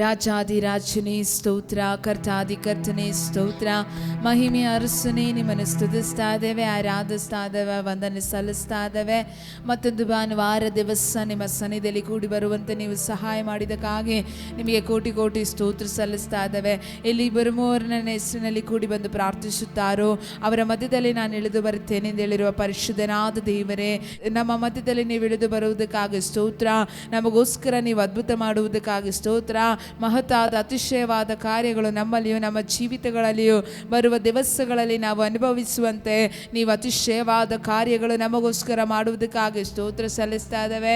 ರಾಜಾದಿರಾಜನೇ ಸ್ತೋತ್ರ, ಕರ್ತಾದಿ ಕರ್ತನೇ ಸ್ತೋತ್ರ, ಮಹಿಮೆಯ ಅರಸನೇ ನಿಮ್ಮನ್ನು ಸ್ತುತಿಸ್ತಾ ಇದ್ದೇವೆ, ಆರಾಧಿಸ್ತಾ ಇದ್ದೇವೆ, ವಂದನೆ ಸಲ್ಲಿಸ್ತಾ ಇದ್ದೇವೆ. ಮತ್ತೊಂದು ಭಾನುವಾರ ದಿವಸ ನಿಮ್ಮ ಸನ್ನಿಧಿಯಲ್ಲಿ ಕೂಡಿ ಬರುವಂತೆ ನೀವು ಸಹಾಯ ಮಾಡಿದಕ್ಕಾಗಿ ನಿಮಗೆ ಕೋಟಿ ಕೋಟಿ ಸ್ತೋತ್ರ ಸಲ್ಲಿಸ್ತಾ ಇದ್ದೇವೆ. ಇಲ್ಲಿ ಬರುವವರು ನನ್ನ ಹೆಸರಿನಲ್ಲಿ ಕೂಡಿ ಬಂದು ಪ್ರಾರ್ಥಿಸುತ್ತಾರೋ ಅವರ ಮಧ್ಯದಲ್ಲಿ ನಾನು ಇಳಿದು ಬರುತ್ತೇನೆ ಎಂದು ಹೇಳಿರುವ ಪರಿಶುದ್ಧನಾದ ದೇವರೇ, ನಮ್ಮ ಮಧ್ಯದಲ್ಲಿ ನೀವು ಇಳಿದು ಬರುವುದಕ್ಕಾಗಿ ಸ್ತೋತ್ರ. ನಮಗೋಸ್ಕರ ನೀವು ಅದ್ಭುತ ಮಾಡುವುದಕ್ಕಾಗಿ ಸ್ತೋತ್ರ. ಮಹತ್ತಾದ ಅತಿಶಯವಾದ ಕಾರ್ಯಗಳು ನಮ್ಮಲ್ಲಿಯೂ ನಮ್ಮ ಜೀವಿತಗಳಲ್ಲಿಯೂ ಬರುವ ದಿವಸಗಳಲ್ಲಿ ನಾವು ಅನುಭವಿಸುವಂತೆ ನೀವು ಅತಿಶಯವಾದ ಕಾರ್ಯಗಳು ನಮಗೋಸ್ಕರ ಮಾಡುವುದಕ್ಕಾಗಿ ಸ್ತೋತ್ರ ಸಲ್ಲಿಸ್ತಾ ಇದ್ದೇವೆ.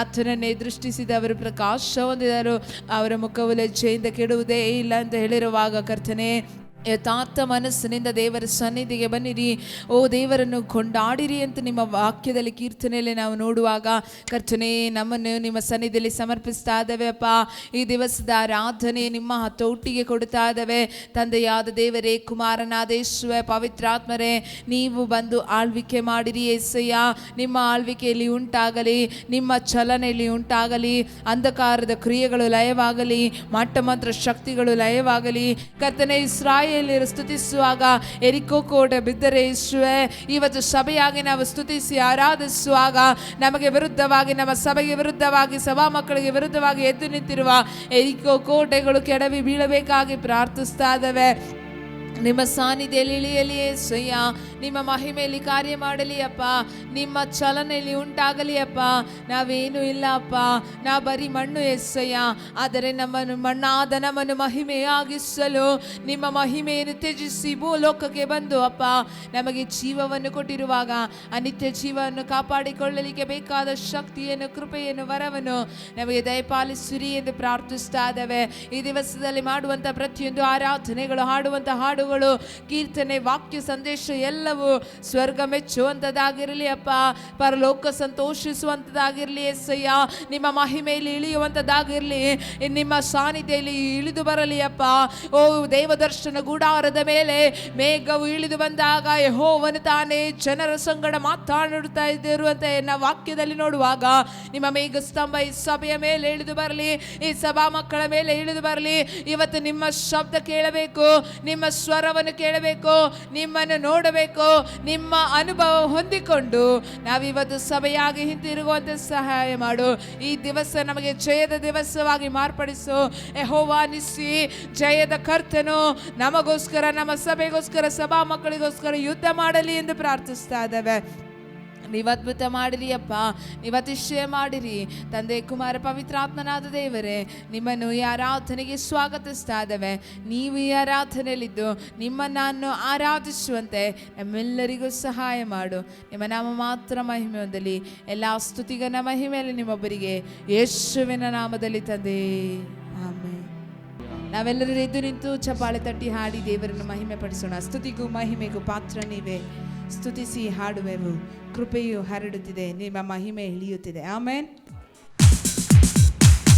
ಆತನನ್ನೇ ದೃಷ್ಟಿಸಿದವರು ಪ್ರಕಾಶ ಹೊಂದಿದರು, ಅವರ ಮುಖವು ಲಜ್ಜೆಯಿಂದ ಕೆಡುವುದೇ ಇಲ್ಲ ಅಂತ ಹೇಳಿರುವಾಗ ಕರ್ತನೇ, ಯಥಾರ್ಥ ಮನಸ್ಸಿನಿಂದ ದೇವರ ಸನ್ನಿಧಿಗೆ ಬನ್ನಿರಿ, ಓ ದೇವರನ್ನು ಕೊಂಡಾಡಿರಿ ಅಂತ ನಿಮ್ಮ ವಾಕ್ಯದಲ್ಲಿ ಕೀರ್ತನೆಯಲ್ಲಿ ನಾವು ನೋಡುವಾಗ ಕರ್ತನೇ, ನಮ್ಮನ್ನು ನಿಮ್ಮ ಸನ್ನಿಧಿಯಲ್ಲಿ ಸಮರ್ಪಿಸ್ತಾ ಇದ್ದೇವೆ ಅಪ್ಪ. ಈ ದಿವಸದ ಆರಾಧನೆ ನಿಮ್ಮ ಹತೋಟಿಗೆ ಕೊಡ್ತಾ ಇದ್ದೇವೆ. ತಂದೆಯಾದ ದೇವರೇ, ಕುಮಾರನಾದ ಯೇಸುವೆ, ಪವಿತ್ರಾತ್ಮರೇ, ನೀವು ಬಂದು ಆಳ್ವಿಕೆ ಮಾಡಿರಿ ಯೇಸಯ್ಯ. ನಿಮ್ಮ ಆಳ್ವಿಕೆಯಲ್ಲಿ ಉಂಟಾಗಲಿ, ನಿಮ್ಮ ಚಲನೆಯಲ್ಲಿ ಉಂಟಾಗಲಿ, ಅಂಧಕಾರದ ಕ್ರಿಯೆಗಳು ಲಯವಾಗಲಿ, ಮಾಟಮಂತ್ರ ಶಕ್ತಿಗಳು ಲಯವಾಗಲಿ. ಕರ್ತನೇ, ಇಸ್ರಾಯೇಲ್ ಸ್ತುತಿಸುವಾಗ ಎರಿಕೋ ಕೋಟೆ ಬಿದ್ದರೆ ಯೇಸುವೆ, ಇವತ್ತು ಸಭೆಯಾಗಿ ನಾವು ಸ್ತುತಿಸಿ ಆರಾಧಿಸುವಾಗ ನಮಗೆ ವಿರುದ್ಧವಾಗಿ, ನಮ್ಮ ಸಭೆಗೆ ವಿರುದ್ಧವಾಗಿ, ಸಭಾ ಮಕ್ಕಳಿಗೆ ವಿರುದ್ಧವಾಗಿ ಎದ್ದು ನಿಂತಿರುವ ಎರಿಕೋ ಕೋಟೆಗಳು ಕೆಡವಿ ಬೀಳಬೇಕಾಗಿ ಪ್ರಾರ್ಥಿಸ್ತಾ ಇದ್ದೇವೆ. ನಿಮ್ಮ ಸಾನ್ನಿಧ್ಯದಲ್ಲಿ ಇಳಿಯಲಿ ಯೇಸಯ್ಯ, ನಿಮ್ಮ ಮಹಿಮೆಯಲ್ಲಿ ಕಾರ್ಯ ಮಾಡಲಿ ಅಪ್ಪ, ನಿಮ್ಮ ಚಲನೆಯಲ್ಲಿ ಉಂಟಾಗಲಿ ಅಪ್ಪ. ನಾವೇನು ಇಲ್ಲ ಅಪ್ಪ, ನಾವು ಬರೀ ಮಣ್ಣು ಯೇಸಯ್ಯ, ಆದರೆ ನಮ್ಮನ್ನು ಮಣ್ಣಾದ ನಮ್ಮನ್ನು ಮಹಿಮೆಯಾಗಿಸಲು ನಿಮ್ಮ ಮಹಿಮೆಯನ್ನು ತ್ಯಜಿಸಿ ಭೂಲೋಕಕ್ಕೆ ಬಂದು ಅಪ್ಪ ನಮಗೆ ಜೀವವನ್ನು ಕೊಟ್ಟಿರುವಾಗ ಅನಿತ್ಯ ಜೀವವನ್ನು ಕಾಪಾಡಿಕೊಳ್ಳಲಿಕ್ಕೆ ಬೇಕಾದ ಶಕ್ತಿಯನ್ನು, ಕೃಪೆಯನ್ನು, ವರವನ್ನು ನಮಗೆ ದಯಪಾಲಿಸಿರಿ ಎಂದು ಪ್ರಾರ್ಥಿಸ್ತಾ ಇದ್ದೇವೆ. ಈ ದಿವಸದಲ್ಲಿ ಮಾಡುವಂಥ ಪ್ರತಿಯೊಂದು ಆರಾಧನೆಗಳು, ಹಾಡುವಂಥ ಹಾಡು, ಕೀರ್ತನೆ, ವಾಕ್ಯ, ಸಂದೇಶ ಎಲ್ಲವೂ ಸ್ವರ್ಗ ಮೆಚ್ಚುವಂಥದ್ದಾಗಿರಲಿ ಅಪ್ಪ, ಪರಲೋಕ ಸಂತೋಷಿಸುವಂಥದ್ದಾಗಿರಲಿ ಯೇಸಯ್ಯ. ನಿಮ್ಮ ಮಹಿಮೆಯಲ್ಲಿ ಇಳಿಯುವಂಥದ್ದಾಗಿರಲಿ, ನಿಮ್ಮ ಸಾನ್ನಿಧ್ಯದಲ್ಲಿ ಇಳಿದು ಬರಲಿ ಅಪ್ಪ. ಓ ದೇವದರ್ಶನ ಗುಡಾರದ ಮೇಲೆ ಮೇಘವು ಇಳಿದು ಬಂದಾಗ ಯೆಹೋವನು ತಾನೇ ಜನರ ಸಂಗಡ ಮಾತನಾಡುತ್ತಾ ಇರುವಂತ ನಾವು ವಾಕ್ಯದಲ್ಲಿ ನೋಡುವಾಗ ನಿಮ್ಮ ಮೇಘ ಸ್ತಂಭ ಈ ಸಭೆಯ ಮೇಲೆ ಇಳಿದು ಬರಲಿ, ಈ ಸಭಾ ಮಕ್ಕಳ ಮೇಲೆ ಇಳಿದು ಬರಲಿ. ಇವತ್ತು ನಿಮ್ಮ ಶಬ್ದ ಕೇಳಬೇಕು, ನಿಮ್ಮ ಸ್ವರವನ್ನು ಕೇಳಬೇಕು, ನಿಮ್ಮನ್ನು ನೋಡಬೇಕು, ನಿಮ್ಮ ಅನುಭವ ಹೊಂದಿಕೊಂಡು ನಾವಿವತ್ತು ಸಭೆಯಾಗಿ ಹಿಂತಿರುಗುವಂತೆ ಸಹಾಯ ಮಾಡು. ಈ ದಿವಸ ನಮಗೆ ಜಯದ ದಿವಸವಾಗಿ ಮಾರ್ಪಡಿಸು ಯೆಹೋವ ನಿಸ್ಸಿ. ಜಯದ ಕರ್ತನು ನಮಗೋಸ್ಕರ, ನಮ್ಮ ಸಭೆಗೋಸ್ಕರ, ಸಭಾ ಮಕ್ಕಳಿಗೋಸ್ಕರ ಯುದ್ಧ ಮಾಡಲಿ ಎಂದು ಪ್ರಾರ್ಥಿಸ್ತಾ ಇದ್ದೇವೆ. ನೀವು ಅದ್ಭುತ ಮಾಡಿರಿ ಅಪ್ಪ, ನೀವು ಅತಿಶಯ ಮಾಡಿರಿ ತಂದೆ, ಕುಮಾರ, ಪವಿತ್ರಾತ್ಮನಾದ ದೇವರೇ, ನಿಮ್ಮನ್ನು ಈ ಆರಾಧನೆಗೆ ಸ್ವಾಗತಿಸ್ತಾ ಇದ್ದೇವೆ. ನೀವು ಈ ಆರಾಧನೆಯಲ್ಲಿದ್ದು ನಿಮ್ಮನ್ನು ಆರಾಧಿಸುವಂತೆ ನಮ್ಮೆಲ್ಲರಿಗೂ ಸಹಾಯ ಮಾಡು. ನಿಮ್ಮ ನಾಮ ಮಾತ್ರ ಮಹಿಮೆ ಹೊಂದಲಿ. ಎಲ್ಲ ಸ್ತುತಿಗನ ಮಹಿಮೆಯಲ್ಲಿ ನಿಮ್ಮೊಬ್ಬರಿಗೆ ಯೇಸುವಿನ ನಾಮದಲ್ಲಿ ತಂದೆ, ಆಮೆನ್. ನಾವೆಲ್ಲರೂ ಎದ್ದು ನಿಂತು ಚಪ್ಪಾಳೆ ತಟ್ಟಿ ಹಾಡಿ ದೇವರನ್ನು ಮಹಿಮೆ ಪಡಿಸೋಣ. ಸ್ತುತಿಗೂ ಮಹಿಮೆಗೂ ಪಾತ್ರ ನೀವೇ, ಸ್ತುತಿಸಿ ಹಾಡುವೆವು. ಕೃಪೆಯು ಹರಡುತ್ತಿದೆ, ನಿಮ್ಮ ಮಹಿಮೆ ಇಳಿಯುತ್ತಿದೆ. ಆಮೆನ್.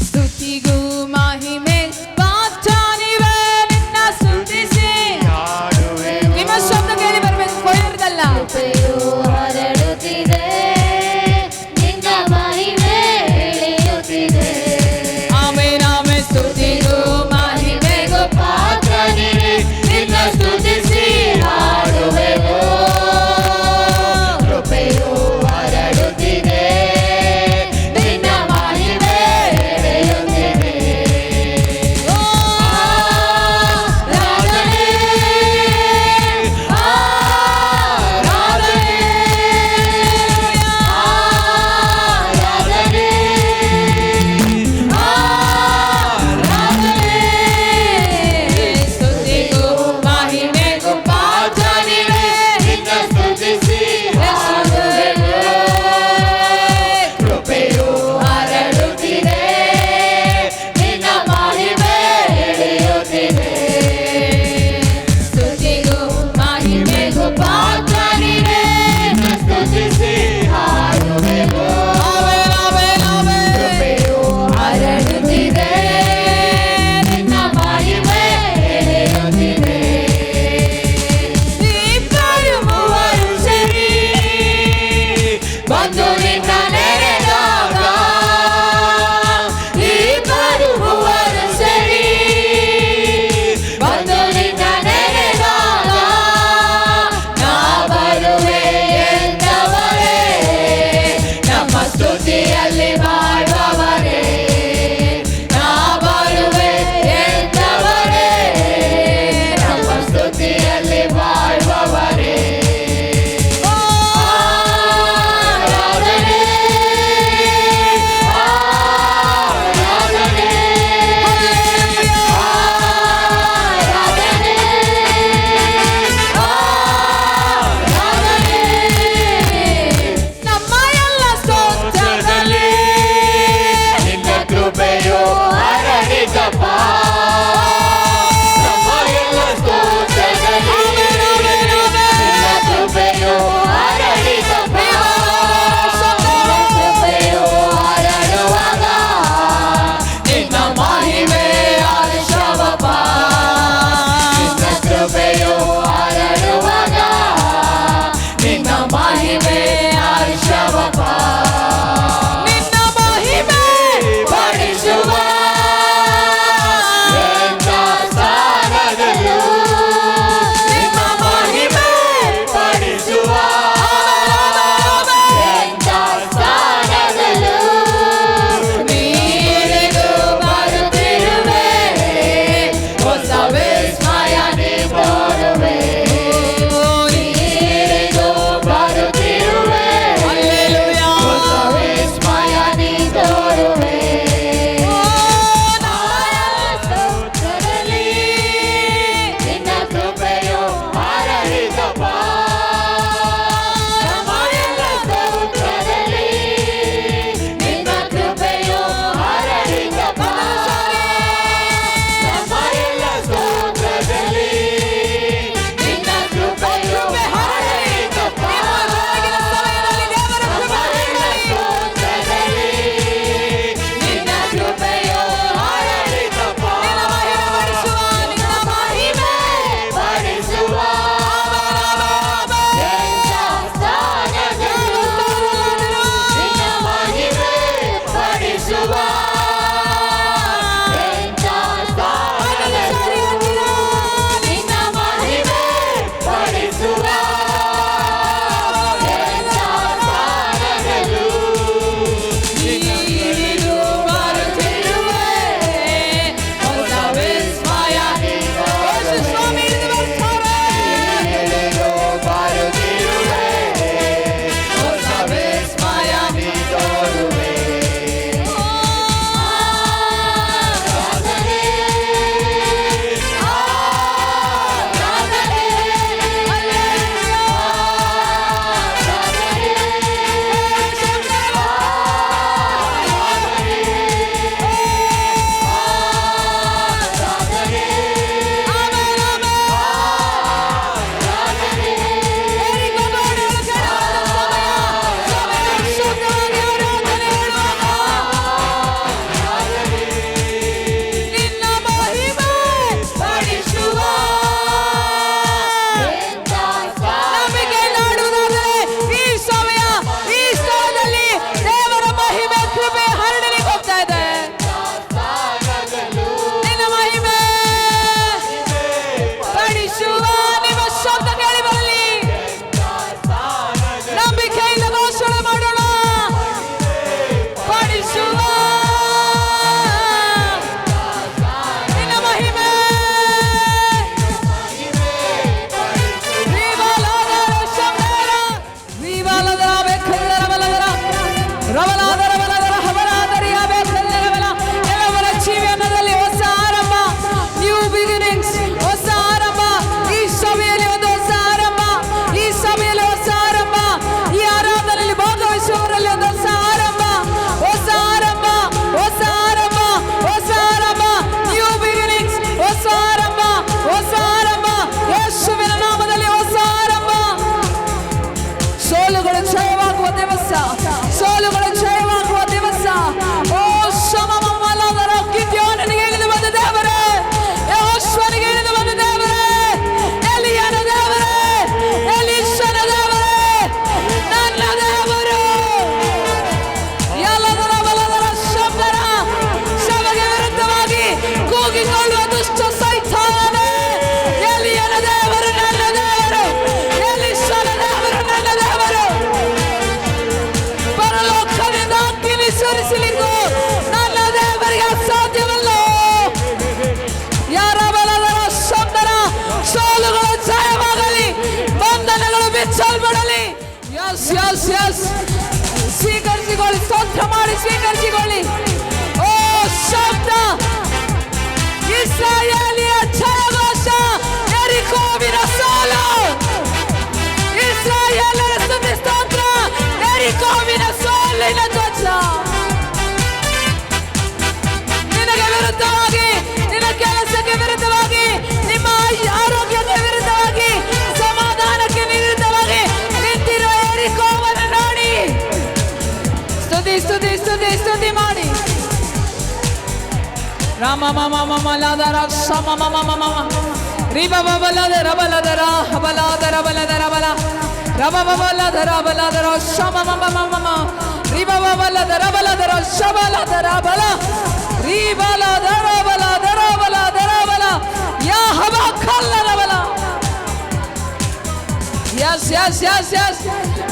ಸ್ತುತಿಗೂ ಮಹಿಮೆ ಪಾತ್ರ ನೀವೇ, ನಿನ್ನ ಸ್ತುತಿಸಿ ಹಾಡುವೆವು. ನಿಮ್ಮ ಶಬ್ದ ಕೇಳಿ ಬರಬೇಕು, ಕೊಯ್ಯರ್ದಲ್ಲ. ಕೃಪೆಯು ಹರಡುತ್ತಿದೆ, ನಿನ್ನ ಮಹಿಮೆ ಇಳಿಯುತ್ತಿದೆ. Amen, amen. ಸ್ತುತಿಗೂ ಮಹಿಮೆಗೂ ಪಾತ್ರ ನೀವೇ, ನಿನ್ನ ಸ್ತುತಿಸಿ ಹಾಡುವೆವು. ಕೃಪೆಯು ಹರಡುತ್ತಿದೆ, ನಿನ್ನ ಮಹಿಮೆ ಇಳಿಯುತ್ತಿದೆ. ಹೆಚ್ಚಲ್ಪಡಲಿ. ಯಸ್ ಯಸ್ ಯಸ್, ಸ್ವೀಕರಿಸಿಕೊಳ್ಳಿ, ಸ್ತೋತ್ರ ಮಾಡಿ ಸ್ವೀಕರಿಸಿಕೊಳ್ಳಿ. ಓ ಶಬ್ದ, ಇಸ್ರಾಯೇಲಿಯ ಜಯಘೋಷ, ಯೆರಿಕೋವಿನ ಸೋಲು, ಇಸ್ರಾಯೇಲರ ಸ್ತುತಿ ಸ್ತೋತ್ರ, ಯೆರಿಕೋವಿನ ಸೋಲಿನ ಧ್ವಜ. ನಿನಗೆ ವಿರುದ್ಧವಾಗಿ, ನಿನ್ನ ಕೆಲಸಕ್ಕೆ ವಿರುದ್ಧವಾಗಿ, ನಿಮ್ಮ ಆರೋಗ್ಯಕ್ಕೆ ವಿರುದ್ಧವಾಗಿ, ಸಮಾಧಾನಕ್ಕೆ ವಿರುದ್ಧವಾಗಿ ನಿಂತಿರುವ ಯೆರಿಕೋವನ್ನು ನೋಡಿ ಸ್ತುತಿ ಸ್ತುತಿ ಸ್ತುತಿ ಸ್ತುತಿ ಮಾಡಿ. ರಾಮ ಮಮ ಮಮ ಲಾದರ ಶಮ ಮಮ ಮಮ ರಿಬ ಬಬಲದರ ಬಲದರ ಬಲದರ ಬಲದರ ಬಲ ರಬ ಬಬಲದರ ಬಲದರ ಶಮ ಮಮ ಮಮ ರಿಬ ಬಬಲದರ ಬಲದರ ಶಬಲದರ ಬಲ ರಿಬಲದರ ಬಲದರ ಬಲದರ ಬಲ ಯಾ ಹಬ ಕಲ್ಲರ ಬಲ. ಯಸ್ ಯಸ್ ಯಸ್ ಯಸ್,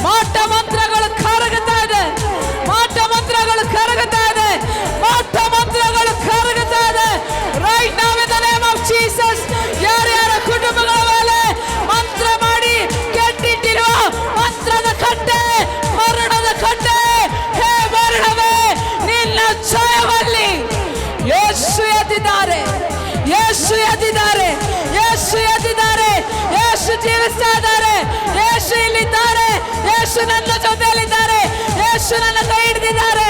ಮಾಟ ಮಂತ್ರಗಳು ಕರಗುತ್ತಾ ಇದೆ, ಮಾಟ ಮಂತ್ರಗಳು ಕರಗುತ್ತಾ ಇದೆ, ಮಾಟ ಮಂತ್ರಗಳು ಕರಗುತ್ತಾ ಇದೆ. Right now in the name of Jesus, ಯಾರ್ಯಾರ ಕುಟುಂಬಗಳ ಮೇಲೆ ಮಂತ್ರ ಮಾಡಿ ಕೆಟ್ಟಿಟ್ಟಿರುವ ಮಂತ್ರದ ಕಟ್ಟೆ, ಮರಣದ ಕಟ್ಟೆ, ಹೇ ಮರಣವೇ ನಿನ್ನ ಜಯದಲ್ಲಿ ಯೇಸು ಎದ್ದಿದ್ದಾರೆ, ಯೇಸು ಎದ್ದಿದ್ದಾರೆ, ಯೇಸು ಎದ್ದಿದ್ದಾರೆ, ಯೇಸು ಜೀವಿಸ್ತಾ ಇದ್ದಾರೆ, ಯೇಸು ಇಲ್ಲಿದ್ದಾರೆ, ಯೇಸು ನನ್ನ ಜೊತೆಯಲ್ಲಿದ್ದಾರೆ, ಯೇಸು ನನ್ನ ಕೈ ಹಿಡಿದಿದ್ದಾರೆ.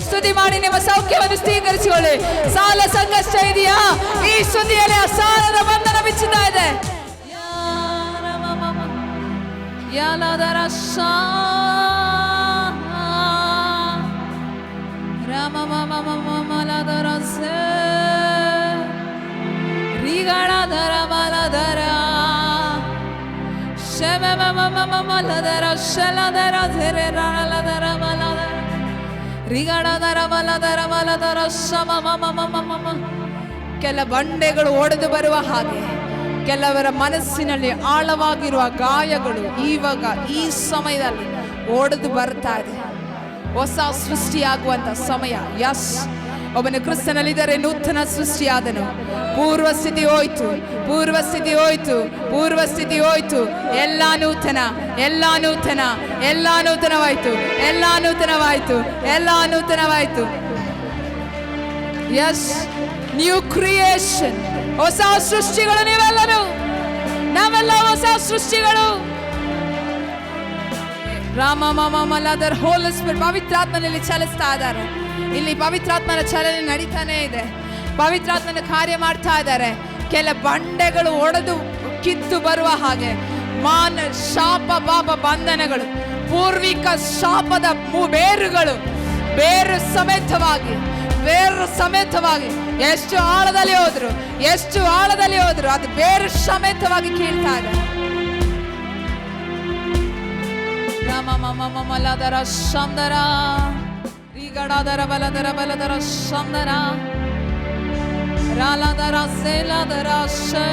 ಸ್ತುತಿ ಮಾಡಿ ನಿಮ್ಮ ಸೌಖ್ಯವನ್ನು ಸ್ಥಿರೀಕರಿಸಿಕೊಳ್ಳಿ. ಸಾಲ ಸಂಕಷ್ಟ ಇದೆಯಾ? ಈ ಸುದ್ದಿಯಲ್ಲಿ ಆ ಸಾಲದ ಬಂಧನ ಬಿಚ್ಚುತ್ತಾ ಇದೆ. ಕೆಲ ಬಂಡೆಗಳು ಒಡೆದು ಬರುವ ಹಾಗೆ ಕೆಲವರ ಮನಸ್ಸಿನಲ್ಲಿ ಆಳವಾಗಿರುವ ಗಾಯಗಳು ಇವಾಗ ಈ ಸಮಯದಲ್ಲಿ ಒಡೆದು ಬರ್ತಾ ಇದೆ. ಹೊಸ ಸೃಷ್ಟಿಯಾಗುವಂತ ಸಮಯ. ಯಸ್, ಒಬ್ಬನ ಕ್ರಿಸ್ತನಲ್ಲಿದ್ದರೆ ನೂತನ ಸೃಷ್ಟಿಯಾದನು. ಪೂರ್ವ ಸ್ಥಿತಿ ಹೋಯ್ತು, ಪೂರ್ವ ಸ್ಥಿತಿ ಹೋಯ್ತು, ಪೂರ್ವ ಸ್ಥಿತಿ ಹೋಯ್ತು. ಎಲ್ಲ ನೂತನ, ಎಲ್ಲ ನೂತನ, ಎಲ್ಲ ನೂತನವಾಯ್ತು, ಎಲ್ಲ ನೂತನವಾಯ್ತು, ಎಲ್ಲ ನೂತನವಾಯ್ತು. ಯಸ್, ನ್ಯೂ ಕ್ರಿಯೇಷನ್, ಹೊಸ ಸೃಷ್ಟಿಗಳು. ನೀವೆಲ್ಲರೂ, ನಾವೆಲ್ಲ ಹೊಸ ಸೃಷ್ಟಿಗಳು. ರಾಮ ಮಾಮ ಮಲಾದರ್ ಹೋಲ್ ಸ್ಪಿರಿಟ್, ಪವಿತ್ರಾತ್ಮನಲ್ಲಿ ಚಲಿಸ್ತಾ ಇದ್ದಾರೆ. ಇಲ್ಲಿ ಪವಿತ್ರಾತ್ಮನ ಚಲನೆ ನಡೀತಾನೆ ಇದೆ, ಪವಿತ್ರಾತ್ಮನ ಕಾರ್ಯ ಮಾಡ್ತಾ ಇದ್ದಾರೆ. ಕೆಲ ಬಂಡೆಗಳು ಒಡೆದು ಕಿತ್ತು ಬರುವ ಹಾಗೆ ಶಾಪ ಪಾಪ ಬಂಧನಗಳು, ಪೂರ್ವಿಕ ಶಾಪದ ಬೇರುಗಳು, ಬೇರು ಸಮೇತವಾಗಿ, ಬೇರು ಸಮೇತವಾಗಿ ಎಷ್ಟು ಆಳದಲ್ಲಿ ಹೋದ್ರು, ಎಷ್ಟು ಆಳದಲ್ಲಿ ಹೋದ್ರು, ಅದು ಬೇರು ಸಮೇತವಾಗಿ ಕೀಳ್ತಾ ಇದೆ. ರಾಮ ಮಮ ಮಲದರ ಶಂದರ ರೀಗಡಾದರ ಬಲದರ ಬಲದರ ಶಂದರ ರಾಲದರ ಸೇಲದರ ಶೇ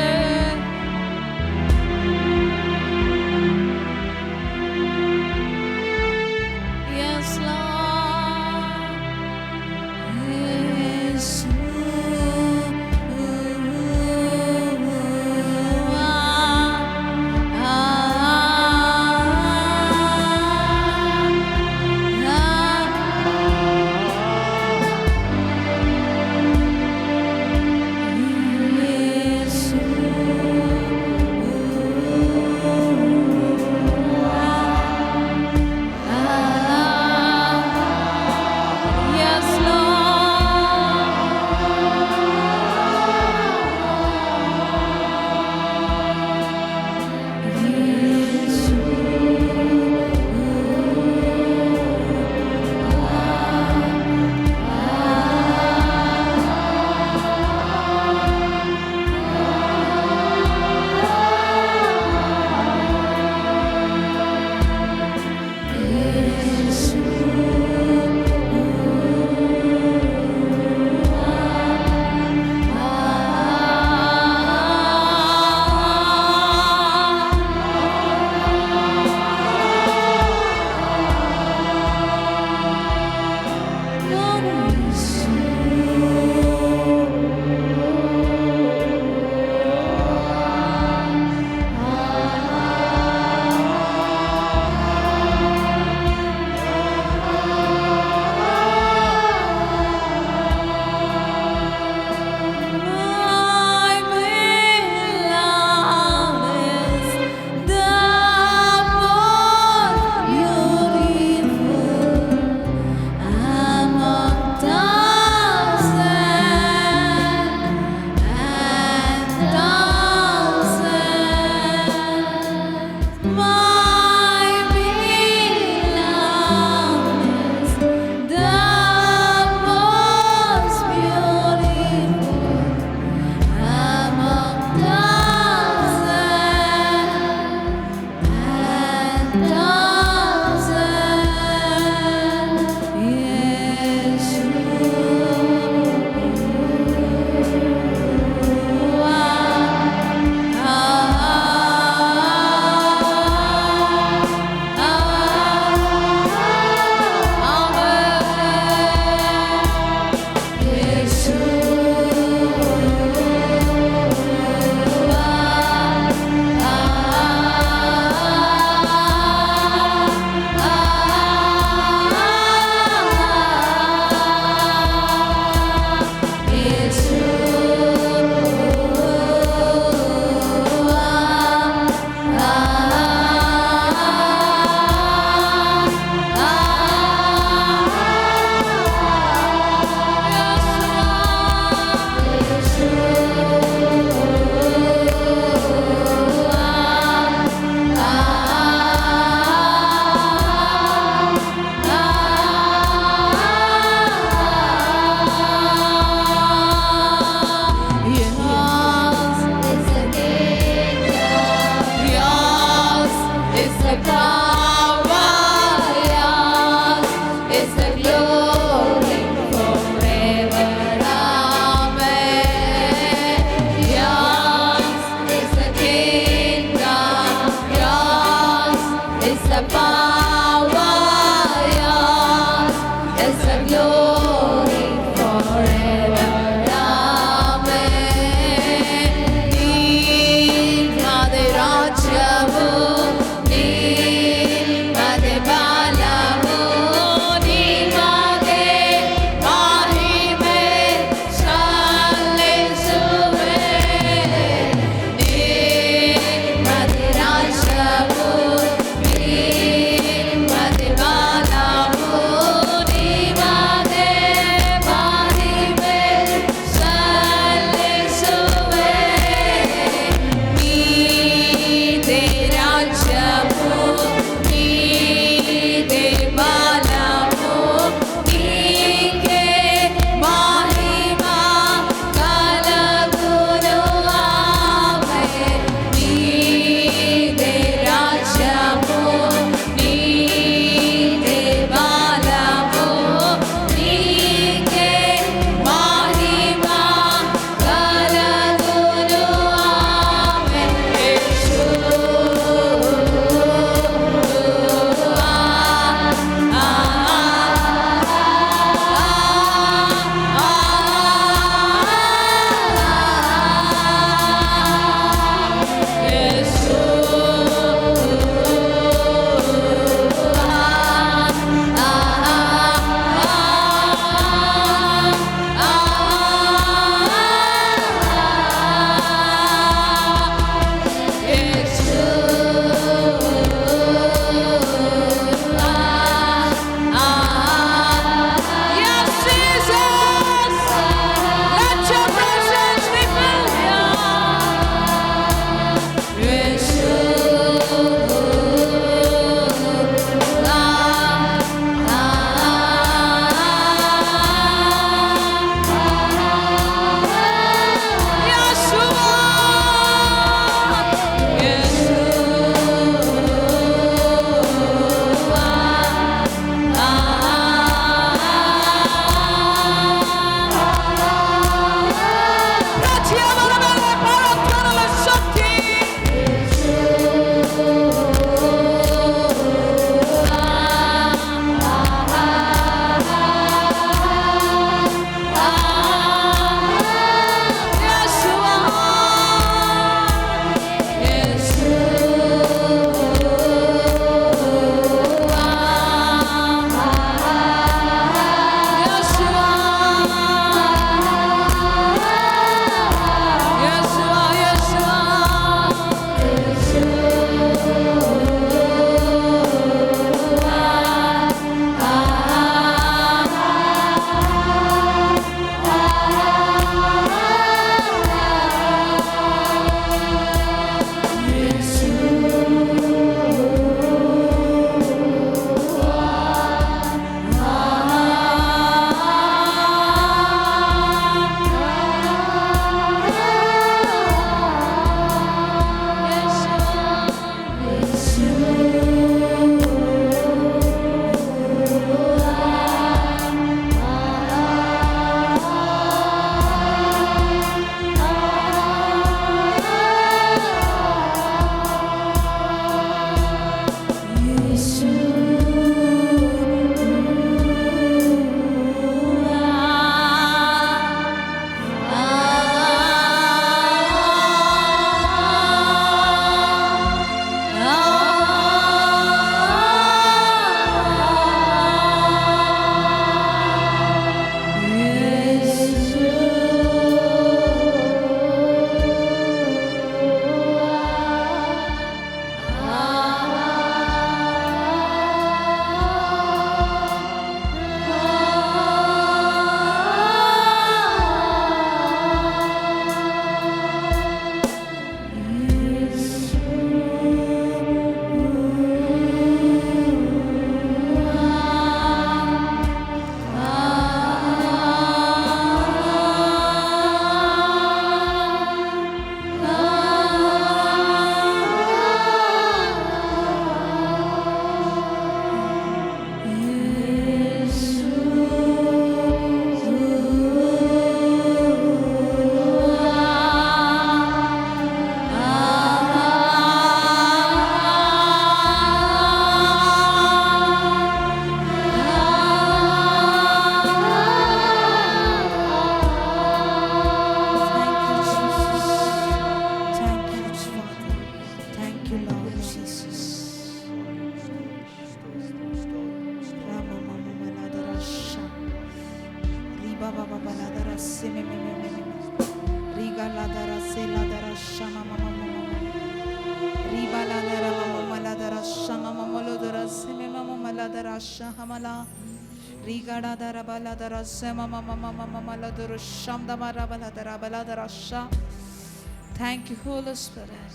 Thank you, Holy Spirit.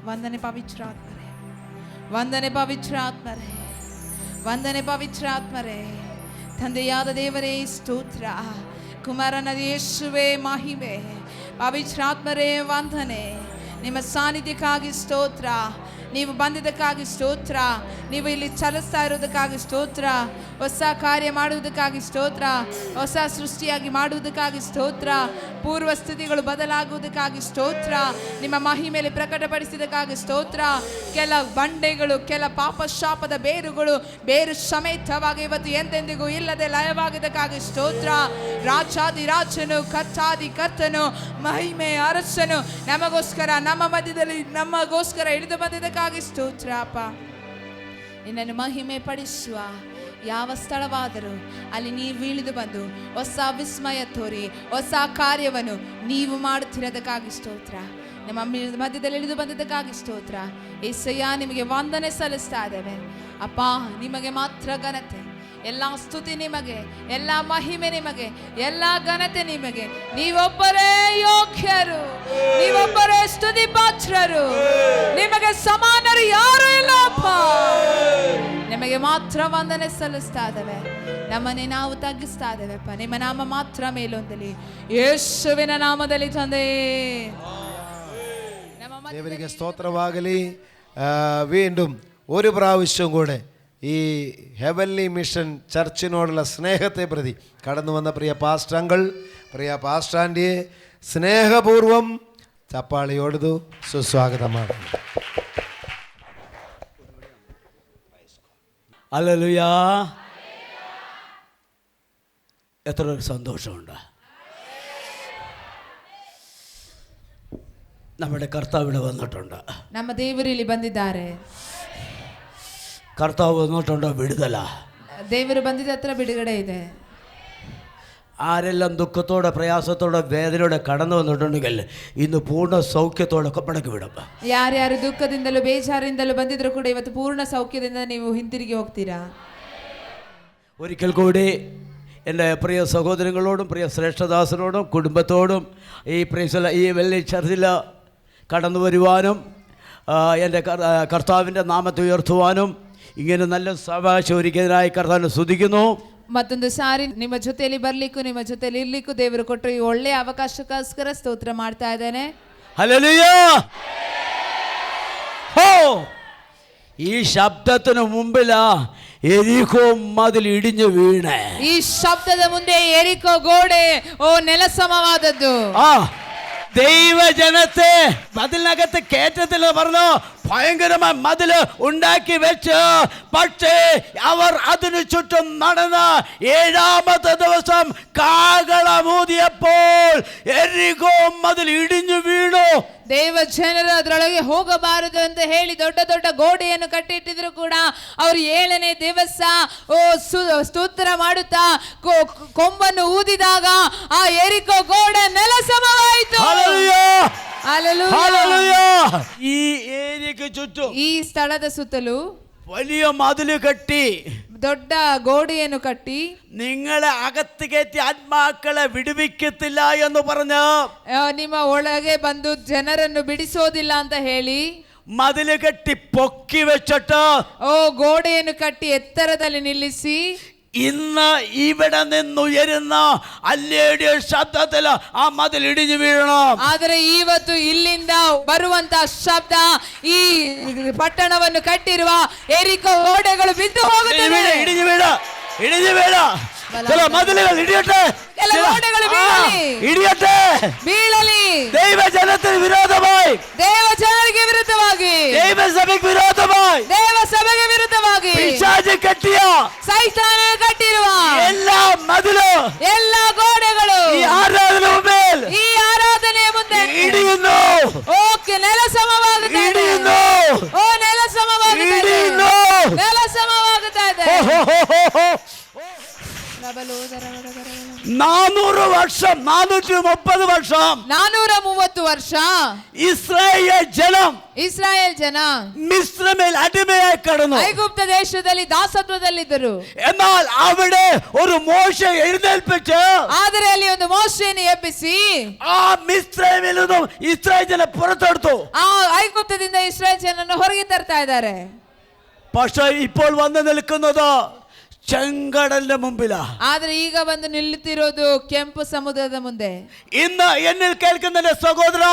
ವಂದನೆ ಪವಿತ್ರಾತ್ಮರೇ, ವಂದನೆ ಪವಿತ್ರಾತ್ಮರೇ, ವಂದನೆ ಪವಿತ್ರಾತ್ಮರೇ. ತಂದೆಯಾದ ದೇವರೇ ಸ್ತೋತ್ರ, ಕುಮಾರನ ಯೇಸುವೇ ಮಹಿಮೆ, ಪವಿತ್ರಾತ್ಮರೇ ವಂದನೆ. ನಿಮ್ಮ ಸಾನ್ನಿಧ್ಯಕ್ಕಾಗಿ ಸ್ತೋತ್ರ, ನೀವು ಬಂದಿದ್ದಕ್ಕಾಗಿ ಸ್ತೋತ್ರ, ನೀವು ಇಲ್ಲಿ ಚಲಿಸ್ತಾ ಇರೋದಕ್ಕಾಗಿ ಸ್ತೋತ್ರ, ಹೊಸ ಕಾರ್ಯ ಮಾಡುವುದಕ್ಕಾಗಿ ಸ್ತೋತ್ರ, ಹೊಸ ಸೃಷ್ಟಿಯಾಗಿ ಮಾಡುವುದಕ್ಕಾಗಿ ಸ್ತೋತ್ರ, ಪೂರ್ವ ಸ್ಥಿತಿಗಳು ಬದಲಾಗುವುದಕ್ಕಾಗಿ ಸ್ತೋತ್ರ, ನಿಮ್ಮ ಮಹಿಮೆಯಲ್ಲಿ ಪ್ರಕಟಪಡಿಸಿದಕ್ಕಾಗಿ ಸ್ತೋತ್ರ. ಕೆಲ ಬಂಡೆಗಳು, ಕೆಲ ಪಾಪಶಾಪದ ಬೇರು ಸಮೇತವಾಗಿ ಇವತ್ತು ಎಂದೆಂದಿಗೂ ಇಲ್ಲದೆ ಲಯವಾಗಿದ್ದಕ್ಕಾಗಿ ಸ್ತೋತ್ರ. ರಾಜಾದಿರಾಜನು, ಕರ್ತಾದಿ ಕರ್ತನು, ಮಹಿಮೆ ಅರಸನು ನಮಗೋಸ್ಕರ, ನಮ್ಮ ಮಧ್ಯದಲ್ಲಿ ನಮಗೋಸ್ಕರ ಇಳಿದು ಬಂದಿದ್ದಕ್ಕಾಗಿ ಸ್ತೋತ್ರ. ಅಪ್ಪ, ನಿನ್ನನ್ನು ಮಹಿಮೆ ಪಡಿಸುವ ಯಾವ ಸ್ಥಳವಾದರೂ ಅಲ್ಲಿ ನೀವು ಇಳಿದು ಬಂದು ಹೊಸ ವಿಸ್ಮಯ ತೋರಿ ಹೊಸ ಕಾರ್ಯವನ್ನು ನೀವು ಮಾಡುತ್ತಿರೋದಕ್ಕಾಗಿ ಸ್ತೋತ್ರ. ನಮ್ಮ ಮಧ್ಯದಲ್ಲಿ ಇಳಿದು ಬಂದಿದ್ದಕ್ಕಾಗಿ ಸ್ತೋತ್ರ. ಏಸಯ್ಯ, ನಿಮಗೆ ವಂದನೆ ಸಲ್ಲಿಸ್ತಾ ಇದ್ದೇವೆ. ಅಪ್ಪ, ನಿಮಗೆ ಮಾತ್ರ ಘನತೆ, ಎಲ್ಲ ಸ್ತುತಿ ನಿಮಗೆ, ಎಲ್ಲ ಮಹಿಮೆ ನಿಮಗೆ, ಎಲ್ಲ ಘನತೆ ನಿಮಗೆ. ನೀವೊಬ್ಬರೇ ಯೋಗ್ಯರು, ನೀವೊಬ್ಬರೇ ಸ್ತುತಿ ಪಾತ್ರರು, ನಿಮಗೆ ಸಮಾನರು ಯಾರು ಇಲ್ಲ ಅಪ್ಪ. ನಿಮಗೆ ಮಾತ್ರ ವಂದನೆ ಸಲ್ಲಿಸ್ತಾ ಇದ್ದೇವೆ, ನಮ್ಮನ್ನೇ ನಾವು ತಗ್ಗಿಸ್ತಾ ಇದ್ದೇವೆಪ್ಪ. ನಿಮ್ಮ ನಾಮ ಮಾತ್ರ ಮೇಲೊಂದಲಿ, ಯೇಸುವಿನ ನಾಮದಲ್ಲಿ ತಂದೆ. ദേവരിക്ക് സ്തോത്രമാകലി. വീണ്ടും ഒരു പ്രാവശ്യം കൂടെ ഈ ഹെവൻലി മിഷൻ ചർച്ചിനോടുള്ള സ്നേഹത്തെ പ്രതി കടന്നു വന്ന പ്രിയ പാസ്റ്റങ്ങൾ, പ്രിയ പാസ്റ്റാൻഡിയെ സ്നേഹപൂർവം ചപ്പാളിയോടു സുസ്വാഗതമാണ്. ഹല്ലേലൂയ. എത്ര ഒരു സന്തോഷമുണ്ട്. നമ്മുടെ കർത്താവ് ഇവിടെ വന്നിട്ടുണ്ട്. ನಮ್ಮ ದೇವರು ಇಲ್ಲಿ ಬಂದಿದ್ದಾರೆ. കർത്താവ് വന്നിട്ടുണ്ടോ വിടുതല. ದೇವರು ಬಂದಿದ್ದ ಹತ್ರ ಬಿಡುಗಡೆ ಇದೆ. ആരെല്ലാം ദുഃഖത്തോടെ പ്രയാസത്തോടെ വേദനയോടെ കടന്നു വന്നിട്ടുണ്ടെങ്കിൽ ഇന്ന് പൂർണ്ണ സൗഖ്യത്തോടെ മടക്കി വിടും. ಯಾರ್ಯಾರು ದುಃಖದಿಂದಲೂ ಬೇಜಾರಿಂದಲೂ ಬಂದಿದ್ರು ಕೂಡ ಇವತ್ತು ಪೂರ್ಣ ಸೌಖ್ಯದಿಂದ ನೀವು ಹಿಂತಿರುಗಿ ಹೋಗ್ತೀರಾ. ഒരിക്കൽ കൂടി എൻ്റെ പ്രിയ സഹോദരങ്ങളോടും പ്രിയ ശ്രേഷ്ഠദാസനോടും കുടുംബത്തോടും ഈ വെള്ളി ചർച്ചിൽ കടന്നു വരുവാനും എൻ്റെ കർത്താവിൻ്റെ നാമത്തെ ഉയർത്തുവാനും ഇങ്ങനെ നല്ല സാവകാശം ഒരുക്കിയതിനായി കർത്താവിനെ സ്തുതിക്കുന്നു. ಮತ್ತೊಂದು ಸಾರಿ ನಿಮ್ಮ ಜೊತೆಯಲ್ಲಿ ಬರ್ಲಿಕ್ಕೂ ನಿಮ್ಮ ಜೊತೆಯಲ್ಲಿ ಇರ್ಲಿಕ್ಕೂ ದೇವರು ಕೊಟ್ಟರು ಈ ಒಳ್ಳೆಯ ಅವಕಾಶಕ್ಕೋಸ್ಕರ ಸ್ತೋತ್ರ ಮಾಡ್ತಾ ಇದ್ದೇನೆ. ഹല്ലേലൂയ. ഹോ, ഈ ശബ്ദത്തിന് മുമ്പിലാ എരികോ മതിൽ ഇടിഞ്ഞു വീണേ. ಈ ಶಬ್ದದ ಮುಂದೆ ಎರಿಕೋ ಗೋಡೆ ನೆಲಸಮವಾದದ್ದು. ദൈവജനത്തെ മതിലിനകത്ത് കയറ്റത്തിൽ പറഞ്ഞു ഭയങ്കരമായ മതിൽ ഉണ്ടാക്കി വെച്ച്, പക്ഷേ അവർ അതിനു ചുറ്റും നടന്ന് 7ാമത്തെ ദിവസം കാഹളമൂതിയപ്പോൾ എരികോ മതിൽ ഇടിഞ്ഞു വീണു. ದೇವ ಜನರು ಅದರೊಳಗೆ ಹೋಗಬಾರದು ಅಂತ ಹೇಳಿ ದೊಡ್ಡ ದೊಡ್ಡ ಗೋಡೆಯನ್ನು ಕಟ್ಟಿಟ್ಟಿದ್ರು ಕೂಡ ಅವರು 7ನೇ ದಿವಸ ಸ್ತೋತ್ರ ಮಾಡುತ್ತಾ ಕೊಂಬನ್ನು ಊದಿದಾಗ ಆ ಎರಿಕೋ ಗೋಡೆ ನೆಲಸಮವಾಯಿತು. ഈ ഏരിയക്ക് ചുറ്റും, ಈ ಸ್ಥಳದ ಸುತ್ತಲೂ വലിയ മതില് കെട്ടി, ದೊಡ್ಡ ಗೋಡೆಯನ್ನು ಕಟ್ಟಿ നിങ്ങളെ അകത്ത് കയറ്റി ആത്മാക്കളെ വിടുവിക്കത്തില്ല എന്ന് പറഞ്ഞ് ನಿಮ್ಮ ಒಳಗೆ ಬಂದು ಜನರನ್ನು ಬಿಡಿಸೋದಿಲ್ಲ ಅಂತ ಹೇಳಿ മതില് കെട്ടി പൊക്കി വെച്ചിട്ട് ಗೋಡೆಯನ್ನು ಕಟ್ಟಿ ಎತ್ತರದಲ್ಲಿ ನಿಲ್ಲಿಸಿ ഇന്ന് ഇവിടെ നിന്നുയരുന്ന അല്ലേടിയ ശബ്ദത്തിൽ ആ മതിൽ ഇടിഞ്ഞു വീഴണം. ಆದರೆ ಇವತ್ತು ಇಲ್ಲಿಂದ ಬರುವಂತ ಶಬ್ದ ಈ ಪಟ್ಟಣವನ್ನು ಕಟ್ಟಿರುವ ಎರಿಕೋ ಗೋಡೆಗಳು ಬಿದ್ದು ಹೋಗುತ್ತವೆ. ഇടിഞ്ഞു വീഴ, ഇടിഞ്ഞു വീഴ. ചില മതിലുകൾ ഇടിയട്ടെ, ഇടിയട്ടെ, ಬೀಳಲಿ. ദൈവജനത്തിന് വിരോധമായി, ದೇವಜನರಿಗೆ ವಿರುದ್ಧವಾಗಿ, ദൈവസഭയ്ക്ക് വിരോധമായി, ದೇವಸಭೆಗೆ ವಿರುದ್ಧವಾಗಿ പിശാച് കെട്ടിയ ಸೈತಾನ ಕಟ್ಟಿರುವ എല്ലാ മതിലും, ಎಲ್ಲ ಗೋಡೆಗಳು ഈ ആരാധന മുമ്പിൽ, ಈ ಆರಾಧನೆಯ ಮುಂದೆ ഇടിയുന്നു. ಓಕೆ, ನೆಲಸಮವಾಗುತ್ತಾ ಇದೆ. ഇടിയുന്നു. ನೆಲಸಮವಾಗುತ್ತಾ ಇದೆ. ഇടിയുന്നു. ನೆಲಸಮವಾಗುತ್ತಾ ಇದೆ. 400 വർഷം 430 വർഷം 430 ವರ್ಷ ഇസ്രായേൽ ജനം ಜನ മിസ്രൈമിൽ അടിമയായി കിടന്നു. ಐಗುಪ್ತ ದೇಶದಲ್ಲಿ ದಾಸತ್ವದಲ್ಲಿದ್ದರು. എന്നാൽ അവിടെ ഒരു മോശ എഴുന്നേൽപ്പിച്ച്, ಆದರೆ ಅಲ್ಲಿ ಒಂದು ಮೋಶೆಯನ್ನು ಎಬ್ಬಿಸಿ ആ മിസ്രൈമിൽ നിന്നും ഇസ്രായേൽ ജനം പുറത്തെടുത്തു. ಆ ಐಗುಪ್ತದಿಂದ ಇಸ್ರಾಯೇಲ್ ಜನರನ್ನು ಹೊರಗೆ ತರ್ತಾ ಇದ್ದಾರೆ. പക്ഷേ ഇപ്പോൾ വന്ന് നിൽക്കുന്നത് ചെങ്കടലിന്റെ മുമ്പിലാ. ಆದ್ರೆ ಈಗ ಬಂದು ನಿಲ್ಲುತ್ತಿರೋದು ಕೆಂಪು ಸಮುದ್ರದ ಮುಂದೆ. ഇന്ന് എന്നിൽ കേൾക്കുന്ന സഹോദര,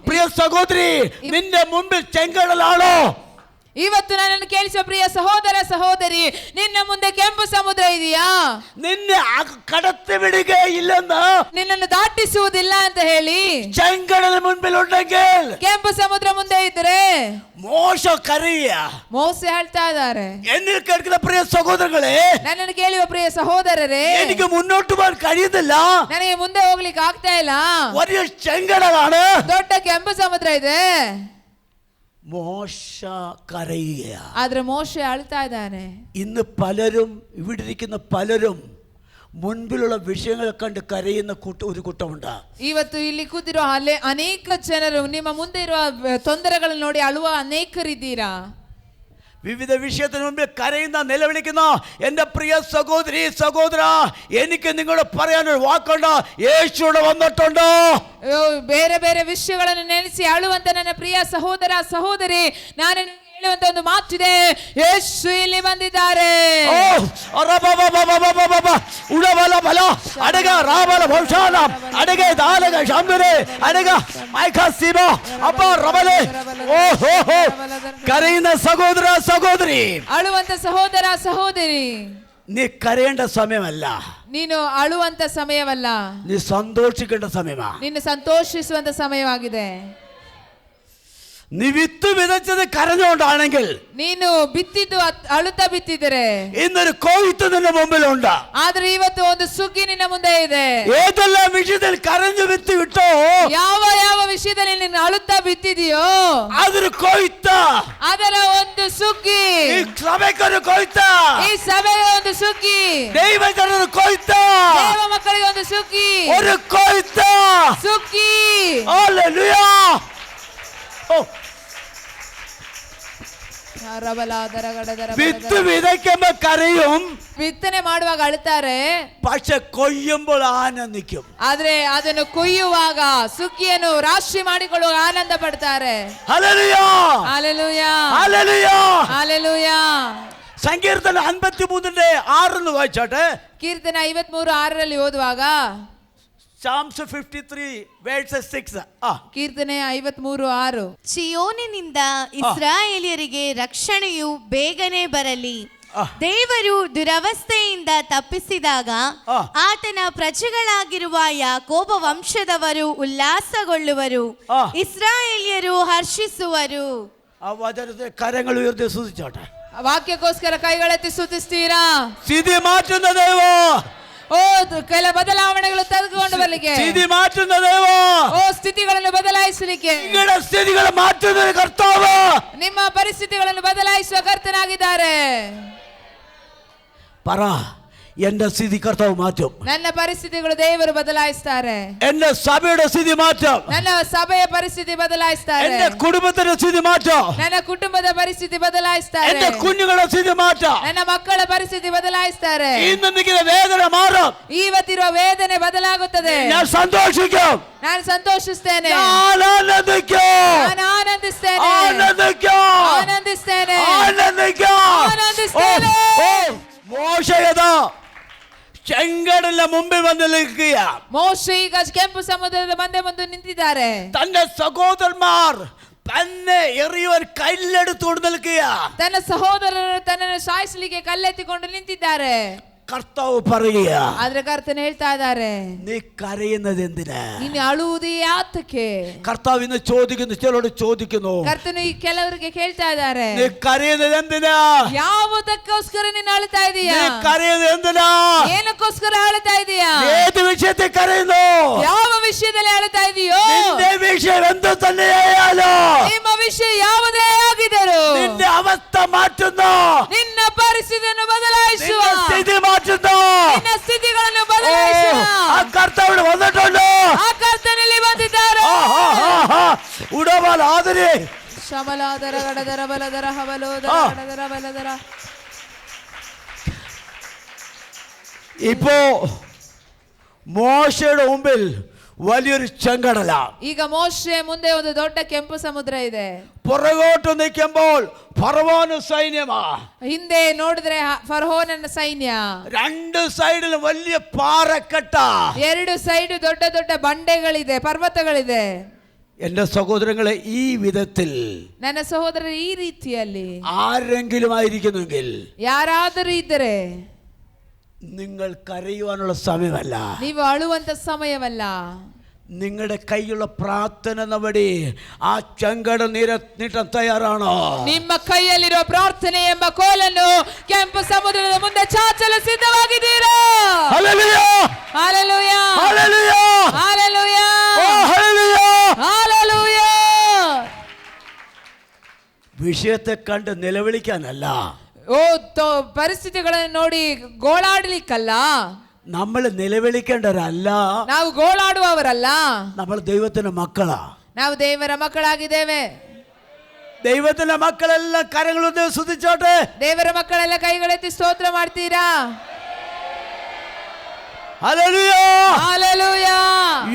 പ്രിയ സഹോദരി, നിന്റെ മുമ്പിൽ ചെങ്കടലാണോ? ಇವತ್ತು ನನ್ನನ್ನು ಕೇಳಿಸುವ ಪ್ರಿಯ ಸಹೋದರ ಸಹೋದರಿ, ನಿನ್ನ ಮುಂದೆ ಕೆಂಪು ಸಮುದ್ರ ಇದೆಯಾ? നിന്നെ കടത്തി വിടുകയില്ലെന്ന്, ನಿನ್ನನ್ನು ದಾಟಿಸುವುದಿಲ್ಲ ಅಂತ ಹೇಳಿ ചെങ്കടൽ മുൻപിലുണ്ടെങ്കിൽ, ಕೆಂಪು ಸಮುದ್ರ ಮುಂದೆ ಇದ್ರೆ മോശ കരയ. ಮೋಸೆ ಹೇಳ್ತಾ ಇದ್ದಾರೆ. എന്നിൽ കേൾക്കുന്ന പ്രിയ സഹോദരങ്ങളെ, ನನ್ನನ್ನು ಕೇಳುವ ಪ್ರಿಯ ಸಹೋದರರೇ, എനിക്ക് മുന്നോട്ട് പോകാൻ കഴിയുന്നില്ല. ನನಗೆ ಮುಂದೆ ಹೋಗ್ಲಿಕ್ಕೆ ಆಗ್ತಾ ಇಲ್ಲ. വലിയ ചെങ്കടലാണ്, ದೊಡ್ಡ ಕೆಂಪು ಸಮುದ್ರ ಇದೆ. മോശ കരയുക. ಆದ್ರೆ ಮೋಶೆ ಅಳ್ತಾ ಇದ್ದಾನೆ. ഇന്ന് പലരും, ഇവിടെ ഇരിക്കുന്ന പലരും മുൻപിലുള്ള വിഷയങ്ങൾ കണ്ട് കരയുന്ന ഒരു കൂട്ടമുണ്ട്. ಇವತ್ತು ಇಲ್ಲಿ ಕೂತಿರೋ ಅನೇಕ ಜನರು ನಿಮ್ಮ ಮುಂದೆ ಇರುವ ತೊಂದರೆಗಳನ್ನು ನೋಡಿ ಅಳುವ ಅನೇಕರಿದ್ದೀರಾ. വിവിധ വിഷയത്തിന് മുമ്പിൽ കരയുന്ന, നിലവിളിക്കുന്ന എൻ്റെ പ്രിയ സഹോദരി സഹോദര, എനിക്ക് നിങ്ങളോട് പറയാനൊരു വാക്കുണ്ട്. യേശുവിടെ വന്നിട്ടുണ്ട്. ಬೇರೆ ಬೇರೆ ವಿಷಯಗಳನ್ನು ನೆನೆಸಿ ಅಳುವಂತ ನನ್ನ ಪ್ರಿಯ ಸಹೋದರ ಸಹೋದರಿ, ನಾನು ಹೇಳುವಂತ ಒಂದು ಮಾತಿದೆ, ಯೇಸು ಇಲ್ಲಿ ಬಂದಿದ್ದಾರೆ. കരയുന്ന സഹോദര സഹോദരി, ಅಳುವಂತ ಸಹೋದರ ಸಹೋದರಿ, നീ കരയേണ്ട സമയമല്ല, ನೀನು ಅಳುವಂತ ಸಮಯವಲ್ಲ, നീ സന്തോഷിക്കേണ്ട സമയമാ. ನಿನ್ನ ಸಂತೋಷಿಸುವಂತ ಸಮಯವಾಗಿದೆ. നീ വിത്ത് വിതച്ചത് കരഞ്ഞുകൊണ്ടാണെങ്കിൽ, ನೀನು ಬಿತ್ತಿದ್ದು ಅಳುತ್ತಾ ಬಿತ್ತಿದರೆ, ഇന്നൊരു കൊയ്ത്ത് നിന്റെ മുമ്പിലുണ്ട്. ಆದ್ರೆ ಇವತ್ತು ಒಂದು ಸುಗ್ಗಿ ನಿನ್ನ ಮುಂದೆ ಇದೆ. ഏതെല്ലാം വിഷയത്തിൽ കരഞ്ഞു വിത്ത് വിട്ടോ, ಯಾವ ಯಾವ ವಿಷಯದಲ್ಲಿ ನೀನು ಅಳುತ್ತಾ ಬಿತ್ತಿದೆಯೋ അതൊരു കൊയ്ത്ത. ಅದರ ಒಂದು ಸುಗ್ಗಿ. ഈ സഭയ്ക്കൊരു കൊയ്ത്ത, ಈ ಸಭೆಗೆ ಒಂದು ಸುಗ್ಗಿ, ദൈവജനൊരു കൊയ്ത്ത, ದೇವ ಮಕ್ಕಳಿಗೆ ಒಂದು ಸುಗ್ಗಿ, ഒരു കൊയ്ത്ത. ಸುಗ್ಗಿ. ഹല്ലേലൂയ. വിത്ത് വിതയ്ക്കുമ്പോ കരയും, ಬಿತ್ತನೆ ಮಾಡುವಾಗ ಅಳುತ್ತಾರೆ, പക്ഷെ കൊയ്യുമ്പോൾ ആനന്ദിക്കും. ಆದ್ರೆ ಅದನ್ನು ಕೊಯ್ಯುವಾಗ ಸುಗ್ಗಿಯನ್ನು ರಾಶಿ ಮಾಡಿಕೊಳ್ಳುವಾಗ ಆನಂದ ಪಡ್ತಾರೆ. Hallelujah, hallelujah, hallelujah, hallelujah. സങ്കീർത്തനം 53:6 വായിച്ചാട്ടെ. ಕೀರ್ತನೆ 53:6 ಓದುವಾಗ, Psalms 53 verses 6. ಕೀರ್ತನೆ 53:6, ಚಿಯೋನಿನಿಂದ ಇಸ್ರಾಯೇಲ್ಯರಿಗೆ ರಕ್ಷಣೆಯು ಬೇಗನೆ ಬರಲಿ. ದೇವರು ದುರವಸ್ಥೆಯಿಂದ ತಪ್ಪಿಸಿದಾಗ ಆತನ ಪ್ರಜೆಗಳಾಗಿರುವ ಯಾಕೋಬ ವಂಶದವರು ಉಲ್ಲಾಸಗೊಳ್ಳುವರು, ಇಸ್ರಾಯೇಲ್ಯರು ಹರ್ಷಿಸುವರು. ആ വചനത്തെ കരങ്ങൾ ഉയർത്തി സ്തുതിച്ചോട്ടെ. ವಾಕ್ಯಕ್ಕೋಸ್ಕರ ಕೈಗಳೆತ್ತಿ ಸ್ತುತಿಸ್ತೀರಾ? സ്ഥിതി മാറ്റുന്ന ദൈവ, ಕೆಲ ಬದಲಾವಣೆಗಳು ತೆಗೆದುಕೊಂಡು ಬರ್ಲಿಕ್ಕೆ, സ്ഥിതി മാറ്റുന്ന ദൈവ, ಸ್ಥಿತಿಗಳನ್ನು ಬದಲಾಯಿಸಲಿಕ್ಕೆ, നിങ്ങളുടെ സ്ഥിതികൾ മാറ്റുന്ന കർത്താവ്, ನಿಮ್ಮ ಪರಿಸ್ಥಿತಿಗಳನ್ನು ಬದಲಾಯಿಸುವ ಕರ್ತನಾಗಿದ್ದಾರೆ. പറ, എന്റെ സ്ഥിതി കർത്താവ് മാറ്റും. ನನ್ನ ಪರಿಸ್ಥಿತಿಗಳು ದೇವರು ಬದಲಾಯಿಸ್ತಾರೆ. എന്റെ സഭയുടെ സ്ഥിതി മാറ്റും. ನನ್ನ ಸಭೆಯ ಪರಿಸ್ಥಿತಿ ಬದಲಾಯಿಸ್ತಾರೆ. എന്റെ കുടുംബത്തിന്റെ സ്ഥിതി മാറ്റും. ನನ್ನ ಕುಟುಂಬದ ಪರಿಸ್ಥಿತಿ ಬದಲಾಯಿಸ್ತಾರೆ. എന്റെ കുഞ്ഞുങ്ങളുടെ സ്ഥിതി മാറ്റും. ನನ್ನ ಮಕ್ಕಳ ಪರಿಸ್ಥಿತಿ ಬದಲಾಯಿಸ್ತಾರೆ. ഇന്ന് നിൽക്കുന്ന വേദന മാറും. ಇವತ್ತಿರುವ ವೇದನೆ ಬದಲಾಗುತ್ತದೆ. ഞാൻ സന്തോഷിക്കും. ನಾನು ಸಂತೋಷಿಸ್ತೇನೆ. ನಾನು ಆನಂದಿക്കും. ನಾನು ಆನಂದಿಸ್ತೇನೆ. ആനന്ദിക്കും. ಆನಂದಿಸ್ತೇನೆ. ആനന്ദിക്കും. ಆನಂದಿಸ್ತೇನೆ. മോശയതാ ചെങ്കടലിന്റെ മുമ്പിൽ വന്ന് നിൽക്കുക. ಮೋಶೆ ಈಗ ಕೆಂಪು ಸಮುದ್ರದ ಮುಂದೆ ಬಂದು ನಿಂತಿದ್ದಾರೆ. തന്റെ സഹോദരന്മാർ തന്നെ എറിയുവാൻ കല്ലെടുത്തുകൊണ്ട് നിൽക്കുക. ತನ್ನ ಸಹೋದರರು ತನ್ನನ್ನು ಸಾಯಿಸಲಿಕ್ಕೆ ಕಲ್ಲೆತ್ತಿಕೊಂಡು ನಿಂತಿದ್ದಾರೆ. കർത്താവ് പറയുക, ಆದ್ರೆ ಕರ್ತನ ಹೇಳ್ತಾ ಇದ್ದಾರೆ, നീ കരയുന്നത് എന്തിനാ? ನೀನು ಅಳುವುದೇ ಯಾತಕ್ಕೆ? കർത്താവ് ഇന്ന് ചോദിക്കുന്നു, ചിലരോട് ചോദിക്കുന്നു, ಕರ್ತನು ಈ ಕೆಲವರಿಗೆ ಕೇಳ್ತಾ ಇದ್ದಾರೆ, നീ കരയുന്നത് എന്തിനാ? ಯಾವುದಕ್ಕೋಸ್ಕರ ನೀನು ಅಳ್ತಾ ಇದೀಯಾ? നീ കരയുന്നത് എന്തിനാ? ಏನಕ್ಕೋಸ್ಕರ ಅಳ್ತಾ ಇದೀಯಾ? ഏത് വിഷയത്തിൽ കരയുന്നു? ಯಾವ ವಿಷಯದಲ್ಲಿ ಅಳ್ತಾ ಇದೀಯೋ? നിന്റെ വിഷയം എന്ത് തന്നെയായാലോ, ನಿಮ್ಮ ವಿಷಯ ಯಾವುದೇ ಆಗಿದ್ದರೂ നിന്റെ അവസ്ഥ മാറ്റുന്നു, ನಿನ್ನ ಪರಿಸ್ಥಿತಿಯನ್ನು ಬದಲಾಯಿಸುವ, നിന്റെ സ്ഥിതി മാറ്റുന്നു, ನಿನ್ನ ಸ್ಥಿತಿಗಳನ್ನು ಬದಲಾಯಿಸುವ, ആ കർത്താവ് വന്നിട്ടുണ്ട്. ಆ ಕರ್ತನಲ್ಲಿ ಬಂದಿದ್ದಾರೆ. ഉടവാൽ ആദരേ ಶಮಲಾದರ ಗಡದರ ಬಲದರ ಹವಲೋದರ ಗಡದರ ಬಲದರ. ഇപ്പോ മോശയുടെ മുമ്പിൽ വലിയൊരു ചെങ്കടല. ಈಗ ಮೋಶೆ ಮುಂದೆ ಒಂದು ದೊಡ್ಡ ಕೆಂಪು ಸಮುದ್ರ ಇದೆ. പുറകോട്ട് നിൽക്കുമ്പോൾ ഫറവോന് സൈന്യമാ. ಹಿಂದೆ ನೋಡಿದ್ರೆ ಫರೋಹನ ಸೈನ್ಯ. രണ്ട് സൈഡിലും വലിയ പാറക്കെട്ട. ಎರಡು ಸೈಡ್ ದೊಡ್ಡ ದೊಡ್ಡ ಬಂಡೆಗಳಿದೆ, ಪರ್ವತಗಳಿದೆ. എന്റെ സഹോദരങ്ങളെ, ഈ വിധത്തിൽ ನನ್ನ ಸಹೋದರರು ಈ ರೀತಿಯಲ್ಲಿ ആരെങ്കിലും ആയിരിക്കുന്നെങ്കിൽ ಯಾರಾದರೂ ಇದ್ದರೆ നിങ്ങൾ കരയുവാനുള്ള സമയമല്ല, ನೀವು ಅಳುವಂತ ಸಮಯವಲ್ಲ. നിങ്ങളുടെ കൈയുള്ള പ്രാർത്ഥന നടപടി ആ ചെങ്കട നീട്ടാൻ തയ്യാറാണോ? ನಿಮ್ಮ ಕೈಯಲ್ಲಿರುವ ಪ್ರಾರ್ಥನೆ ಎಂಬ ಕೋಲನ್ನು ಕೆಂಪು ಸಮುದ್ರದ ಮುಂದೆ ಚಾಚಲು ಸಿದ್ಧವಾಗಿದ್ದೀರಾ? ഹല്ലേലൂയ, ಹಲ್ಲೆಲೂಯ, ഹല്ലേലൂയ, ಹಲ್ಲೆಲೂಯ, ഓ ഹല്ലേലൂയ. ಹಲ್ಲೆಲೂಯ. വിഷയത്തെ കണ്ട് നിലവിളിക്കാനല്ല, ಓ ಪರಿಸ್ಥಿತಿಗಳನ್ನು ನೋಡಿ ಗೋಳಾಡಲಿಕ್ಕಲ್ಲ. നമ്മൾ നിലവിളിക്കേണ്ടവരല്ല, ನಾವು ಗೋಳಾಡುವವರಲ್ಲ. നമ്മൾ ദൈവത്തിന്റെ മക്കളാ. ನಾವು ದೇವರ ಮಕ್ಕಳಾಗಿದ್ದೇವೆ. ദൈവത്തിന്റെ മക്കളെല്ലാം കരങ്ങളൊന്ന് സ്തുതിച്ചോട്ടെ. ದೇವರ ಮಕ್ಕಳೆಲ್ಲ ಕೈಗಳೆತ್ತಿ ಸ್ತೋತ್ರ ಮಾಡ್ತೀರಾ? Hallelujah, hallelujah.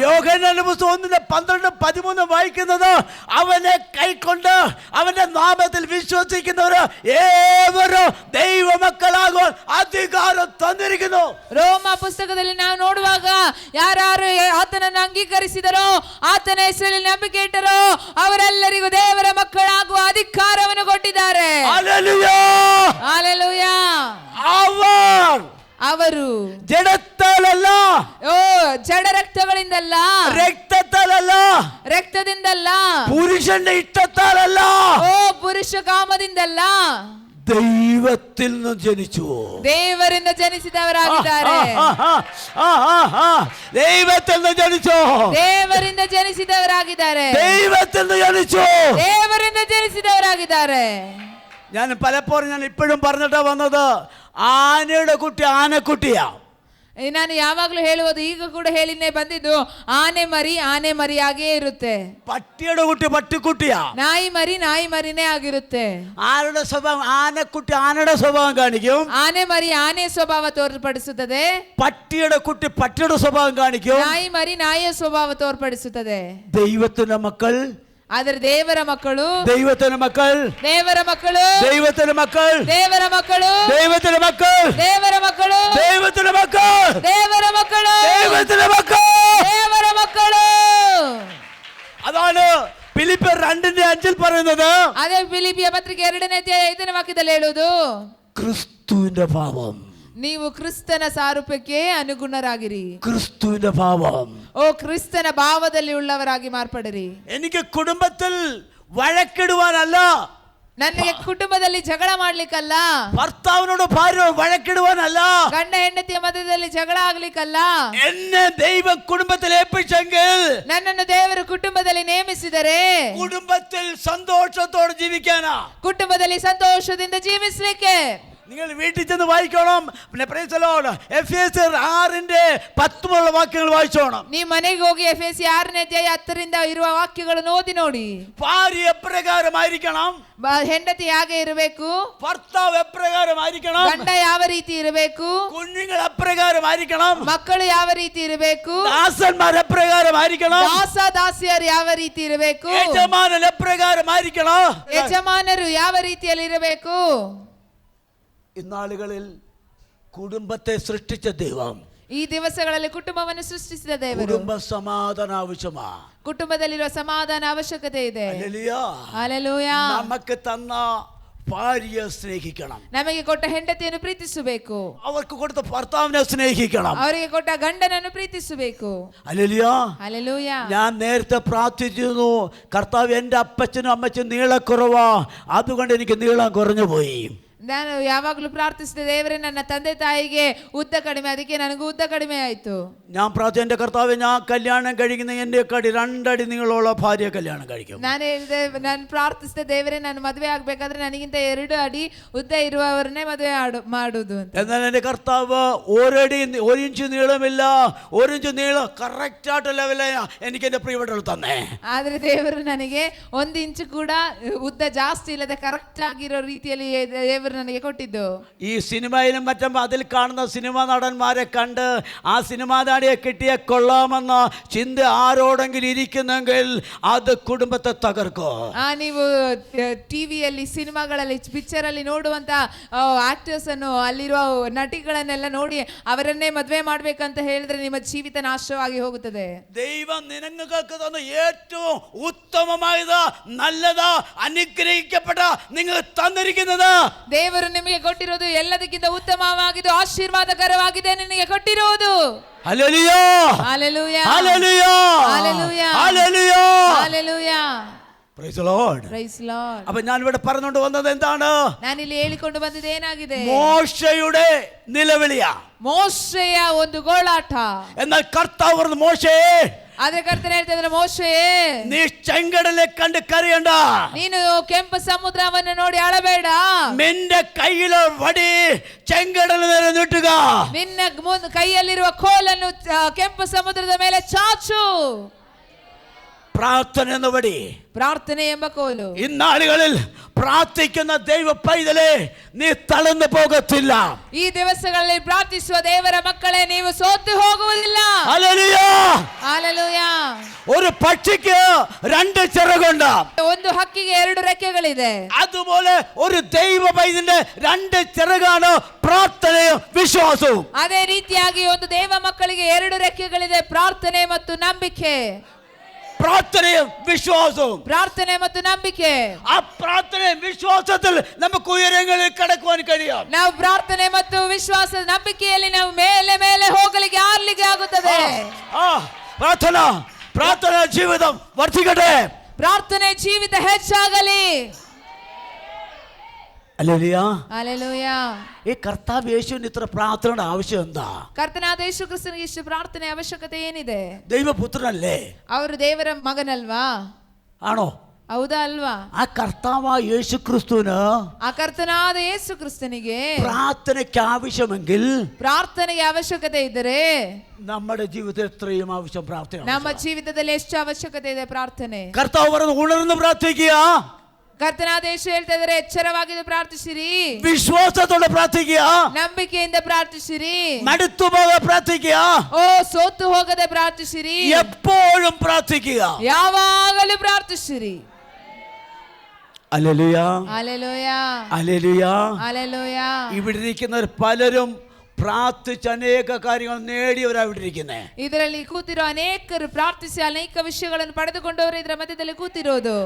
യോഹന്നാന്റെ പുസ്തകം 1:12-13 വായിക്കുന്നത്, അവനെ കൈക്കൊണ്ട് അവന്റെ നാമത്തിൽ വിശ്വസിക്കുന്നവര് ഏവരും ദൈവമക്കളാകുവാൻ അധികാരം തന്നിരിക്കുന്നു. ರೋಮ ಪುಸ್ತಕದಲ್ಲಿ ನಾವು ನೋಡುವಾಗ ಯಾರು ಆತನನ್ನು ಅಂಗೀಕರಿಸಿದರೋ, ಆತನ ಹೆಸರಲ್ಲಿ ನಂಬಿಕೆ ಇಟ್ಟರೋ ಅವರೆಲ್ಲರಿಗೂ ದೇವರ ಮಕ್ಕಳಾಗುವ ಅಧಿಕಾರವನ್ನು ಕೊಟ್ಟಿದ್ದಾರೆ. Hallelujah, hallelujah. ಅವರು ജഡത്താലല്ല, ಓ ಜಡ ರಕ್ತಗಳಿಂದಲ್ಲ, രക്തത്താലല്ല, ರಕ್ತದಿಂದಲ್ಲ, പുരുഷന്റെ ഇഷ്ടത്താലല്ല, ಓ ಪುರುಷ ಕಾಮದಿಂದಲ್ಲ, ദൈവത്തിൽ നിന്ന് ജനിച്ചു. ದೇವರಿಂದ ಜನಿಸಿದವರಾಗಿದ್ದಾರೆ. ദൈവത്തിൽ നിന്ന് ജനിച്ചു, ದೇವರಿಂದ ಜನಿಸಿದವರಾಗಿದ್ದಾರೆ. ദൈവത്തിൽ നിന്ന് ജനിച്ചു, ದೇವರಿಂದ ಜನಿಸಿದವರಾಗಿದ್ದಾರೆ. ഞാൻ പലപ്പോഴും ഇപ്പോഴും പറഞ്ഞിട്ടാ വന്നത്, ആനയുടെ കുട്ടി ആനക്കുട്ടിയാ. ನಾನು ಯಾವಾಗ್ಲೂ ಹೇಳುವುದು, ಈಗ ಕೂಡ ಹೇಳಿನೇ ಬಂದಿದ್ದು, ಆನೆ ಮರಿಯಾಗೇ ಇರುತ್ತೆ. പട്ടിയുടെ കുട്ടി പട്ടിക്കുട്ടിയാ. ನಾಯಿ ಮರಿನೇ ಆಗಿರುತ್ತೆ. ആരുടെ സ്വഭാവം? ആനക്കുട്ടി ആനയുടെ സ്വഭാവം കാണിക്കും, ಆನೆ ಮರಿ ಆನೆ ಸ್ವಭಾವ ತೋರ್ಪಡಿಸುತ್ತದೆ. പട്ടിയുടെ കുട്ടി പട്ടിയുടെ സ്വഭാവം കാണിക്കും. ನಾಯಿಯ ಸ್ವಭಾವ ತೋರ್ಪಡಿಸುತ್ತದೆ. ദൈവത്തിന്റെ മക്കൾ, ಆದರೆ ದೇವರ ಮಕ್ಕಳು, ദൈവത്തിന്റെ മക്കൾ, ದೇವರ ಮಕ್ಕಳು, ദൈവത്തിന്റെ മക്കൾ, ದೇವರ ಮಕ್ಕಳು, ദൈവത്തിന്റെ മക്കൾ, ದೇವರ ಮಕ್ಕಳು, ദൈവത്തിന്റെ മക്കൾ, ದೇವರ ಮಕ್ಕಳು, ദൈവത്തിന്റെ മക്കൾ, ದೇವರ ಮಕ್ಕಳು. അതാണ് ഫിലിപ്പിയർ 2:5 പറയുന്നത്. ಅದೇ ಫಿಲಿಪಿಯ ಪತ್ರಿಕೆ 2:5 ವಾಕ್ಯದಲ್ಲಿ ಹೇಳುವುದು, ക്രിസ്തുവിന്റെ ഭാവം. ನೀವು ಕ್ರಿಸ್ತನ ಸಾರೂಪ್ಯಕ್ಕೆ ಅನುಗುಣರಾಗಿರಿ. ക്രിസ്തുവിന്റെ ഭാവം. ಓ ಕ್ರಿಸ್ತನ ಭಾವದಲ್ಲಿ ಉಳ್ಳವರಾಗಿ ಮಾರ್ಪಡಿರಿ. എനിക്ക് കുടുംബത്തിൽ വഴക്കിടുവാനല്ല, ನನಗೆ ಕುಟುಂಬದಲ್ಲಿ ಜಗಳ ಮಾಡ್ಲಿಕ್ಕಲ್ಲ, ഭർത്താവിനോട് ഭാര്യ വഴക്കിടുവാനല്ല, ಗಂಡ ಹೆಂಡತಿಯ ಮಧ್ಯದಲ್ಲಿ ಜಗಳ ಆಗ್ಲಿಕ್ಕಲ್ಲ. എന്നെ ദൈവം കുടുംബത്തിൽ ഏൽപ്പിച്ചെങ്കിൽ, ನನ್ನನ್ನು ದೇವರು ಕುಟುಂಬದಲ್ಲಿ ನೇಮಿಸಿದರೆ കുടുംബത്തിൽ സന്തോഷത്തോടെ ജീവിക്കാനാ. ಕುಟುಂಬದಲ್ಲಿ ಸಂತೋಷದಿಂದ ಜೀವಿಸ್ಲಿಕ್ಕೆ. നിങ്ങൾ വീട്ടിൽ ചെന്ന് വായിക്കണം. പിന്നെ എഫേസ്യർ 6:10 വാക്യങ്ങൾ വായിച്ചോണം. ನೀವು ಮನೆಗೆ ಹೋಗಿ ಎಫೆಸಿ 6:10 ಇರುವ ವಾಕ್ಯಗಳನ್ನು ಓದಿ ನೋಡಿ. ഭാര്യ എപ്രകാരമായിരിക്കണം, ಹೆಂಡತಿ ಹೇಗೆ ಇರಬೇಕು, ഭർത്താവ് എപ്രകാരമായിരിക്കണം, ಗಂಡ ಯಾವ ರೀತಿ ಇರಬೇಕು, കുഞ്ഞുങ്ങൾ എപ്രകാരമായിരിക്കണം, ಮಕ್ಕಳು ಯಾವ ರೀತಿ ಇರಬೇಕು, ദാസന്മാർ എപ്രകാരമായിരിക്കണം, ದಾಸಿಯರು ಯಾವ ರೀತಿ ಇರಬೇಕು, യജമാനൻ എപ്രകാരമായിരിക്കണം. ಯಜಮಾನರು ಯಾವ ರೀತಿಯಲ್ಲಿ ಇರಬೇಕು. ഇന്നാളുകളിൽ കുടുംബത്തെ സൃഷ്ടിച്ച ദൈവം ಈ ದಿವಸಗಳಲ್ಲಿ ಕುಟುಂಬವನ್ನು ಸೃಷ್ಟಿಸಿದ ದೇವರು കുടുംബ സമാധാന ആവശ്യമാ. ಕುಟುಂಬದಲ್ಲಿರುವ ಸಮಾಧಾನ ಅವಶ್ಯಕತೆ ಇದೆ. ഹല്ലേലൂയ. നമുക്ക് തന്ന ഭാര്യയെ സ്നേഹിക്കണം, ನಮಗೆ ಕೊಟ್ಟ ಹೆಂಡತಿಯನ್ನು ಪ್ರೀತಿಸಬೇಕು, അവർക്ക് കൊടുത്ത ഭർത്താവിനെ സ്നേഹിക്കണം, ಅವರಿಗೆ ಕೊಟ್ಟ ಗಂಡನನ್ನು ಪ್ರೀತಿಸಬೇಕು. ഹല്ലേലൂയ. ಹಲ್ಲೆಲೂಯ. ഞാൻ നേരത്തെ പ്രാർത്ഥിച്ചിരുന്നു, കർത്താവ് എൻ്റെ അപ്പച്ചനും അമ്മച്ചനും നീളക്കുറവാ, അതുകൊണ്ട് എനിക്ക് നീളം കുറഞ്ഞു പോയി. ನಾನು ಯಾವಾಗಲೂ ಪ್ರಾರ್ಥಿಸಿದ ದೇವರೇ ನನ್ನ ತಂದೆ ತಾಯಿಗೆ ಉದ್ದ ಕಡಿಮೆ, ಅದಕ್ಕೆ ನನಗೂ ಉದ್ದ ಕಡಿಮೆ ಆಯ್ತು. ഞാൻ പ്രാർത്ഥിച്ച എൻ്റെ കർത്താവേ, ഞാൻ കല്യാണം കഴിക്കുന്ന എൻ്റെ കടി 2 അടി നീളമുള്ള ഭാര്യയെ കല്യാണം കഴിക്കും. ನಾನು ಪ್ರಾರ್ಥಿಸಿದ ದೇವರೇ, ನಾನು ಮದುವೆ ಆಗ್ಬೇಕಾದ್ರೆ ನನಗಿಂತ 2 ಅಡಿ ಉದ್ದ ಇರುವವರನ್ನೇ ಮದುವೆ ಮಾಡುವುದು ಅಂತ. എന്നാൽ എൻ്റെ കർത്താവ് 1 അടി 1 ഇഞ്ച് നീളമില്ല, 1 ഇഞ്ച് നീളം കറക്റ്റ് ആയിട്ട് ലെവല എനിക്ക് എൻ്റെ പ്രിയപ്പെട്ടവൾ തന്നെ. ಆದ್ರೆ ದೇವರು ನನಗೆ 1 ಇಂಚು ಕೂಡ ಉದ್ದ ಜಾಸ್ತಿ ಇಲ್ಲದೆ ಕರೆಕ್ಟ್ ಆಗಿರೋ ರೀತಿಯಲ್ಲಿ ದೇವರು ನನಗೆ ಕೊಟ್ಟಿದ್ದು. ഈ സിനിമയിലും മറ്റും അതിൽ കാണുന്ന സിനിമാ നടന്മാരെ കണ്ട് ആ സിനിമാ നടിയെ കിട്ടിയ കൊള്ളാമെന്ന ചിന്ത ആരോടെങ്കിലും ഇരിക്കുന്നെങ്കിൽ അത് കുടുംബത്തെ തകർക്കും. ನೀವು ಟಿವಿಯಲ್ಲಿ ಸಿನಿಮಾಗಳಲ್ಲಿ ಪಿಕ್ಚರ್ ಅಲ್ಲಿ ನೋಡುವಂತ ಆಕ್ಟರ್ಸ್ ಅನ್ನು ಅಲ್ಲಿರುವ ನಟಿಗಳನ್ನೆಲ್ಲ ನೋಡಿ ಅವರನ್ನೇ ಮದುವೆ ಮಾಡ್ಬೇಕಂತ ಹೇಳಿದ್ರೆ ನಿಮ್ಮ ಜೀವಿತ ನಾಶವಾಗಿ ಹೋಗುತ್ತದೆ. ദൈവം നിങ്ങൾക്ക് തന്ന ഏറ്റവും ഉത്തമമായത് നല്ലത് അനുഗ്രഹിക്കപ്പെട്ട നിങ്ങൾ തന്നിരിക്കുന്നത് ದೇವರು ನಿಮಗೆ ಕೊಟ್ಟಿರೋದು ಎಲ್ಲದಕ್ಕಿಂತ ಉತ್ತಮವಾಗಿದ್ದು ಆಶೀರ್ವಾದಕರವಾಗಿದೆ ನಿನಗೆ ಕೊಟ್ಟಿರುವುದು. Hallelujah hallelujah hallelujah hallelujah hallelujah hallelujah praise the Lord. Praise Lord. അപ്പോൾ ഞാൻ ഇവിടെ പറഞ്ഞുകൊണ്ട് വന്നത് എന്താണ്? ನಾನಿಲ್ಲಿ ಹೇಳಿಕೊಂಡು ಬಂದಿದ್ದು ಏನಾಗಿದೆ? മോശയുടെ നിലവിളിയാ, ಮೋಶೆಯ ಒಂದು ಗೋಳಾಟ. എന്നാൽ കർത്താവ് പറഞ്ഞു, മോശേ, ಆದ್ರೆ ಕರ್ತನ ಹೇಳ್ತಿದ್ರೆ, ಮೋಶೆಯೇ, നീ ചെങ്കടലെ കണ്ട് കരയണ്ട, ನೀನು ಕೆಂಪು ಸಮುದ್ರವನ್ನು ನೋಡಿ ಅಳಬೇಡ, നിന്റെ കയ്യിലെ വടി ചെങ്കടല നേരെ നീട്ടുക, ನಿನ್ನ ಕೈಯಲ್ಲಿರುವ ಕೋಲನ್ನು ಕೆಂಪು ಸಮುದ್ರದ ಮೇಲೆ ಚಾಚು. പ്രാർത്ഥന എന്ന വടി, ಪ್ರಾರ್ಥನೆ ಎಂಬ ಕೋಲು. ഇന്നാളുകളിൽ പ്രാർത്ഥിക്കുന്ന ദൈവ പൈതലേ, നീ തളർന്നു പോകത്തില്ല. ಈ ದಿವಸಗಳಲ್ಲಿ ಪ್ರಾರ್ಥಿಸುವ ದೇವರ ಮಕ್ಕಳೇ, ನೀವು ಸೋತು ಹೋಗುವುದಿಲ್ಲ. Hallelujah hallelujah. ഒരു പക്ഷിക്ക് 2 ചിറകുണ്ട്, ಒಂದು ಹಕ್ಕಿಗೆ 2 ರೆಕ್ಕೆಗಳಿದೆ. അതുപോലെ ഒരു ദൈവ പൈതലിന്റെ 2 ചിറകാണ് പ്രാർത്ഥനയും വിശ്വാസവും. ಅದೇ ರೀತಿಯಾಗಿ ಒಂದು ದೇವ ಮಕ್ಕಳಿಗೆ 2 ರೆಕ್ಕೆಗಳಿದೆ, ಪ್ರಾರ್ಥನೆ ಮತ್ತು ನಂಬಿಕೆ. പ്രാർത്ഥനയും വിശ്വാസവും, ಪ್ರಾರ್ಥನೆ ಮತ್ತು ನಂಬಿಕೆ. ആ പ്രാർത്ഥനയും വിശ്വാസത്തിൽ നമുക്ക് ഉയരങ്ങളിൽ കടക്കുവാൻ കഴിയും. ನಾವು ಪ್ರಾರ್ಥನೆ ಮತ್ತು ವಿಶ್ವಾಸದ ನಂಬಿಕೆಯಲ್ಲಿ ನಾವು ಮೇಲೆ ಮೇಲೆ ಹೋಗಲಿಕ್ಕೆ ಆರ್ಲಿಕ್ಕೆ ಆಗುತ್ತದೆ. പ്രാർത്ഥന ജീവിതം വർദ്ധിക്കട്ടെ. ಪ್ರಾರ್ಥನೆ ಜೀವಿತ ಹೆಚ್ಚಾಗಲಿ. Hallelujah hallelujah. ഈ കർത്താവ് യേശുവിന് ഇത്ര പ്രാർത്ഥനയുടെ ആവശ്യം എന്താ? ಕರ್ತನಾದ ಯೇಸು ಕ್ರಿಸ್ತನಿಗೆ ಇಷ್ಟು ಪ್ರಾರ್ಥನೆ ಅವಶ್ಯಕತೆ ಏನಿದೆ? ദൈവപുത്രനല്ലേ? ಅವರು ದೇವರ ಮಗನಲ್ವಾ? ആണോ? ಹೌದಾ ಅಲ್ವಾ? ആ കർത്താവായ യേശു ക്രിസ്തുവിന് ಆ ಕರ್ತನಾದ ಯೇಸು ಕ್ರಿಸ್ತನಿಗೆ പ്രാർത്ഥനയ്ക്ക് ആവശ്യമെങ്കിൽ ಪ್ರಾರ್ಥನೆಗೆ ಅವಶ್ಯಕತೆ ಇದ್ದರೆ നമ്മുടെ ജീവിതത്തിൽ എത്രയും ആവശ്യം പ്രാർത്ഥന. ನಮ್ಮ ಜೀವಿತದಲ್ಲಿ ಎಷ್ಟು ಅವಶ್ಯಕತೆ ಇದೆ ಪ್ರಾರ್ಥನೆ. കർത്താവ് പറഞ്ഞു, ഉണർന്ന് പ്രാർത്ഥിക്കുക. ಕರ್ತನಾದ ಯೇಸು ಹೇಳ್ತಾ ಇದ್ದಾರೆ, ಎಚ್ಚರವಾಗಿದ್ದು ಪ್ರಾರ್ಥಿಸಿರಿ, വിശ്വാസത്തോടെ പ്രാർത്ഥിക്കുക, ನಂಬಿಕೆಯಿಂದ ಪ್ರಾರ್ಥಿಸಿರಿ, മടുത്തു പോകാതെ പ്രാർത്ഥിക്കുക, ಓ ಸೋತು ಹೋಗದೆ ಪ್ರಾರ್ಥಿಸಿರಿ, എപ്പോഴും പ്രാർത്ഥിക്കുക. ಯಾವಾಗಲೂ ಪ್ರಾರ್ಥಿಸಿರಿ. Hallelujah hallelujah hallelujah. ಹಲ್ಲೆಲೂಯಾ. ഇവിടെ ഇരിക്കുന്നവർ പലരും പ്രാർത്ഥിച്ച് അനേക കാര്യങ്ങൾ നേടിയവരാവിട്ടിരിക്കുന്നേ. ಇದರಲ್ಲಿ ಕೂತಿರೋ ಅನೇಕರು ಪ್ರಾರ್ಥಿಸಿ ಅನೇಕ ವಿಷಯಗಳನ್ನು ಪಡೆದುಕೊಂಡವರು ಇದರ ಮಧ್ಯದಲ್ಲಿ ಕೂತಿರೋದು.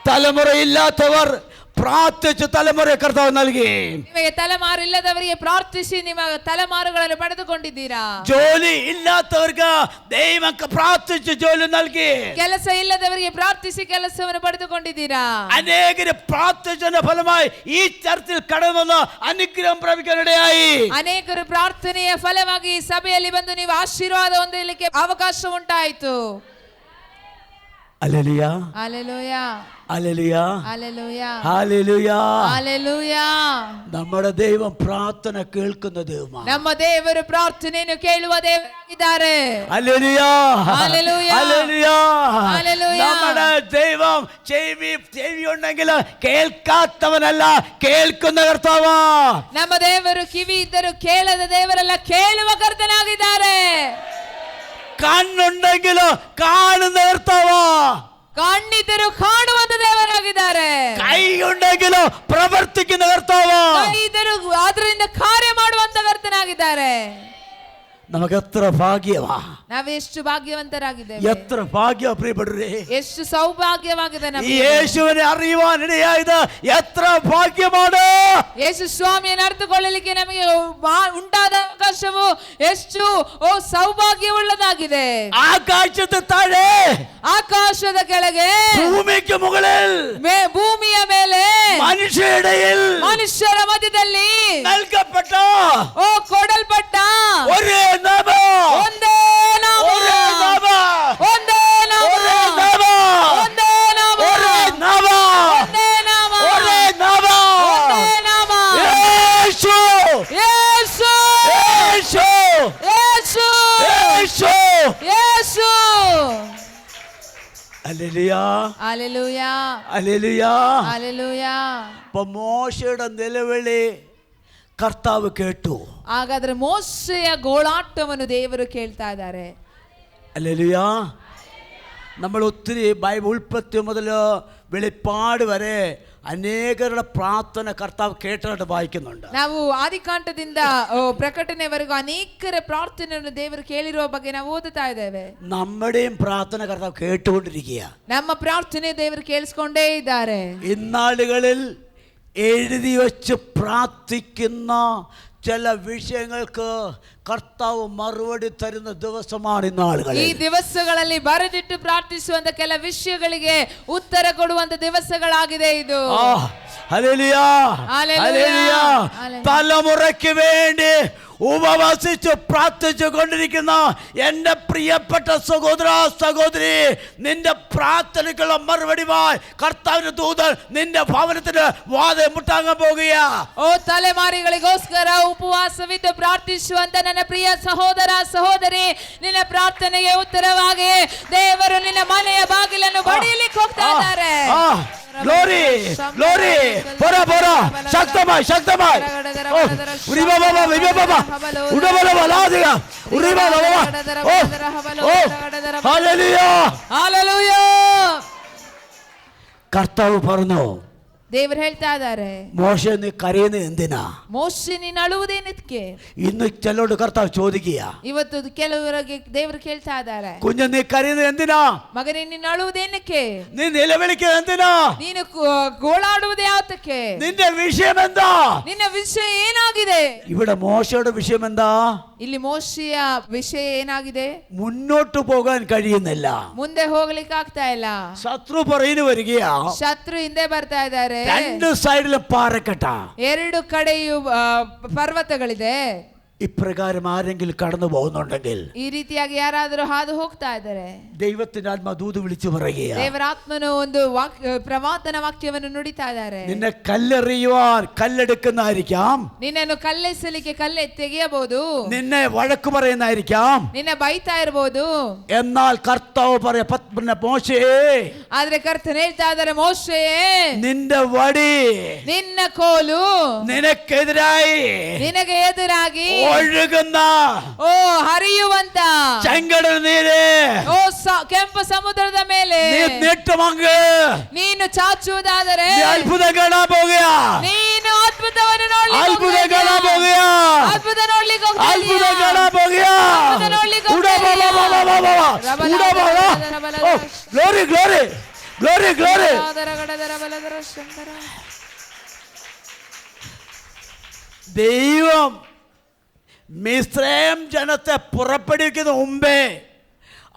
തലമുറയില്ലാത്തവർ പ്രാർത്ഥിച്ച് തലമുറ കർത്താവ് നൽകി. ನಿಮಗೆ ತಲೆಮಾರು ಇಲ್ಲದವರಿಗೆ ಪ್ರಾರ್ಥಿಸಿ ನಿಮ್ಮ ತಲೆಮಾರುಗಳನ್ನು ಪಡೆದುಕೊಂಡಿದ್ದೀರಾ. ജോലി ഇല്ലാത്തവർക്ക് ദൈവം പ്രാർത്ഥിച്ച് ജോലി നൽകി. ಕೆಲಸ ಇಲ್ಲದವರಿಗೆ ಪ್ರಾರ್ಥಿಸಿ ಕೆಲಸವನ್ನು ಪಡೆದುಕೊಂಡಿದ್ದೀರಾ. അനേകര് പ്രാർത്ഥിച്ചതിന്റെ ഫലമായി ഈ ചർച്ചിൽ കടന്നു വന്ന് അനുഗ്രഹം പ്രാപിക്കാനിടയായി. ಅನೇಕರು ಪ್ರಾರ್ಥನೆಯ ಫಲವಾಗಿ ಸಭೆಯಲ್ಲಿ ಬಂದು ನೀವು ಆಶೀರ್ವಾದ ಹೊಂದಲಿಕ್ಕೆ ಅವಕಾಶ ಉಂಟಾಯಿತು. Hallelujah hallelujah hallelujah hallelujah hallelujah hallelujah. നമ്മുടെ ദൈവം പ്രാർത്ഥന കേൾക്കുന്ന ദൈവമാണ്. ನಮ್ಮ ದೇವರು ಪ್ರಾರ್ಥನೆಯನ್ನು ಕೇಳುವ ದೇವರಾಗಿದ್ದಾರೆ. Hallelujah hallelujah hallelujah. ഹല്ലേലൂയ. നമ്മുടെ ദൈവം ചെവി ഉണ്ടെങ്കിൽ കേൾക്കാത്തവനല്ല, കേൾക്കുന്ന കർത്താവാ. ನಮ್ಮ ದೇವರು ಕಿವಿ ಇದ್ದರೂ ಕೇಳದ ದೇವರಲ್ಲ, ಕೇಳುವ ಕರ್ತನಾಗಿದ್ದಾರೆ. കണ്ണുണ്ടെങ്കിലോ കാണുന്ന കർത്താവാ. ಕಣ್ಣಿದ್ದರೂ ಕಾಣುವಂತ ದೇವರಾಗಿದ್ದಾರೆ. കൈ ഉണ്ടെങ്കിലോ പ്രവർത്തിക്കുന്ന കർത്താവാ. ಕೈ ಇದ್ದರೂ ಅದರಿಂದ ಕಾರ್ಯ ಮಾಡುವಂತ ಕರ್ತನಾಗಿದ್ದಾರೆ. നമുക്ക് എത്ര ഭാഗ്യവാ, ನಾವು ಎಷ್ಟು ಭಾಗ್ಯವಂತರಾಗಿದ್ದೇವೆ, എത്ര ഭാഗ്യ പ്രിയപ്പെട്ടവരേ. ಎಷ್ಟು ಸೌಭಾಗ್ಯವಾಗಿದೆ ഈ ನಮಗೆ. യേശുവിനെ അറിയുവാൻ ഇടയായത് എത്ര ഭാഗ്യമാണ്. ಯೇಸು ಸ್ವಾಮಿಯನ್ನು ಅರ್ಥಕೊಳ್ಳಲಿಕ್ಕೆ ನಮಗೆ ಉಂಟಾದ ಅವಕಾಶವು ಎಷ್ಟು ಸೌಭಾಗ್ಯವುಳ್ಳದಾಗಿದೆ. ആകാശത്തെ താഴെ, ಆಕಾಶದ ಕೆಳಗೆ, ഭൂമിക്ക് മുകളിൽ ಭೂಮಿಯ ಮೇಲೆ ಮನುಷ್ಯರ ಮಧ್ಯದಲ್ಲಿ നൽകപ്പെട്ട ಕೊಡಲ್ಪಟ್ಟ ഒരേ നാമ, ಒಂದೇ ನಾಮ, ഒരേ നാമ, ಒಂದೇ ನಾಮ, ഒരേ നാമ, ಒಂದೇ ನಾಮ, ഒരേ നാമ, ಒಂದೇ ನಾಮ, ഒരേ നാമ. ಒಂದೇ ನಾಮ. Yeshu, Yesu, Yeshu, Yesu, Yeshu. Yesu. Hallelujah, hallelujah, hallelujah. Hallelujah. അപ്പൊ മോശയുടെ നിലവിളി കർത്താവ് കേട്ടു. ಹಾಗಾದ್ರೆ ಮೋಶೆಯ ಗೋಳಾಟವನ್ನು ದೇವರು ಕೇಳ್ತಾ ಇದ್ದಾರೆ. ഹല്ലേലൂയ. നമ്മൾ ഒത്തിരി ബൈബിൾ ഉൽപ്പത്തി മുതൽ വെളിപ്പാട് വരെ അനേകരുടെ പ്രാർത്ഥന കർത്താവ് കേട്ടിട്ട് വായിക്കുന്നുണ്ട്. ನಾವು ಆದಿಕಾಂಡದಿಂದ ಪ್ರಕಟಣೆವರೆಗೂ ಅನೇಕರ ಪ್ರಾರ್ಥನೆಯನ್ನು ದೇವರು ಕೇಳಿರುವ ಬಗ್ಗೆ ನಾವು ಓದುತ್ತಾ ಇದ್ದೇವೆ. നമ്മുടെയും പ്രാർത്ഥന കർത്താവ് കേട്ടുകൊണ്ടിരിക്കുക. ನಮ್ಮ ಪ್ರಾರ್ಥನೆ ದೇವರು ಕೇಳಿಸ್ಕೊಂಡೇ ಇದ್ದಾರೆ. ഇന്നാളുകളിൽ എഴുതി വെച്ച് പ്രാർത്ഥിക്കുന്ന ചില വിഷയങ്ങൾക്ക് കർത്താവ് മറുപടി തരുന്ന ദിവസമാണ് ഇന്നാളുകൾ. ಈ ದಿವಸಗಳಲ್ಲಿ ಬರೆದಿಟ್ಟು ಪ್ರಾರ್ಥಿಸುವಂತ ಕೆಲ ವಿಷಯಗಳಿಗೆ ಉತ್ತರ ಕೊಡುವಂತ ದಿವಸಗಳಾಗಿದೆ ಇದು. Hallelujah, hallelujah. തലമുറയ്ക്ക് വേണ്ടി ഉപവസിച്ച് പ്രാർത്ഥിച്ചു കൊണ്ടിരിക്കുന്ന എൻ്റെ പ്രിയപ്പെട്ട സഹോദര സഹോദരി, നിന്റെ പ്രാർത്ഥനയ്ക്കുള്ള മറുപടിയുമായി കർത്താവിന്റെ ദൂതൻ നിന്റെ ഭവനത്തിന് വാതിൽ മുട്ടാൻ പോകുകയാ. ಓ ತಲೆಮಾರಿಗಳಿಗೋಸ್ಕರ ಉಪವಾಸವಿದ್ದು ಪ್ರಾರ್ಥಿಸುವಂತ ನನ್ನ ಪ್ರಿಯ ಸಹೋದರ ಸಹೋದರಿ, ನಿನ್ನ ಪ್ರಾರ್ಥನೆಗೆ ಉತ್ತರವಾಗಿ ದೇವರು ನಿನ್ನ ಮನೆಯ ಬಾಗಿಲನ್ನು ಬಡಿಯಲಿಕ್ಕೆ ಹೋಗ್ತಾ ಇದ್ದಾರೆ. Glory, glory. പോരാ, പോരാ. ശക്തമായി, ശക്തമായി. കർത്താവ് പറഞ്ഞു, ದೇವರು ಹೇಳ್ತಾ ಇದ್ದಾರೆ, മോശെ നീ കരയുന്നത് എന്തിനാ? ಮೋಶೆ ನೀನು ಅಳುವುದೇನಕ್ಕೆ? ഇന്ന് ചിലരോട് കർത്താവ് ചോദിക്കുക, ಇವತ್ತು ಕೆಲವರಿಗೆ ದೇವರು ಕೇಳ್ತಾ ಇದ್ದಾರೆ, കുഞ്ഞ് നീ കരയുന്നത് എന്തിനാ? ಮಗನೇ ನೀನು ಅಳುವುದೇನಕ್ಕೆ? നീ നിലവിളിക്കുന്നത് എന്തിനാ? ನೀನು ಗೋಳಾಡುವುದೇ ಯಾತಕ್ಕೆ? നിന്റെ വിഷയം എന്താ? ನಿನ್ನ ವಿಷಯ ಏನಾಗಿದೆ? ഇവിടെ മോശയുടെ വിഷയം എന്താ? ಇಲ್ಲಿ ಮೋಶೆಯ ವಿಷಯ ಏನಾಗಿದೆ? മുന്നോട്ട് പോകാൻ കഴിയുന്നില്ല. ಮುಂದೆ ಹೋಗ್ಲಿಕ್ಕೆ ಆಗ್ತಾ ಇಲ್ಲ. ശത്രു പറയുന്നു വരികയാ, ಶತ್ರು ಹಿಂದೆ ಬರ್ತಾ ಇದ್ದಾರೆ. രണ്ട് സൈഡിലും പാറക്കെട്ട, ಎರಡು ಕಡೆಯೂ ಪರ್ವತಗಳಿದೆ. ഇപ്രകാരം ആരെങ്കിലും കടന്നു പോകുന്നുണ്ടെങ്കിൽ ಈ ರೀತಿಯಾಗಿ ಯಾರಾದರೂ ಹಾದು ಹೋಗ್ತಾ ಇದ್ದಾರೆ, ദൈവത്തിന്റെ ആത്മാ ദൂത് വിളിച്ചു പറയുക, ದೇವರ ಆತ್ಮನು ಒಂದು ಪ್ರವಾದನ ವಾಕ್ಯವನ್ನು ನುಡಿತಾ ಇದ್ದಾರೆ. നിന്നെ കല്ലെറിയുവാൻ കല്ലെടുക്കുന്നതായിരിക്കാം, ನಿನ್ನನ್ನು ಕಲ್ಲೆಸಲಿಕ್ಕೆ ಕಲ್ಲೆ ತೆಗೆಯಬಹುದು, നിന്നെ വഴക്ക് പറയുന്നതായിരിക്കാം, ನಿನ್ನ ಬೈತಾ ಇರಬಹುದು. എന്നാൽ കർത്താവ് പറയാ, മോശേ, ಆದ್ರೆ ಕರ್ತನ ಹೇಳ್ತಾ ಇದ್ದಾರೆ, ಮೋಶೆಯೇ, നിന്റെ വടി, ನಿನ್ನ ಕೋಲು നിനക്കെതിരായി ನಿನಗೆ ಎದುರಾಗಿ ഒഴുകുന്ന ಹರಿಯುವಂತ ചെങ്കടൽ നീര്, ಕೆಂಪು ಸಮುದ್ರದ ಮೇಲೆ ನೀನು ಚಾಚುವುದಾದರೆ അത്ഭുതം കാണാൻ പോകുക, ನೀನು ಅದ್ಭುತವನ್ನು ನೋಡ್ಲಿಕ್ಕೆ അത്ഭുതം കാണാൻ പോകുക, ಅದ್ಭುತ ನೋಡ್ಲಿಕ್ಕೆ അത്ഭുതം കാണാൻ പോകുക. Glory, glory, glory, glory. ദൈവം മിസ്രൈം ജനത്തെ പുറപ്പെടുവിക്കുന്ന മുമ്പേ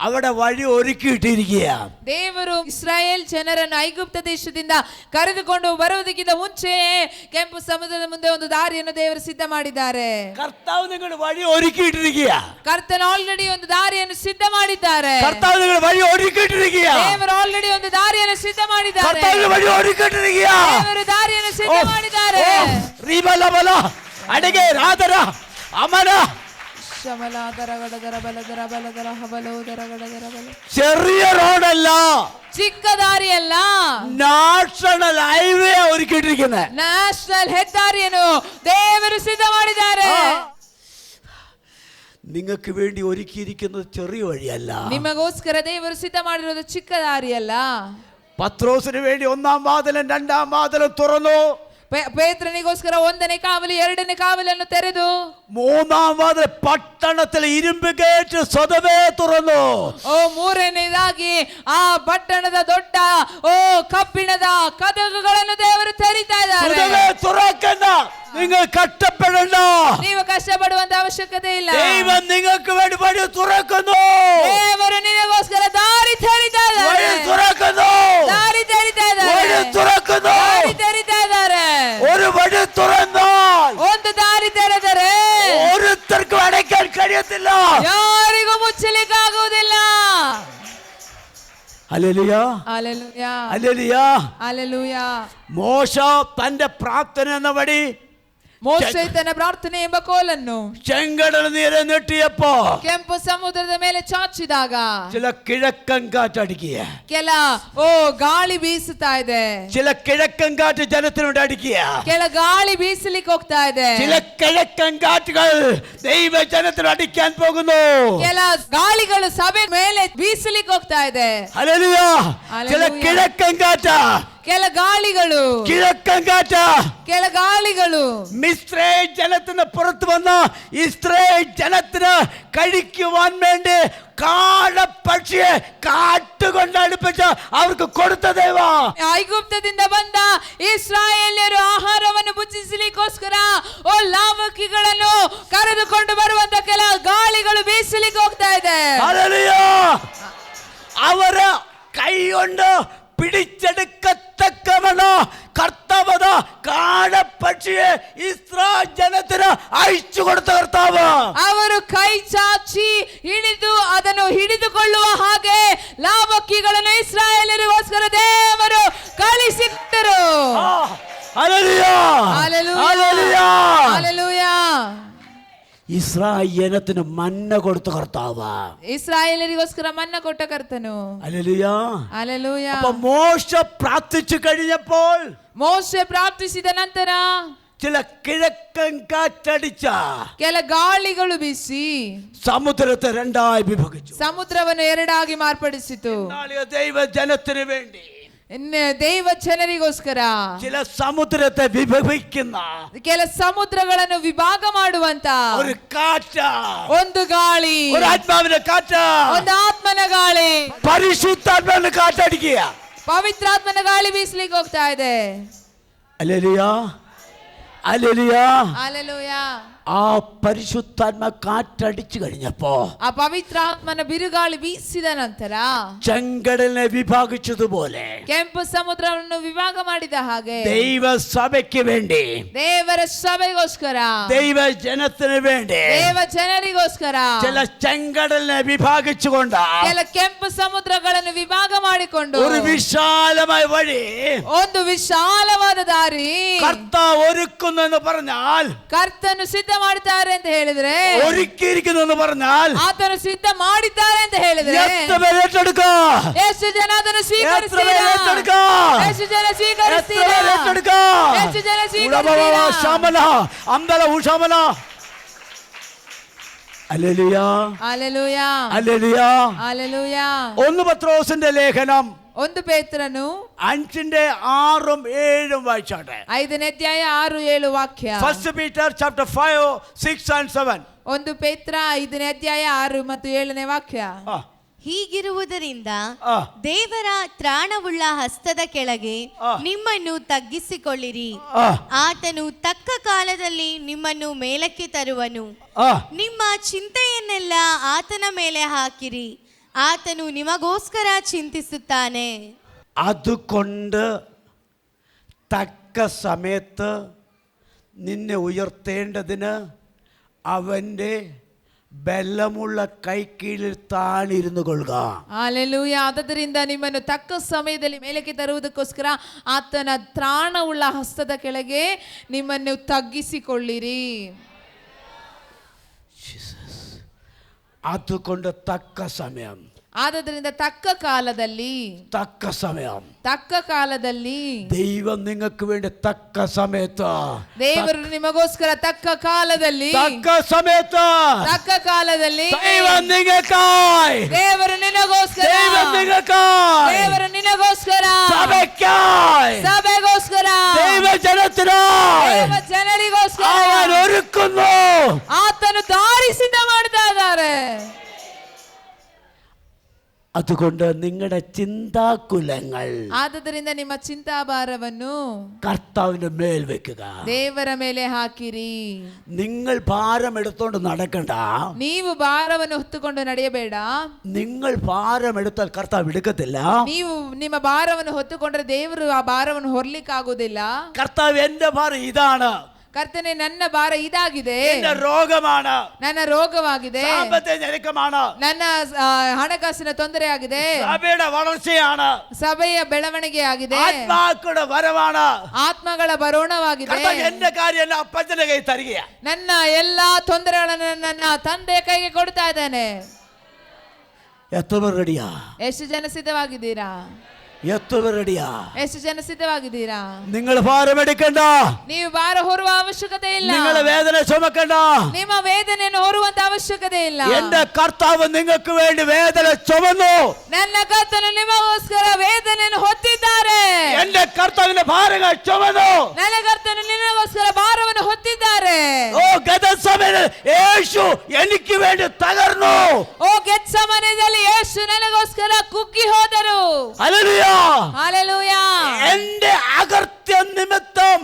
അവിടെ വഴി ഒരുക്കിയിട്ടിരിക്കുക. ದೇವರು ಇಸ್ರಾಯೇಲ್ ಜನರನ್ನು ಐಗುಪ್ತ ದೇಶದಿಂದ ಕರೆದುಕೊಂಡು ಬರುವುದಕ್ಕಿಂತ ಮುಂಚೆಯೇ ಕೆಂಪು ಸಮುದ್ರದ ಮುಂದೆ ಒಂದು ದಾರಿಯನ್ನು ದೇವರು ಸಿದ್ಧ ಮಾಡಿದ್ದಾರೆ. കർത്താവ് നിങ്ങളുടെ വഴി ഒരുക്കിയിട്ടിരിക്കുക. ಕರ್ತನ ಆಲ್ರೆಡಿ ಒಂದು ದಾರಿಯನ್ನು ಸಿದ್ಧ ಮಾಡಿದ್ದಾರೆ. കർത്താവ് നിങ്ങളുടെ വഴി ഒരുക്കിയിട്ടിരിക്കുക. ದೇವರು ಆಲ್ರೆಡಿ ಒಂದು ದಾರಿಯನ್ನು ಸಿದ್ಧ ಮಾಡಿದ್ದಾರೆ. കർത്താവ് വഴി ഒരുക്കിയിട്ടിരിക്കുക. ದೇವರು ದಾರಿಯನ್ನು ಸಿದ್ಧ ಮಾಡಿದ್ದಾರೆ. ರೀಬಲಬಲ ಅಡಿಗೆ ರಾಧರ ಅಮನ ചെറിയ റോഡല്ല, ಚಿಕ್ಕ ದಾರಿಯಲ್ಲ, നാഷണൽ ഹൈവേ ഒരുക്കിയിട്ടിരിക്കുന്നത്. ನ್ಯಾಷನಲ್ ಹೆದ್ದಾರಿಯನ್ನು ದೇವರು ಸಿದ್ಧ ಮಾಡಿದ್ದಾರೆ. നിങ്ങൾക്ക് വേണ്ടി ഒരുക്കിയിരിക്കുന്നത് ചെറിയ വഴിയല്ല. ನಿಮಗೋಸ್ಕರ ದೇವರು ಸಿದ್ಧ ಮಾಡಿರೋದು ಚಿಕ್ಕ ದಾರಿಯಲ್ಲ. പത്രോസിന് വേണ്ടി ഒന്നാം വാതിലും രണ്ടാം വാതിലും തുറന്നു. ಪೇತ್ರನಿಗೋಸ್ಕರ ಒಂದನೇ ಕಾವಲು ಎರಡನೇ ಕಾವಲನ್ನು ತೆರೆದು മൂന്നാം വാതിൽ പട്ടണത്തിൽ ഇരുമ്പ് ഗേറ്റ് സ്വതവേ തുറന്നു. ಮೂರನೇದಾಗಿ ಆ ಪಟ್ಟಣದ ದೊಡ್ಡ ಕಬ್ಬಿಣದ ಕದಗುಗಳನ್ನು ದೇವರು ತೆರೀತಾ ಇದ್ದಾರೆ. തുറക്കണ്ട, നിങ്ങൾ കഷ്ടപ്പെടണ്ട, ನೀವು ಕಷ್ಟಪಡುವಂತ ಅವಶ್ಯಕತೆ ಇಲ್ಲ. ദൈവം നിങ്ങൾക്ക് വേണ്ടി വഴി തുറക്കുന്നു. ದೇವರು ನಿನಗೋಸ್ಕರ ದಾರಿ ತೆರೀತಾ ಇದ್ದಾರೆ. വഴി തുറക്കുന്നു, ದಾರಿ ತೆರೀತಾ ಇದ್ದಾರೆ. വഴി തുറക്കുന്നു, ದಾರಿ ತೆರೀತಾ ಇದ್ದಾರೆ. കഴിയത്തില്ല. ಯಾರಿಗೂ ಮುಚ್ಚಲಿಕ್ಕಾಗುವುದಿಲ್ಲ. Hallelujah, hallelujah, hallelujah. Hallelujah. Mosha തന്റെ പ്രാർത്ഥന എന്ന വടി ಮೋಶೆ ತನ್ನ ಪ್ರಾರ್ಥನೆ ಎಂಬ ಕೋಲನ್ನು ചെങ്കടൽ നീരെ നീട്ടിയപ്പോ ಕೆಂಪು ಸಮುದ್ರದ ಮೇಲೆ ಚಾಚಿದಾಗ ചില കിഴക്കൻ കാറ്റടിക്കുക, ಗಾಳಿ ಬೀಸುತ್ತಾ ಇದೆ. ചില കിഴക്കൻ കാറ്റ് ജനത്തിനോട് അടിക്കുക, ಕೆಲ ಗಾಳಿ ಬೀಸಲಿಕ್ಕೆ ಹೋಗ್ತಾ ಇದೆ. ചില കിഴക്കൻ കാറ്റുകൾ ദൈവ ജനത്തിന് അടിക്കാൻ പോകുന്നു. ಕೆಲ ಗಾಳಿಗಳು ಸಭೆ ಮೇಲೆ ಬೀಸಲಿಕ್ಕೆ ಹೋಗ್ತಾ ಇದೆ. ഹല്ലേലൂയ. ചില കിഴക്കൻ കാറ്റ്, ಕೆಲ ಗಾಳಿಗಳು, കിഴക്കൻ കാറ്റ് ಕೆಲ ಗಾಳಿಗಳು ഇസ്രായേൽ ജനത്തിന് പുറത്തു വന്ന ഇസ്രായേൽ ജനത്തിന് കഴിക്കുവാൻ വേണ്ടി കാടപ്പക്ഷിയെ കാട്ടുകൊണ്ട് അടുപ്പിച്ച് അവർക്ക് കൊടുത്ത ദൈവം. ಐಗುಪ್ತದಿಂದ ಬಂದ ಇಸ್ರಾಯೇಲ್ಯರು ಆಹಾರವನ್ನು ಭುಜಿಸಲಿಕ್ಕೋಸ್ಕರ ಲಾವಕಿಗಳನ್ನು ಕರೆದುಕೊಂಡು ಬರುವಂತ ಕೆಲ ಗಾಳಿಗಳು ಬೀಸಲಿಕ್ಕೆ ಹೋಗ್ತಾ ಇದೆ. ഹല്ലേലൂയ. അവര കൈകൊണ്ട് പിടിച്ചെടുക്കത്തക്കവണ്ണം കർത്താവത കാടപ്പക്ഷിയെ ഇസ്രായേൽ ജനത്തിന് അയച്ചു കൊടുത്ത കർത്താവ്. ಅವರು ಕೈ ಚಾಚಿ ಹಿಡಿದು ಅದನ್ನು ಹಿಡಿದುಕೊಳ್ಳುವ ಹಾಗೆ ಲಾವಕಿಗಳನ್ನು ಇಸ್ರಾಯೇಲರಿಗೋಸ್ಕರ ದೇವರು ಕಳಿಸಿಟ್ಟರು. Hallelujah, hallelujah. ಹಲ್ಲೆಲೂಯ. ഇസ്രായേൽ ജനത്തിന് മന്ന കൊടുത്ത കർത്താവ്. ഇസ്രായേലരിಗೋಸ್ಕರ മന്ന ಕೊಟ್ಟ ಕರ್ತನು. Hallelujah, hallelujah. അപ്പൊ മോശ പ്രാർത്ഥിച്ചു കഴിഞ്ഞപ്പോൾ ಮೋಶೆ ಪ್ರಾರ್ಥಿಸಿದ ನಂತರ ചില കിഴക്കൻ കാറ്റടിച്ച ಕೆಲ ಗಾಳಿಗಳು ಬೀಸಿ സമുദ്രത്തെ രണ്ടായി വിഭജിച്ചു. ಸಮುದ್ರವನ್ನು ಎರಡಾಗಿ ಮಾರ್ಪಡಿಸಿತು. ദൈവ ജനത്തിന് വേണ്ടി ದೈವ ಜನರಿಗೋಸ್ಕರ ചില സമുദ്രത്തെ വിഭജിക്കുന്ന ಕೆಲ ಸಮುದ್ರಗಳನ್ನು ವಿಭಾಗ ಮಾಡುವಂತ ഒരു കാറ്റ്, ಒಂದು ಗಾಳಿ, ഒരു ആത്മാവിന്റെ കാറ്റ്, ಒಂದು ಆತ್ಮನ ಗಾಳಿ, പരിശുദ്ധാത്മാവിന്റെ കാറ്റടിക്കുക. ಪವಿತ್ರಾತ್ಮನ ಗಾಳಿ ಬೀಸಲಿಕ್ಕೆ ಹೋಗ್ತಾ ಇದೆ. Hallelujah, hallelujah. ಹಲ್ಲೆಲೂಯ. ആ പരിശുദ്ധാത്മ കാറ്റടിച്ചു കഴിഞ്ഞപ്പോ ಆ ಪವಿತ್ರಾತ್ಮನ ಬಿರುಗಾಳಿ ಬೀಸಿದ ನಂತರ ചെങ്കടലിനെ വിഭാഗിച്ചതുപോലെ ಕೆಂಪು ಸಮುದ್ರವನ್ನು ವಿಭಾಗ ಮಾಡಿದ ಹಾಗೆ ദൈവ സഭയ്ക്ക് വേണ്ടി, ದೇವರ ಸಭೆಗೋಸ್ಕರ, ദൈവ ജനത്തിന് വേണ്ടി ದೇವ ಜನರಿಗೋಸ್ಕರ ചില ചെങ്കടലിനെ വിഭാഗിച്ചുകൊണ്ട് ಕೆಲ ಕೆಂಪು ಸಮುದ್ರಗಳನ್ನು ವಿಭಾಗ ಮಾಡಿಕೊಂಡು ഒരു വിശാലമായ വഴി ಒಂದು ವಿಶಾಲವಾದ ದಾರಿ കർത്താവ് ഒരുക്കുന്നു എന്ന് പറഞ്ഞാൽ, ಕರ್ತನು ಸಿದ್ಧ ಮಾಡ್ತಾರೆ ಅಂತ ಹೇಳಿದ್ರೆ, ഒരുക്കിയിരിക്കുന്നു എന്ന് പറഞ്ഞാൽ ಆತನು ಸಿದ್ಧ ಮಾಡಿದ್ದಾರೆ ಅಂತ ಹೇಳಿದ್ರೆ എത്ര പേര് ഏറ്റെടുക്കുക? ಎಷ್ಟು ಜನ ಅದನ್ನು എത്ര പേര് ಸ್ವೀಕರಿಸ್ತೀರಾ? ഏറ്റെടുക്കുക? ಎಷ್ಟು ಜನ എത്ര ಸ್ವೀಕರಿಸ್ತೀರಾ? പേര് ഏറ്റെടുക്കുക? ಎಷ್ಟು ಜನ ഉടമവ ಸ್ವೀಕರಿಸ್ತೀರಾ? ശമന അമ്പല ഉഷമന. Hallelujah, hallelujah, hallelujah. ಹಲ್ಲೆಲೂಯ. 1 പത്രോസിന്റെ ലേഖനം ಒಂದು ಪೇತ್ರನು 5:6-7 വായിച്ചാട്ടെ. 5ನೇ ಅಧ್ಯಾಯ 6-7 ವಾಕ್ಯ. 1 Peter chapter 5, 6 and 7. ಒಂದು ಪೇತ್ರ 5ನೇ ಅಧ್ಯಾಯ 6 ಮತ್ತು 7ನೇ ವಾಕ್ಯ. ಹೀಗಿರುವುದರಿಂದ ಆ. ದೇವರ ತ್ರಾಣವುಳ್ಳ ಹಸ್ತದ ಕೆಳಗೆ ನಿಮ್ಮನ್ನು ತಗ್ಗಿಸಿಕೊಳ್ಳಿರಿ. ಆ. ಆತನು ತಕ್ಕ ಕಾಲದಲ್ಲಿ ನಿಮ್ಮನ್ನು ಮೇಲಕ್ಕೆ ತರುವನು. ആ, ನಿಮ್ಮ ಚಿಂತೆಯನ್ನೆಲ್ಲ ಆತನ ಮೇಲೆ ಹಾಕಿರಿ, ಆತನು ನಿಮಗೋಸ್ಕರ ಚಿಂತಿಸುತ್ತಾನೆ. അതുകൊണ്ട് തക്ക സമയത്ത് നിന്നെ ഉയർത്തേണ്ടതിന് അവൻ്റെ ബലമുള്ള കൈക്കീഴിൽ താണിരുന്നു കൊള്ളുക. ಹಲ್ಲೆಲೂಯ. ಆದ್ದರಿಂದ ನಿಮ್ಮನ್ನು ತಕ್ಕ ಸಮಯದಲ್ಲಿ ಮೇಲಕ್ಕೆ ತರುವುದಕ್ಕೋಸ್ಕರ ಆತನ ತ್ರಾಣವುಳ್ಳ ಹಸ್ತದ ಕೆಳಗೆ ನಿಮ್ಮನ್ನು ತಗ್ಗಿಸಿಕೊಳ್ಳಿರಿ. അതുകൊണ്ട് തക്ക സമയം, ಆದ್ದರಿಂದ ತಕ್ಕ ಕಾಲದಲ್ಲಿ, തക്ക സമയം, ತಕ್ಕ ಕಾಲದಲ್ಲಿ ദൈവം നിങ്ങൾക്ക് വേണ്ടി തക്ക സമയത്ത്, ದೇವರು ನಿಮಗೋಸ್ಕರ ತಕ್ಕ ಕಾಲದಲ್ಲಿ, തക്ക സമയത്ത് ತಕ್ಕ ಕಾಲದಲ್ಲಿ ദൈവം നിങ്ങൾക്കായി, ದೇವರು ನಿನಗೋಸ್ಕರ, ദൈവം നിങ്ങൾക്കായി, ದೇವರು ನಿನಗೋಸ್ಕರ, സഭയ്ക്കായി, ಸಭೆಗೋಸ್ಕರ, ദൈവജനത്തിനായി ದೇವ ಜನರಿಗೋಸ್ಕರ അവൻ ഒരുക്കുന്നു. ಆತನು ದಾರಿ ಸಿದ್ಧ ಮಾಡ್ತಾ ಇದ್ದಾರೆ. അതുകൊണ്ട് നിങ്ങളുടെ ചിന്താകുലങ്ങൾ ಆದ್ದರಿಂದ ನಿಮ್ಮ ಚಿಂತಾಭಾರವನ್ನು കർത്താവിന്റെ മേൽ വെക്കുക. ದೇವರ ಮೇಲೆ ಹಾಕಿರಿ. നിങ്ങൾ ഭാരം എടുത്തോണ്ട് നടക്കണ്ട. ನೀವು ಭಾರವನ್ನು ಹೊತ್ತುಕೊಂಡು ನಡೆಯಬೇಡ. നിങ്ങൾ ഭാരം എടുത്താൽ കർത്താവ് എടുക്കത്തില്ല. ನೀವು ನಿಮ್ಮ ಭಾರವನ್ನು ಹೊತ್ತುಕೊಂಡ್ರೆ ದೇವರು ಆ ಭಾರವನ್ನು ಹೊರಲಿಕ್ಕಾಗುವುದಿಲ್ಲ. കർത്താവ് എന്റെ ഭാരം ഇതാണ്, കർത്തനെ ನನ್ನ ಭಾರ ಇದಾಗಿದೆ, എന്റെ രോഗമാണ്, ನನ್ನ ರೋಗವಾಗಿದೆ, സാമ്പത്തിക ഞെരുക്കമാണ്, ನನ್ನ ಹಣಕಾಸಿನ ತೊಂದರೆ ಆಗಿದೆ, സഭയുടെ വളർച്ചയാണ്, ಸಭೆಯ ಬೆಳವಣಿಗೆ ಆಗಿದೆ, ആത്മാക്കളുടെ വരവാണ്, ಆತ್ಮಗಳ ಬರೋಣವಾಗಿದೆ. കർത്താവ് എന്റെ കാര്യം എന്റെ അപ്പച്ചന്റെ കൈ തരികയാ. ನನ್ನ ಎಲ್ಲಾ ತೊಂದರೆಗಳನ್ನು ನನ್ನ ತಂದೆ ಕೈಗೆ ಕೊಡ್ತಾ ಇದ್ದಾನೆ. എത്ര പേർ റെഡിയാ? ಎಷ್ಟು ಜನ ಸಿದ್ಧವಾಗಿದ್ದೀರಾ? എത്ര പേർ റെഡിയാ? ಎಷ್ಟು ಜನ ಸಿದ್ಧವಾಗಿದ್ದೀರಾ? നിങ്ങൾ ഭാരമെടുക്കണ്ട, ನೀವು ಭಾರ ಹೊರುವ ಅವಶ್ಯಕತೆ ಇಲ್ಲ, നിങ്ങൾ വേദന ചുമക്കണ്ട, ನಿಮ್ಮ ವೇದನೆಯನ್ನು ಹೊರುವಂತ ಅವಶ್ಯಕತೆ ಇಲ್ಲ. എന്റെ കർത്താവ് നിങ്ങൾക്ക് വേണ്ടി വേദന ചുമന്നു. ನನ್ನ ಕರ್ತನು ನಿಮಗೋಸ್ಕರ ವೇದನೆಯನ್ನು ಹೊತ್ತಿದ್ದಾರೆ. എന്റെ കർത്താവിന്റെ ഭാരങ്ങൾ ചുമന്നു. ನನ್ನ ಕರ್ತನು ನಿನಗೋಸ್ಕರ ಭಾರವನ್ನು ಹೊತ್ತಿದ್ದಾರೆ. ഓ ഗതസമനയിൽ യേശു എനിക്ക് വേണ്ടി തകർന്നു. ಓ ಗೆತ್ಸಮನೆಯಲ್ಲಿ ಯೇಸು ನನಗೋಸ್ಕರ ಕುಗ್ಗಿ ಹೋದರು. ഹല്ലേലൂയ. ಹಲ್ಲೆಲೂಯಾ. എന്റെ അകർത്യ നിമിത്തം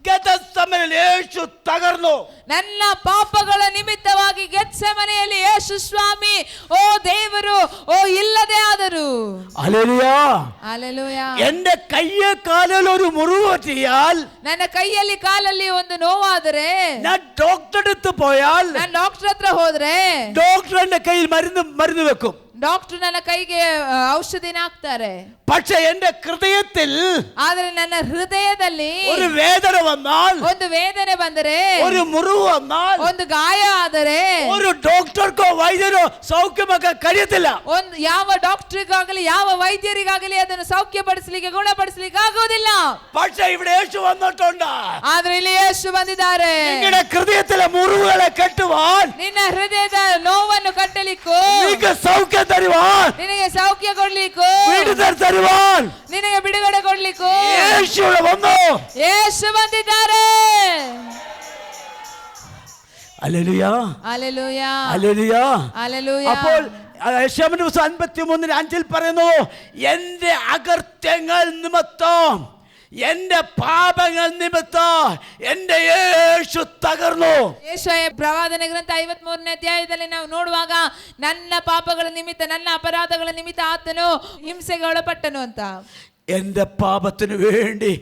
ഗതസമനയിൽ യേശു തകർന്നു. ನನ್ನ ಪಾಪಗಳ ನಿಮಿತ್ತವಾಗಿ ಗೆತ್ಸೆಮನೆಯಲ್ಲಿ ಯೇಸು ಸ್ವಾಮಿ ಓ ದೇವರು ಓ ಇಲ್ಲದೆ ಆದರು. ഹല്ലേലൂയ. ಹಲ್ಲೆಲೂಯಾ. എന്റെ കയ്യെ കാലിൽ ഒരു മുറിവ് പറ്റിയാൽ, ನನ್ನ ಕೈಯಲ್ಲಿ ಕಾಲಲ್ಲಿ ಒಂದು ನೋವಾದರೆ, ഞാൻ ഡോക്ടറെ അടുത്ത് പോയാൽ ನಾನು ಡಾಕ್ಟರ್ ಹತ್ರ ಹೋದ್ರೆ ഡോക്ടർ എന്റെ കയ്യിൽ മരുന്ന് വെക്കും. ಡಾಕ್ಟರ್ ನನ್ನ ಕೈಗೆ ಔಷಧಿನ ಹಾಕ್ತಾರೆ. പക്ഷെ എന്റെ ഹൃദയത്തിൽ ಆದ್ರೆ ನನ್ನ ಹೃದಯದಲ್ಲಿ ഒരു വേദന വന്നാൽ, ಒಂದು ವೇದನೆ ಬಂದರೆ, ഒരു മുറിവ് വന്നാൽ, ಒಂದು ಗಾಯ ಆದರೆ ഒരു ഡോക്ടർക്കോ വൈദ്യനോ സൗഖ്യമാക്കാൻ കഴിയത്തില്ല. ಒಂದು ಯಾವ ಡಾಕ್ಟರ್ಗಾಗಲಿ ಯಾವ ವೈದ್ಯರಿಗಾಗಲಿ ಅದನ್ನು ಸೌಖ್ಯಪಡಿಸಲಿಕ್ಕೆ ಗುಣಪಡಿಸಲಿಕ್ಕೆ ಆಗುವುದಿಲ್ಲ. പക്ഷെ ഇവിടെ യേശു വന്നിട്ടുണ്ട്. ಆದ್ರೆ ಇಲ್ಲಿ ಯೇಸು ಬಂದಿದ್ದಾರೆ. നിങ്ങളുടെ ഹൃദയത്തിലെ മുറിവുകളെ കെട്ടുവാൻ, ನಿನ್ನ ಹೃದಯದ ನೋವನ್ನು ಕಟ್ಟಲಿಕ್ಕೂ, നിങ്ങൾക്ക് സൗഖ്യം തരുവാൻ, ನಿನಗೆ ಸೌಖ್ಯ ಕೊಡ್ಲಿಕ್ಕೂ, വിടുതൽ തരുവാൻ ನಿನಗೆ ಬಿಡುಗಡೆ ಕೊಡ್ಲಿಕ್ಕೂ യേശു ഇവിടെ വന്നു. ಯೇಸು ಬಂದಿದ್ದಾರೆ. ഹല്ലേലൂയ. ഹല്ലേലൂയ. ഹല്ലേലൂയ. ഹല്ലേലൂയ. അപ്പോൾ യെശയ്യാവിന്റെ പുസ്തകം 53:5 പറയുന്നു, എന്റെ അകൃത്യങ്ങൾ നിമിത്തം, എന്റെ പാപങ്ങൾ നിമിത്തം എന്റെ യേശു തകർന്നു. ಯೆಶಾಯ ಪ್ರವಾದನೆ ಗ್ರಂಥ 53ನೇ ಅಧ್ಯಾಯದಲ್ಲಿ ನಾವು ನೋಡುವಾಗ ನನ್ನ ಪಾಪಗಳ ನಿಮಿತ್ತ ನನ್ನ ಅಪರಾಧಗಳ ನಿಮಿತ್ತ ಆತನು ಹಿಂಸೆಗೆ ಒಳಪಟ್ಟನು ಅಂತ. എന്റെ പാപത്തിന് വേണ്ടി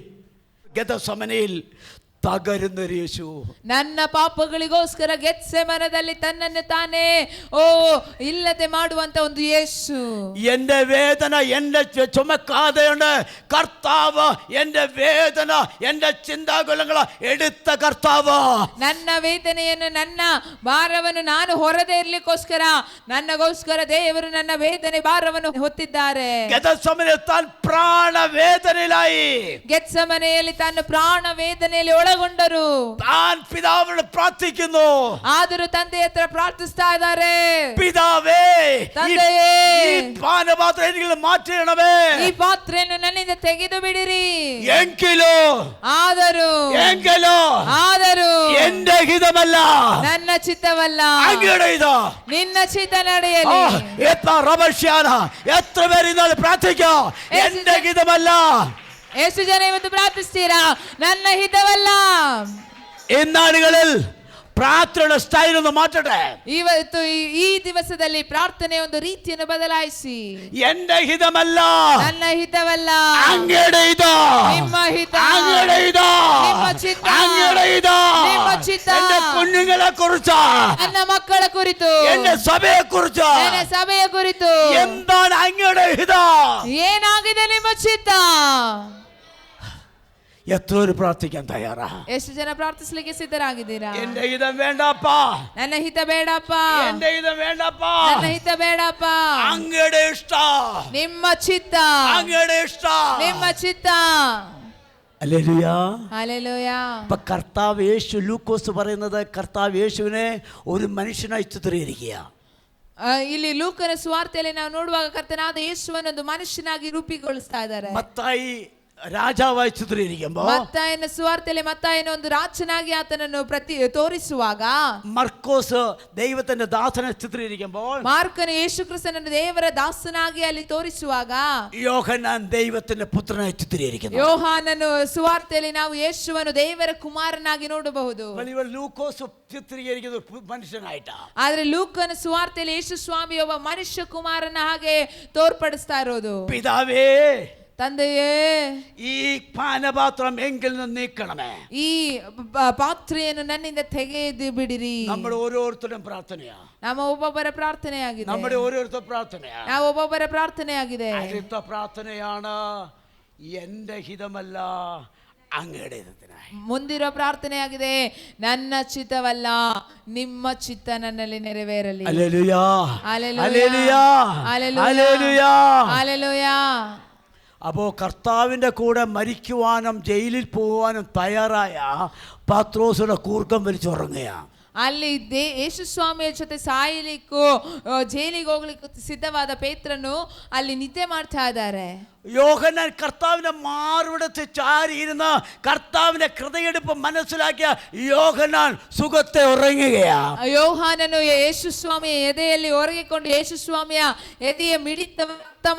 ഗതസമനയിൽ തകരുന്ന യേശു, ನನ್ನ ಪಾಪಗಳಿಗೋಸ್ಕರ ಗೆತ್ಸೆಮನೆಯಲ್ಲಿ ತನ್ನನ್ನು ತಾನೇ ಓ ಇಲ್ಲದೆ ಮಾಡುವಂತ ಒಂದು ಯೇಸು. എന്റെ വേദന എന്റെ ചുമക്കാതെയുണ്ട് കർത്താവ്. എന്റെ വേദന എന്റെ ചിന്താകുലങ്ങൾ എടുത്ത കർത്താവ്. ನನ್ನ ವೇದನೆಯನ್ನು ನನ್ನ ಭಾರವನ್ನು ನಾನು ಹೊರದೇ ಇರ್ಲಿಕ್ಕೋಸ್ಕರ ನನ್ನಗೋಸ್ಕರ ದೇವರು ನನ್ನ ವೇದನೆ ಭಾರವನ್ನು ಹೊತ್ತಿದ್ದಾರೆ. ഗതസമനയിൽ താൻ പ്രാണവേദനയിലായി. ಗೆತ್ಸೆಮನೆಯಲ್ಲಿ ತಾನು ಪ್ರಾಣ ವೇದನೆಯಲ್ಲಿ ಒಳಗೊಂಡರು. താൻ പിതാവിനോട് പ്രാർത്ഥിക്കുന്നു. ಆದರೂ ತಂದೆ ಹತ್ರ ಪ್ರಾರ್ಥಿಸ್ತಾ ಇದ್ದಾರೆ. പിതാവേ, ತಂದೆಯೇ, ഈ പാനപാത്രം എനിക്ക് മാറ്റണമേ. ಈ ಪಾತ್ರೆಯನ್ನು ನನ್ನಿಂದ ತೆಗೆದು ಬಿಡಿರಿ. ആದರೂ എന്റെ ഹിതമല്ല, ನನ್ನ ಚಿತ್ತವಲ್ಲ, അങ്ങയുടെ ഹിതം. ನಿನ್ನ ಚಿತ್ತ ನಡೆಯಲಿ. എത്ര പേര് ഇന്നാൾ പ്രാർത്ഥിക്കാം, എന്റെ ഹിതമല്ല. ಎಷ್ಟು ಜನ ಇವತ್ತು ಪ್ರಾರ್ಥಿಸ್ತೀರಾ, ನನ್ನ ಹಿತವಲ್ಲ. ഇന്നാളുകളിൽ പ്രാർത്ഥനയുടെ സ്റ്റൈൽ ഒന്ന് മാറ്റട്ടെ. ಇವತ್ತು ಈ ದಿವಸದಲ್ಲಿ ಪ್ರಾರ್ಥನೆ ಒಂದು ರೀತಿಯನ್ನು ಬದಲಾಯಿಸಿ, എന്റെ ഹിതമല്ല, ನನ್ನ ಹಿತವಲ್ಲ, അങ്ങയുടെ ഹിതം, ನಿಮ್ಮ ಹಿತ, അങ്ങയുടെ ഹിതം, ನಿಮ್ಮ ಚಿತ್ತ, അങ്ങയുടെ ഹിതം. ನಿಮ್ಮ ಚಿತ್ತ, എന്റെ കുഞ്ഞുങ്ങളെ കുറിച്ച്, ನನ್ನ മಕ್ಕಳ ಕುರಿತು, എന്റെ സഭയെ കുറിച്ച്, ನನ್ನ ಸಭೆಯ ಕುರಿತು എന്താണ് അങ്ങയുടെ ഹിതം? ಏನಾಗಿದೆ ನಿಮ್ಮ ಚಿತ್ತ? എത്ര പേര് പ്രാർത്ഥിക്കാൻ തയ്യാറാ? ಎಷ್ಟು ಜನ ಪ್ರಾರ್ಥಿಸಲಿಕ್ಕೆ ಸಿದ್ಧರಾಗಿದ್ದೀರಾ? എന്റെ ഹിതം വേണ്ടപ്പ, ನನ್ನ ಹಿತ ಬೇಡಪ್ಪ, എന്റെ ഹിതം വേണ്ടപ്പ, ನನ್ನ ಹಿತ ಬೇಡಪ್ಪ, അങ്ങയുടെ ഇഷ്ടം, ನಿಮ್ಮ ಚಿತ್ತ, അങ്ങയുടെ ഇഷ്ടം. ನಿಮ್ಮ ಚಿತ್ತ. ഹല്ലേലൂയ. ഹല്ലേലൂയ. അപ്പൊ കർത്താവ് യേശു, ലൂക്കോസ് പറയുന്നത് കർത്താവ് യേശുവിനെ ഒരു മനുഷ്യനായി ചിത്രീകരിക്കുക. ಇಲ್ಲಿ ಲೂಕನ ಸುವಾರ್ತೆಯಲ್ಲಿ ನಾವು ನೋಡುವಾಗ ಕರ್ತನಾದ ಯೇಸುವನ್ನು ಒಂದು ಮನುಷ್ಯನಾಗಿ ರೂಪಿಗೊಳಿಸ್ತಾ ಇದ್ದಾರೆ. മത്തായി രാജാവായി ചിത്രീകരിക്കുമ്പോൾ, ಮತ್ತಾಯನ ಸುವಾರ್ತೆಯಲ್ಲಿ ಮತ್ತಾಯನ ಒಂದು ರಾಜನಾಗಿ ಆತನನ್ನು ತೋರಿಸುವಾಗ, മർക്കോസ് ദൈവത്തിന്റെ ദാസനെ ചിത്രീകരിക്കുമ്പോൾ, ಮಾರ್ಕನು ಯೇಸು ಕ್ರಿಸ್ತನನ್ನು ದೇವರ ದಾಸನಾಗಿ ಅಲ್ಲಿ ತೋರಿಸುವಾಗ, യോഹന്നാൻ ദൈവത്തിന്റെ പുത്രനായി ചിത്രീകരിക്കുന്നു. ಯೋಹಾನನು ಸುವಾರ್ತೆಯಲ್ಲಿ ನಾವು ಯೇಸುವನ್ನು ದೇವರ ಕುಮಾರನಾಗಿ ನೋಡಬಹುದು. ലൂക്കോസ് ചിത്രീകരിക്കുന്നത് മനുഷ്യനായിട്ടാ. ಆದ್ರೆ ಲೂಕನ ಸುವಾರ್ತೆಯಲ್ಲಿ ಯೇಸು ಸ್ವಾಮಿ ಒಬ್ಬ ಮನುಷ್ಯ ಕುಮಾರನ ಹಾಗೆ ತೋರ್ಪಡಿಸ್ತಾ ಇರೋದು. പിതാവേ, ತಂದೆಯೇ, ഈ പാനപാത്രം എങ്കിൽ നിന്ന് നീക്കണമേ. ಈ ಪಾತ್ರೆಯನ್ನು ನನ್ನಿಂದ ತೆಗೆದು ಬಿಡಿರಿ. നമ്മുടെ ഓരോരുത്തരും പ്രാർത്ഥനയാ. ನಮ್ಮ ಒಬ್ಬೊಬ್ಬರ ಪ್ರಾರ್ಥನೆಯಾಗಿದೆ. നമ്മുടെ ഓരോരുത്തർ പ്രാർത്ഥനയാ. ನಾವು ಒಬ್ಬೊಬ್ಬರ ಪ್ರಾರ್ಥನೆಯಾಗಿದೆ. അടുത്ത പ്രാർത്ഥനയാണ് എന്റെ ഹിതമല്ല അങ്ങയുടെ ഹിതത്തിനായി. ಮುಂದಿರೋ ಪ್ರಾರ್ಥನೆಯಾಗಿದೆ, ನನ್ನ ಚಿತ್ತವಲ್ಲ ನಿಮ್ಮ ಚಿತ್ತ ನನ್ನಲ್ಲಿ ನೆರವೇರಲಿ. Hallelujah, hallelujah, hallelujah, hallelujah. അപ്പോ കർത്താവിന്റെ കൂടെ മരിക്കുവാനും ജയിലിൽ പോകുവാനും തയ്യാറായ പത്രോസിന്റെ കൂർക്കം വലിച്ചുറങ്ങുക. ಅಲ್ಲಿ ಯೇಸು ಸ್ವಾಮಿಯ ಜೊತೆ ಸಾಯಲಿಕ್ಕೂ ಜೈಲಿಗೆ ಹೋಗ್ಲಿಕ್ಕೂ ಸಿದ್ಧವಾದ ಪೇತ್ರನು ಅಲ್ಲಿ ನಿದ್ದೆ ಮಾಡ್ತಾ ಇದ್ದಾರೆ. യോഹന്നാൻ കർത്താവിന്റെ മാറുവിടത്ത് ചാരിയിരുന്ന് കർത്താവിന്റെ ഹൃദയെടുപ്പ് മനസ്സിലാക്കിയ യോഹന്നാൻ സുഖത്തെ ഉറങ്ങുകയാ. ಯೋಹಾನನು ಯೇಸು ಸ್ವಾಮಿಯ ಎದೆಯಲ್ಲಿ ಒರಗಿಕೊಂಡು ಯೇಸು ಸ್ವಾಮಿಯ ಎದೆಯ ಮಿಡಿತ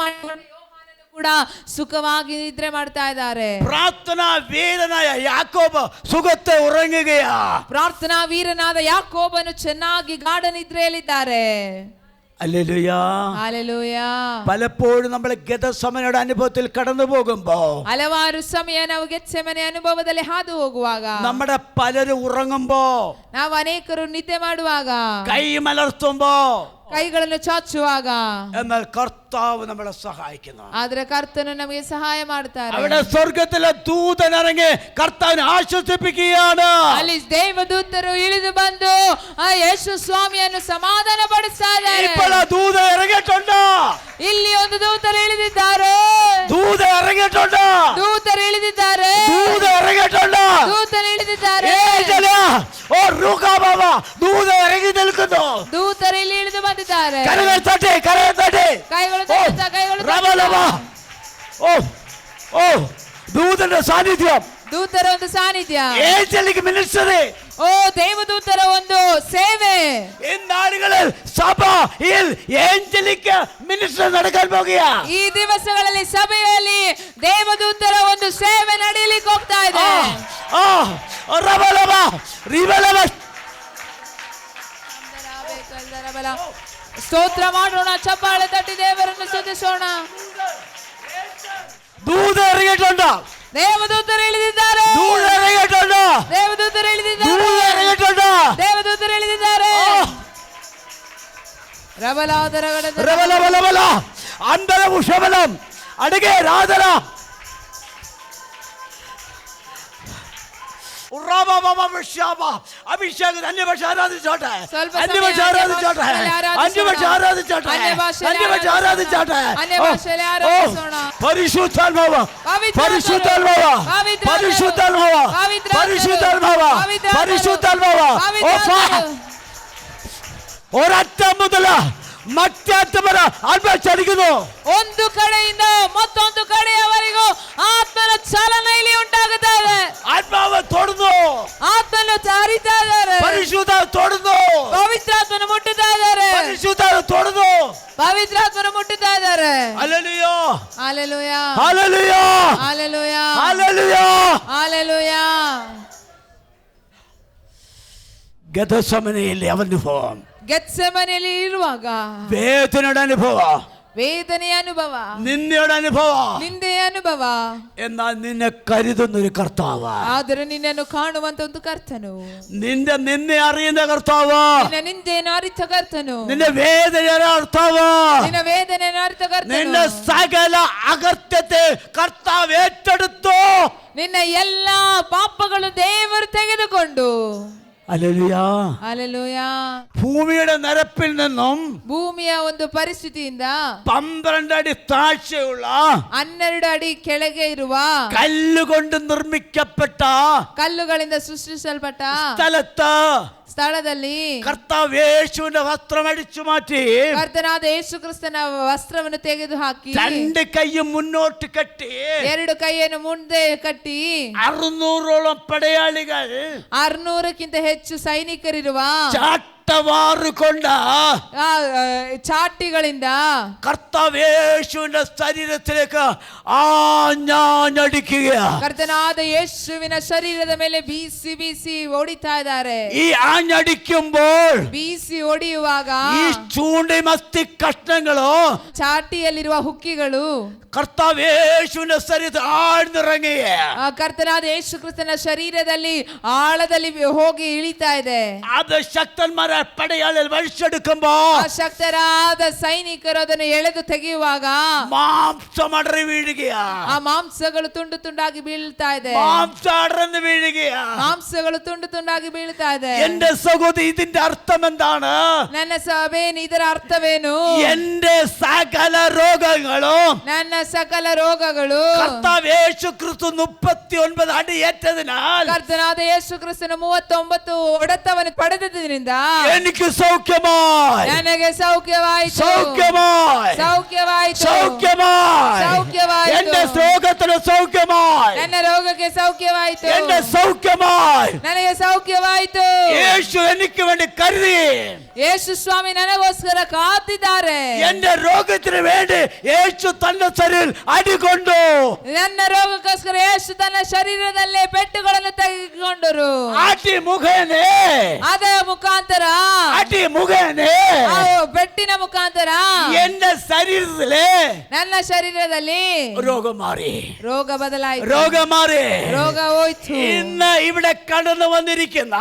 ಮಾಡಿಕೊಂಡು ಯೋಹಾನನು ಕೂಡ ಸುಖವಾಗಿ ನಿದ್ರೆ ಮಾಡ್ತಾ ಇದ್ದಾರೆ. ಪ್ರಾರ್ಥನಾ ವೀರನಾಯ ಯಾಕೋಬ ಸುಖത്തെ ಉറങ്ങുകയാ. ಪ್ರಾರ್ಥನಾ ವೀರನಾದ ಯಾಕೋಬನು ಚೆನ್ನಾಗಿ ಗಾಢ ನಿದ್ರೆಯಲ್ಲಿದ್ದಾರೆ. Hallelujah, hallelujah. പലപ്പോഴും നമ്മൾ ഗെത്സമനയുടെ അനുഭവത്തിൽ കടന്നു പോകുമ്പോ, ಹಲವಾರು ಸಮಯ ನಾವು ಗೆತ್ಸೆಮನೆ ಅನುಭವದಲ್ಲಿ ಹಾದು ಹೋಗುವಾಗ, നമ്മുടെ പലരും ഉറങ്ങുമ്പോ, ನಾವು ಅನೇಕರು ನಿದ್ದೆ ಮಾಡುವಾಗ, കൈ മലർത്തുമ്പോ, ಕೈಗಳನ್ನು ಚಾಚುವಾಗ, എന്നാൽ കർത്താവ് നമ്മളെ സഹായിക്കുന്നു. ಆದ್ರೆ ಕರ್ತನು ನಮಗೆ ಸಹಾಯ ಮಾಡ್ತಾರೆ. അവിടെ സ്വർഗത്തിലെ ദൂതൻ ഇറങ്ങി കർത്താവിനെ ആശ്വസിപ്പിക്കുകയാണ്. ಅಲ್ಲಿ ದೇವದೂತರು ಇಳಿದು ಬಂದು ಆ ಯೇಸು ಸ್ವಾಮಿಯನ್ನು ಸಮಾಧಾನ ಪಡಿಸ್ತಾ ಇದ್ದಾರೆ. ഇപ്പോൾ ആ ദൂതൻ ഇറങ്ങിയിട്ടുണ്ട്. ಇಲ್ಲಿ ಒಂದು ದೂತರು ಇಳಿದಿದ್ದಾರೆ. ദൂതൻ ഇറങ്ങിയിട്ടുണ്ട്. ದೂತರು ಇಳಿದಿದ್ದಾರೆ. ദൂതൻ ഇറങ്ങിയിട്ടുണ്ട്. ದೂತರು ಇಳಿದಿದ್ದಾರೆ. ഓ റുകാബാബ, ദൂതൻ ഇറങ്ങി നിൽക്കുന്നു. ದೂತರು ಇಲ್ಲಿ ಇಳಿದು ಬಂದಿದ್ದಾರೆ. കരങ്ങൾ തട്ടി, കരങ്ങൾ തട്ടി. ಕೈಗಳು ತಟ್ಟುತ್ತಾ, ಕೈಗಳು റബലബ. ഓ ഓ ദൂതന്റെ സാന്നിധ്യം, ದೂತರ ಒಂದು ಸಾನ್ನಿಧ್ಯ, ഏഞ്ചലിക് മിനിസ്ട്രി. ಓ ದೇವದೂತರ ಒಂದು ಸೇವೆ. ഈ നാളുകളിൽ സഭയിൽ ഏഞ്ചലിക് മിനിസ്ട്രി നടക്കാൻ പോകുകയാ. ಈ ದಿವಸಗಳಲ್ಲಿ ಸಭೆಯಲ್ಲಿ ದೇವದೂತರ ಒಂದು ಸೇವೆ ನಡೆಯಲಿಕ್ಕೆ ಹೋಗ್ತಾ ಇದೆ. റബലബ, റിബലബ. ಸ್ತೋತ್ರ ಮಾಡೋಣ, ಚಪ್ಪಾಳೆ ತಟ್ಟಿ ದೇವರನ್ನು ಸ್ತುತಿಸೋಣ. ദൂതൻ ഇറങ്ങിയിട്ടുണ്ട്. ದೇವದೂತರು ಇಳಿದಿದ್ದಾರೆ. ദൂതൻ ഇറങ്ങിയിട്ടുണ്ട്. ದೇವದೂತರು ಇಳಿದಿದ್ದಾರೆ. ദൂതൻ ഇറങ്ങിയിട്ടുണ്ട്. ದೇವದೂತರು ಇಳಿದಿದ್ದಾರೆ. റബലബലബല, അന്തരമുഷബലം അടകെ രാധന. അഭിഷേകം അന്യഭാഷ ആരാധിച്ചോട്ടെ, അന്യഭാഷ ആരാധിച്ചോട്ടെ, അന്യഭാഷ ആരാധിച്ചോട്ടെ, അന്യഭാഷ ആരാധിച്ചോട്ടെ. പരിശുദ്ധാത്മാവ, പരിശുദ്ധാത്മാവ, പരിശുദ്ധാത്മാവ, പരിശുദ്ധാത്മാവ, പരിശുദ്ധാത്മാവ. ഒരറ്റ മുതല മറ്റേറ്റവರ ಆತ್ಮ ಚಲಿക്കുന്നു. ಒಂದು ಕಡೆಯಿಂದ ಮತ್ತೊಂದು ಕಡೆಯವರೆಗೂ ಆತ್ಮನ ಚಾಲನೆ ಇಲ್ಲಿ ಉಂಟಾಗುತ್ತಾ ಇದೆ. ആത്മാവ് തൊടുന്നു, ಆತ್ಮನ ಹರಿತಾ ಇದ್ದಾರೆ. പരിശുദ്ധാത്മ തൊടുന്നു, ಪವಿತ್ರಾತ್ಮನ ಮುಟ್ಟುತ್ತಾ ಇದ್ದಾರೆ. പരിശുദ്ധാത്മ തൊടുന്നു, ಪವಿತ್ರಾತ್ಮನ ಮುಟ್ಟುತ್ತಾ ಇದ್ದಾರೆ. Hallelujah, hallelujah, hallelujah, hallelujah, hallelujah. Hallelujah. ഗെത്സമനയിലെ അനുഭവം, ಗೆತ್ಸೆಮನೆಯಲ್ಲಿ ಇರುವಾಗ വേദനയുടെ അനുഭവം, ವೇದನೆಯ ಅನುಭವ, നിന്ദയുടെ അനുഭവം. ನಿಂದೆಯ ಅನುಭವ. എന്നാൽ നിന്നെ കരുതുന്നൊരു കർത്താവ്, ಆದರೆ ನಿನ್ನನ್ನು ಕಾಣುವಂತ ಒಂದು ಕರ್ತನು, നിന്നെ അറിയുന്ന കർത്താവ്, ನಿನ್ನ ನಿಂದೆಯನ್ನು ಅರಿತ ಕರ್ತನು, നിന്റെ വേദനയുടെ കർത്താവ്, ನಿನ್ನ ವೇದನೆಯನ್ನು ಅರಿತ ಕರ್ತನು, നിന്റെ സകല അകത്യത്തെ കർത്താവ് ഏറ്റെടുത്തു. ನಿನ್ನ ಎಲ್ಲಾ ಪಾಪಗಳು ದೇವರು ತೆಗೆದುಕೊಂಡು. Hallelujah, hallelujah. ഭൂമിയുടെ നിരപ്പിൽ നിന്നും ಭೂಮಿಯ ಒಂದು ಪರಿಸ್ಥಿತಿಯಿಂದ 12 അടി താഴ്ചയുള്ള 12 ಅಡಿ ಕೆಳಗೆ ಇರುವ കല്ലുകൊണ്ട് നിർമ്മിക്കപ്പെട്ട ಕಲ್ಲುಗಳಿಂದ ಸೃಷ್ಟಿಸಲ್ಪಟ್ಟ ಸ್ಥಳದಲ್ಲಿ കർത്താവ് യേശുവിന്റെ വസ്ത്രം അടിച്ചു മാറ്റി, ಕರ್ತನಾದ ಯೇಸು ಕ್ರಿಸ್ತನ ವಸ್ತ್ರವನ್ನು ತೆಗೆದು ಹಾಕಿ, 2 കൈയും മുന്നോട്ട് കെട്ടി, 2 ಕೈಯನ್ನು ಮುಂದೆ ಕಟ್ಟಿ, 600ഓളം പടയാളികൾ 600ಕ್ಕಿಂತ ಹೆಚ್ಚು ಸೈನಿಕರಿರುವ ചട്ടവാറുകൊണ്ട് ಆ, ಚಾಟಿಗಳಿಂದ കർത്താവേശുവിന്റെ ശരീരത്തിലേക്ക് ആഞ്ഞടിക്കുക. ಕರ್ತನಾದ ಯೇಸುವಿನ ಶರೀರದ ಮೇಲೆ ಬೀಸಿ ಬೀಸಿ ಹೊಡಿತಾ ಇದ್ದಾರೆ. ഈ ആഞ്ഞടിക്കുമ്പോൾ ಬೀಸಿ ಹೊಡೆಯುವಾಗ ഈ ചൂണ്ടി മസ്തി കഷ്ണങ്ങളോ ಚಾಟಿಯಲ್ಲಿರುವ ಹುಕ್ಕಿಗಳು കർത്താവേശുവിന്റെ ശരീരത്തിൽ ആഴ്ന്നിറങ്ങി ಕರ್ತನಾದ ಯೇಸು ಕ್ರಿಸ್ತನ ಶರೀರದಲ್ಲಿ ಆಳದಲ್ಲಿ ಹೋಗಿ ಇಳಿತಾ ಇದೆ. അത് ശക്തന്മാരെ പടയാളിൽ വലിച്ചെടുക്കുമ്പോ ಆ ಶಕ್ತರಾದ ಸೈನಿಕರು ಅದನ್ನು ಎಳೆದು ತೆಗೆಯುವಾಗ മാംസം അടറി വീഴുകയാ. ಆ ಮಾಂಸಗಳು ತುಂಡು ತುಂಡಾಗಿ ಬೀಳ್ತಾ ಇದೆ. മാംസം അടർന്ന് വീഴുകയാ. ಮಾಂಸಗಳು ತುಂಡು ತುಂಡಾಗಿ ಬೀಳ್ತಾ ಇದೆ. എന്റെ സഹോദരി, ഇതിന്റെ അർത്ഥം എന്താണ്? ನನ್ನ ಸಭೆಯನ್ನು ಇದರ ಅರ್ಥವೇನು? എന്റെ സകല രോഗങ്ങളും ನನ್ನ ಸಕಲ ರೋಗಗಳು കർത്താവ് യേശു ക്രിസ്തു 39 അടി ഏറ്റതിനാൽ ಕರ್ತನಾದ ಯೇಸು ಕ್ರಿಸ್ತನ 39 ಹೊಡೆತವನ್ನು ಪಡೆದದ್ರಿಂದ എനിക്ക് സൗഖ്യമായി, ನನಗೆ ಸೌಖ್ಯವಾಯಿತು. സൗഖ്യമായി, ಸೌಖ್ಯವಾಯಿತು. സൗഖ്യമായി. സൗಖ್ಯವಾಯಿತು. എന്റെ രോഗത്തിന് സൗഖ്യമായി, ನನ್ನ ರೋಗಕ್ಕೆ ಸೌಖ್ಯವಾಯಿತು. എന്റെ സൗഖ്യമായി. ನನಗೆ ಸೌಖ್ಯವಾಯಿತು. യേശു എനിക്ക് വേണ്ടി കരുതി ಯೇಸು ಸ್ವಾಮಿ ನನಗೋಸ್ಕರ ಕಾದಿದ್ದಾರೆ. എന്റെ രോഗത്തിന് വേണ്ടി യേശു തന്റെ ശരീരം അടികൊണ്ടു. ನನ್ನ ರೋಗಕ್ಕೋಸ್ಕರ ಯೇಸು ತನ್ನ ಶರೀರದಲ್ಲೇ ಪೆಟ್ಟುಗಳನ್ನು ತೆಗೆದುಕೊಂಡರು. അടി മുഖേനെ, ಅದರ ಮುಖಾಂತರ, അടി മുഖേനെ ಆ ಪೆಟ್ಟಿನ ಮುಖಾಂತರ എന്റെ ശരീരത്തിലെ ನನ್ನ ಶರೀರದಲ್ಲಿ രോഗം മാറി, ರೋಗ ಬದಲಾಯಿತು. രോഗം മാറി. ರೋಗ ಹೋಯ್ತು. ഇന്ന് ഇവിടെ കടന്നു വന്നിരിക്കുന്ന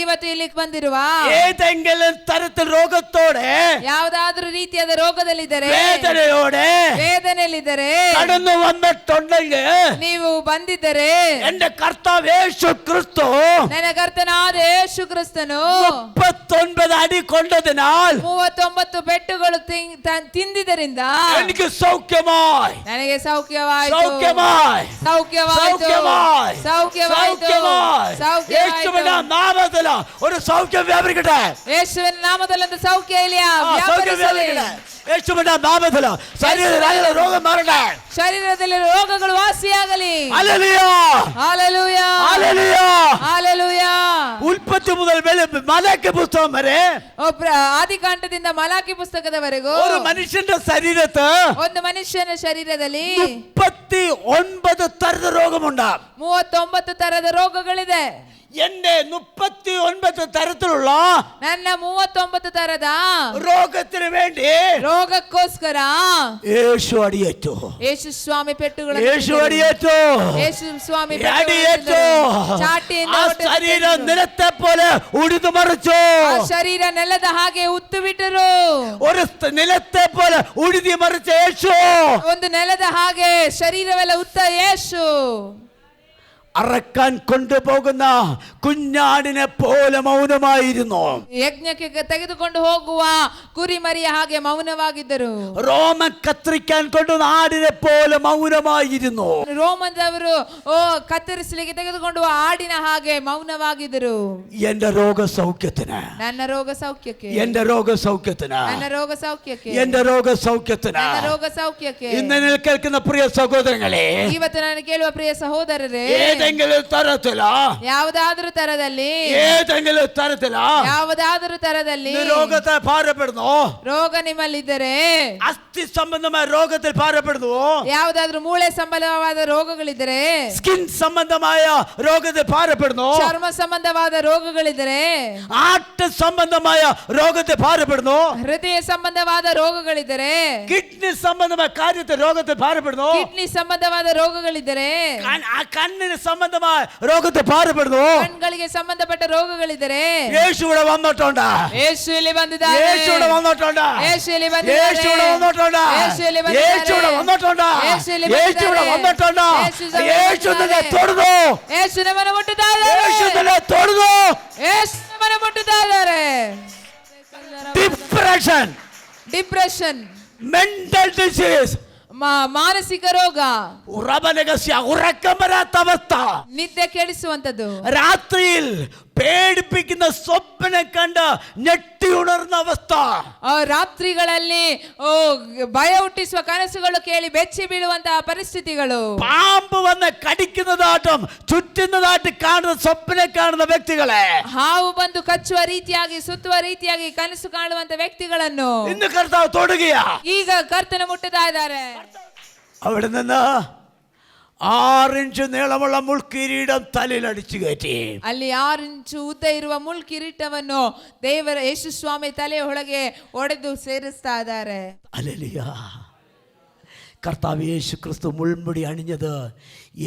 ಇವತ್ತು ಇಲ್ಲಿಗೆ ಬಂದಿರುವ ഏതെങ്കിലും തരത്തിൽ രോഗത്തോടെ, ಯಾವುದಾದ್ರೂ ರೀತಿಯಾದ ರೋಗದಲ್ಲಿದ್ದರೆ, വേദനയോടെ ವೇದನೆಯಲ್ಲಿದ್ದರೆ, കടന്നു വന്നിട്ടുണ്ടെങ്കിൽ ನೀವು ಬಂದಿದ್ದರೆ എന്റെ കർത്താവ് യേശു ക്രിസ്തു ನನ್ನ ಕರ್ತನಾದ ಯೇಸು ಕ್ರಿಸ್ತನು 39 അടി കൊണ്ടതിനാൽ 39 ಪೆಟ್ಟುಗಳು ತಿಂದಿದ್ದರಿಂದ എനിക്ക് സൗഖ്യമായി, ನನಗೆ ಸೌಖ್ಯವಾಯಿತು. സൗഖ്യമായി, ಸೌಖ್ಯವಾಯಿತು. സൗഖ്യമായി, ಸೌಖ್ಯವಾಯಿತು. സൗഖ്യമായി. യേശുവിന്റെ ಸೌಖ್ಯವಾಯಿತು. നാമത്തിൽ ഒരു സൗഖ്യം വ്യാപരിക്കട്ടെ. ಯೇಸುವಿನ ನಾಮದಲ್ಲೊಂದು ಸೌಖ್ಯ ಇಲ್ಲಿ സൗഖ്യം ವ್ಯಾಪರಿಸಲಿ. വ്യാപരിക്കട്ടെ. യേശുവിന്റെ നാമത്തിൽ ശരീരത്തിലെ രോഗം മാറട്ടെ. ಶರೀರದಲ್ಲಿ ರೋಗಗಳು ವಾಸಿಯಾಗಲಿ. Hallelujah, hallelujah, hallelujah. ಹಲ್ಲೆಲೂಯಾ. ഉൽപ്പത്തി മുതൽ മലാക്കി പുസ്തകം വരെ ಆದಿಕಾಂಡದಿಂದ ಮಲಾಕಿ ಪುಸ್ತಕದವರೆಗೂ ഒരു മനുഷ്യന്റെ ശരീരത്ത് ಒಂದು ಮನುಷ್ಯನ ಶರೀರದಲ್ಲಿ 39 തರದ രോഗമുണ്ട്. 39 ತರದ ರೋಗಗಳಿದೆ. എന്റെ 39 തരത്തിലുള്ള ನನ್ನ 39 ತರದ രോഗത്തിന് വേണ്ടി ರೋಗಕ್ಕೋಸ್ಕರ യേശു അടിയേറ്റു. ಯೇಸು ಸ್ವಾಮಿ ಪೆಟ್ಟುಗಳನ್ನು യേശു അടിയേറ്റു. ಯೇಸು ಸ್ವಾಮಿ അടിയേറ്റു. ಚಾಟಿಯಿಂದ ആ ശരീരം നിലത്തെ പോലെ ഉഴുതു മറിച്ചു. ಆ ಶರೀರ ನೆಲದ ಹಾಗೆ ಉತ್ತು ಬಿಟ್ಟರು. ഒരു നിലത്തെ പോലെ ഉഴുതി മറിച്ച യേശു ಒಂದು ನೆಲದ ಹಾಗೆ ಶರೀರವೆಲ್ಲ ಉತ್ತ ಯೇಸು അറക്കാൻ കൊണ്ടുപോകുന്ന കുഞ്ഞാടിനെ പോലെ മൗനമായിരുന്നു. ಯಜ್ಞಕ್ಕೆ ತೆಗೆದುಕೊಂಡು ಹೋಗುವ ಕುರಿಮರಿಯ ಹಾಗೆ ಮೌನವಾಗಿದ್ದರು. രോമം കത്തിരിക്കാൻ കൊണ്ടുവന്ന ആടിനെ പോലെ മൗനമായിരുന്നു. ರೋಮದವರು ಕತ್ತರಿಸಲಿಕ್ಕೆ ತೆಗೆದುಕೊಂಡು ಆಡಿನ ಹಾಗೆ ಮೌನವಾಗಿದ್ದರು. എന്റെ രോഗസൗഖ്യത്തിന്, ನನ್ನ ರೋಗ ಸೌಖ್ಯಕ್ಕೆ, എന്റെ രോഗസൗഖ്യത്തിന്, ನನ್ನ ರೋಗ ಸೌಖ್ಯಕ್ಕೆ, എന്റെ രോഗസൗഖ്യത്തിന്. ನನ್ನ ರೋಗ ಸೌಖ್ಯಕ್ಕೆ. ഇന്ന് കേൾക്കുന്ന പ്രിയ സഹോദരങ്ങളെ, ಇವತ್ತು ನಾನು ಕೇಳುವ ಪ್ರಿಯ ಸಹೋದರರೇ, ഏതെങ്കിലും തരത്തില, ಯಾವುದಾದ್ರೂ ತರದಲ್ಲಿ, ഏതെങ്കിലും തരത്തില ಯಾವುದಾದ್ರೂ ತರದಲ್ಲಿ രോഗത്തെ ഭാരപ്പെടുന്നു, ರೋಗ ನಿಮ್ಮಲ್ಲಿದ್ದರೆ, അസ്ഥി സംബന്ധമായ രോഗത്തിൽ ഭാരപ്പെടുന്നു, ಯಾವುದಾದ್ರೂ ಮೂಳೆ ಸಂಬಂಧವಾದ ರೋಗಗಳಿದ್ದರೆ, സ്കിൻ സംബന്ധമായ രോഗത്തിൽ ഭാരപ്പെടുന്നു, ಚರ್ಮ ಸಂಬಂಧವಾದ ರೋಗಗಳಿದ್ದರೆ, ആർട്ട് സംബന്ധമായ രോഗത്തിൽ ഭാരപ്പെടുന്നു, ಹೃದಯ ಸಂಬಂಧವಾದ ರೋಗಗಳಿದ್ದರೆ, കിഡ്നി സംബന്ധമായ കാര്യത്തിൽ രോഗത്തിൽ ഭാരപ്പെടുന്നു, ಕಿಡ್ನಿ ಸಂಬಂಧವಾದ ರೋಗಗಳಿದ್ದರೆ, കണ്ണിന് സംബന്ധമായ രോഗത്തിൽ ഭാരപ്പെടുന്നു. ಕಣ್ಗಳಿಗೆ ಸಂಬಂಧಪಟ್ಟ ರೋಗಗಳಿದ್ದರೆ, യേശു ഇവിടെ വന്നിട്ടുണ്ട്. ಯೇಸು ಇಲ್ಲಿ ಬಂದಿದ್ದಾರೆ. യേശു ഇവിടെ വന്നിട്ടുണ്ട്. ಯೇಸು ಇಲ್ಲಿ ಬಂದಿದ್ದಾರೆ. യേശു ഇവിടെ വന്നിട്ടുണ്ട്. യേശു ಇಲ್ಲಿ യേശു ഇവിടെ വന്നിട്ടുണ്ട്. യേശു ಇಲ್ಲಿ യേശു ഇവിടെ വന്നിട്ടുണ്ട്. യേശു നിന്നെ തൊടുന്നു. ಯೇಸು ನಮ್ಮನ್ನು ಮುಟ್ಟುತ್ತಾ യേശു ಇದ್ದಾರೆ. നിന്നെ തൊടുന്നു. ಯೇಸು ನಮ್ಮನ್ನು ಮುಟ್ಟುತ್ತಾ ಇದ್ದಾರೆ. ಡಿಪ್ರೆಷನ್, മെന്റൽ ഡിസീസ്, ಮಾನಸಿಕ ರೋಗ, ഉറക്കം വരാത്ത അവസ്ഥ, ನಿದ್ದೆ ಕೆಡಿಸುವಂತದ್ದು, രാത്രിയിൽ പേടിപ്പിക്കുന്ന സ്വപ്നം കണ്ട് ഞെട്ടി ഞെട്ടി ഉണർന്ന അവസ്ഥ, ರಾತ್ರಿಗಳಲ್ಲಿ ಭಯ ಹುಟ್ಟಿಸುವ ಕನಸುಗಳು ಕೇಳಿ ಬೆಚ್ಚಿ ಬೀಳುವಂತಹ ಪರಿಸ್ಥಿತಿಗಳು, പാമ്പ് വന്ന് കടിക്കുന്നതായിട്ടും ചുറ്റുന്നതായിട്ട് കാണുന്ന സ്വപ്നം കാണുന്ന വ്യക്തികളെ, ಹಾವು ಬಂದು ಕಚ್ಚುವ ರೀತಿಯಾಗಿ ಸುತ್ತುವ ರೀತಿಯಾಗಿ ಕನಸು ಕಾಣುವಂತ ವ್ಯಕ್ತಿಗಳನ್ನು ഇന്ന് കർത്താവ് തൊടുകയാ. ಈಗ ಕರ್ತನ ಮುಟ್ಟುತ್ತಾ ಇದ್ದಾರೆ. അവിടെ നിന്ന് 6 ഇഞ്ച് നീളമുള്ള മുൾക്കിരീടം തലയിൽ അടിച്ചു കയറ്റി. ಅಲ್ಲಿ 6 ಇಂಚು ಉದ್ದ ಇರುವ ಮುಳ್ ಕಿರೀಟವನ್ನು ದೇವರ ಯೇಸು ಸ್ವಾಮಿ ತಲೆಯ ಒಳಗೆ ಒಡೆದು ಸೇರಿಸ್ತಾ ಇದ್ದಾರೆ. ഹല്ലേലൂയ. കർത്താവ് യേശു ക്രിസ്തു മുൾമുടി അണിഞ്ഞത്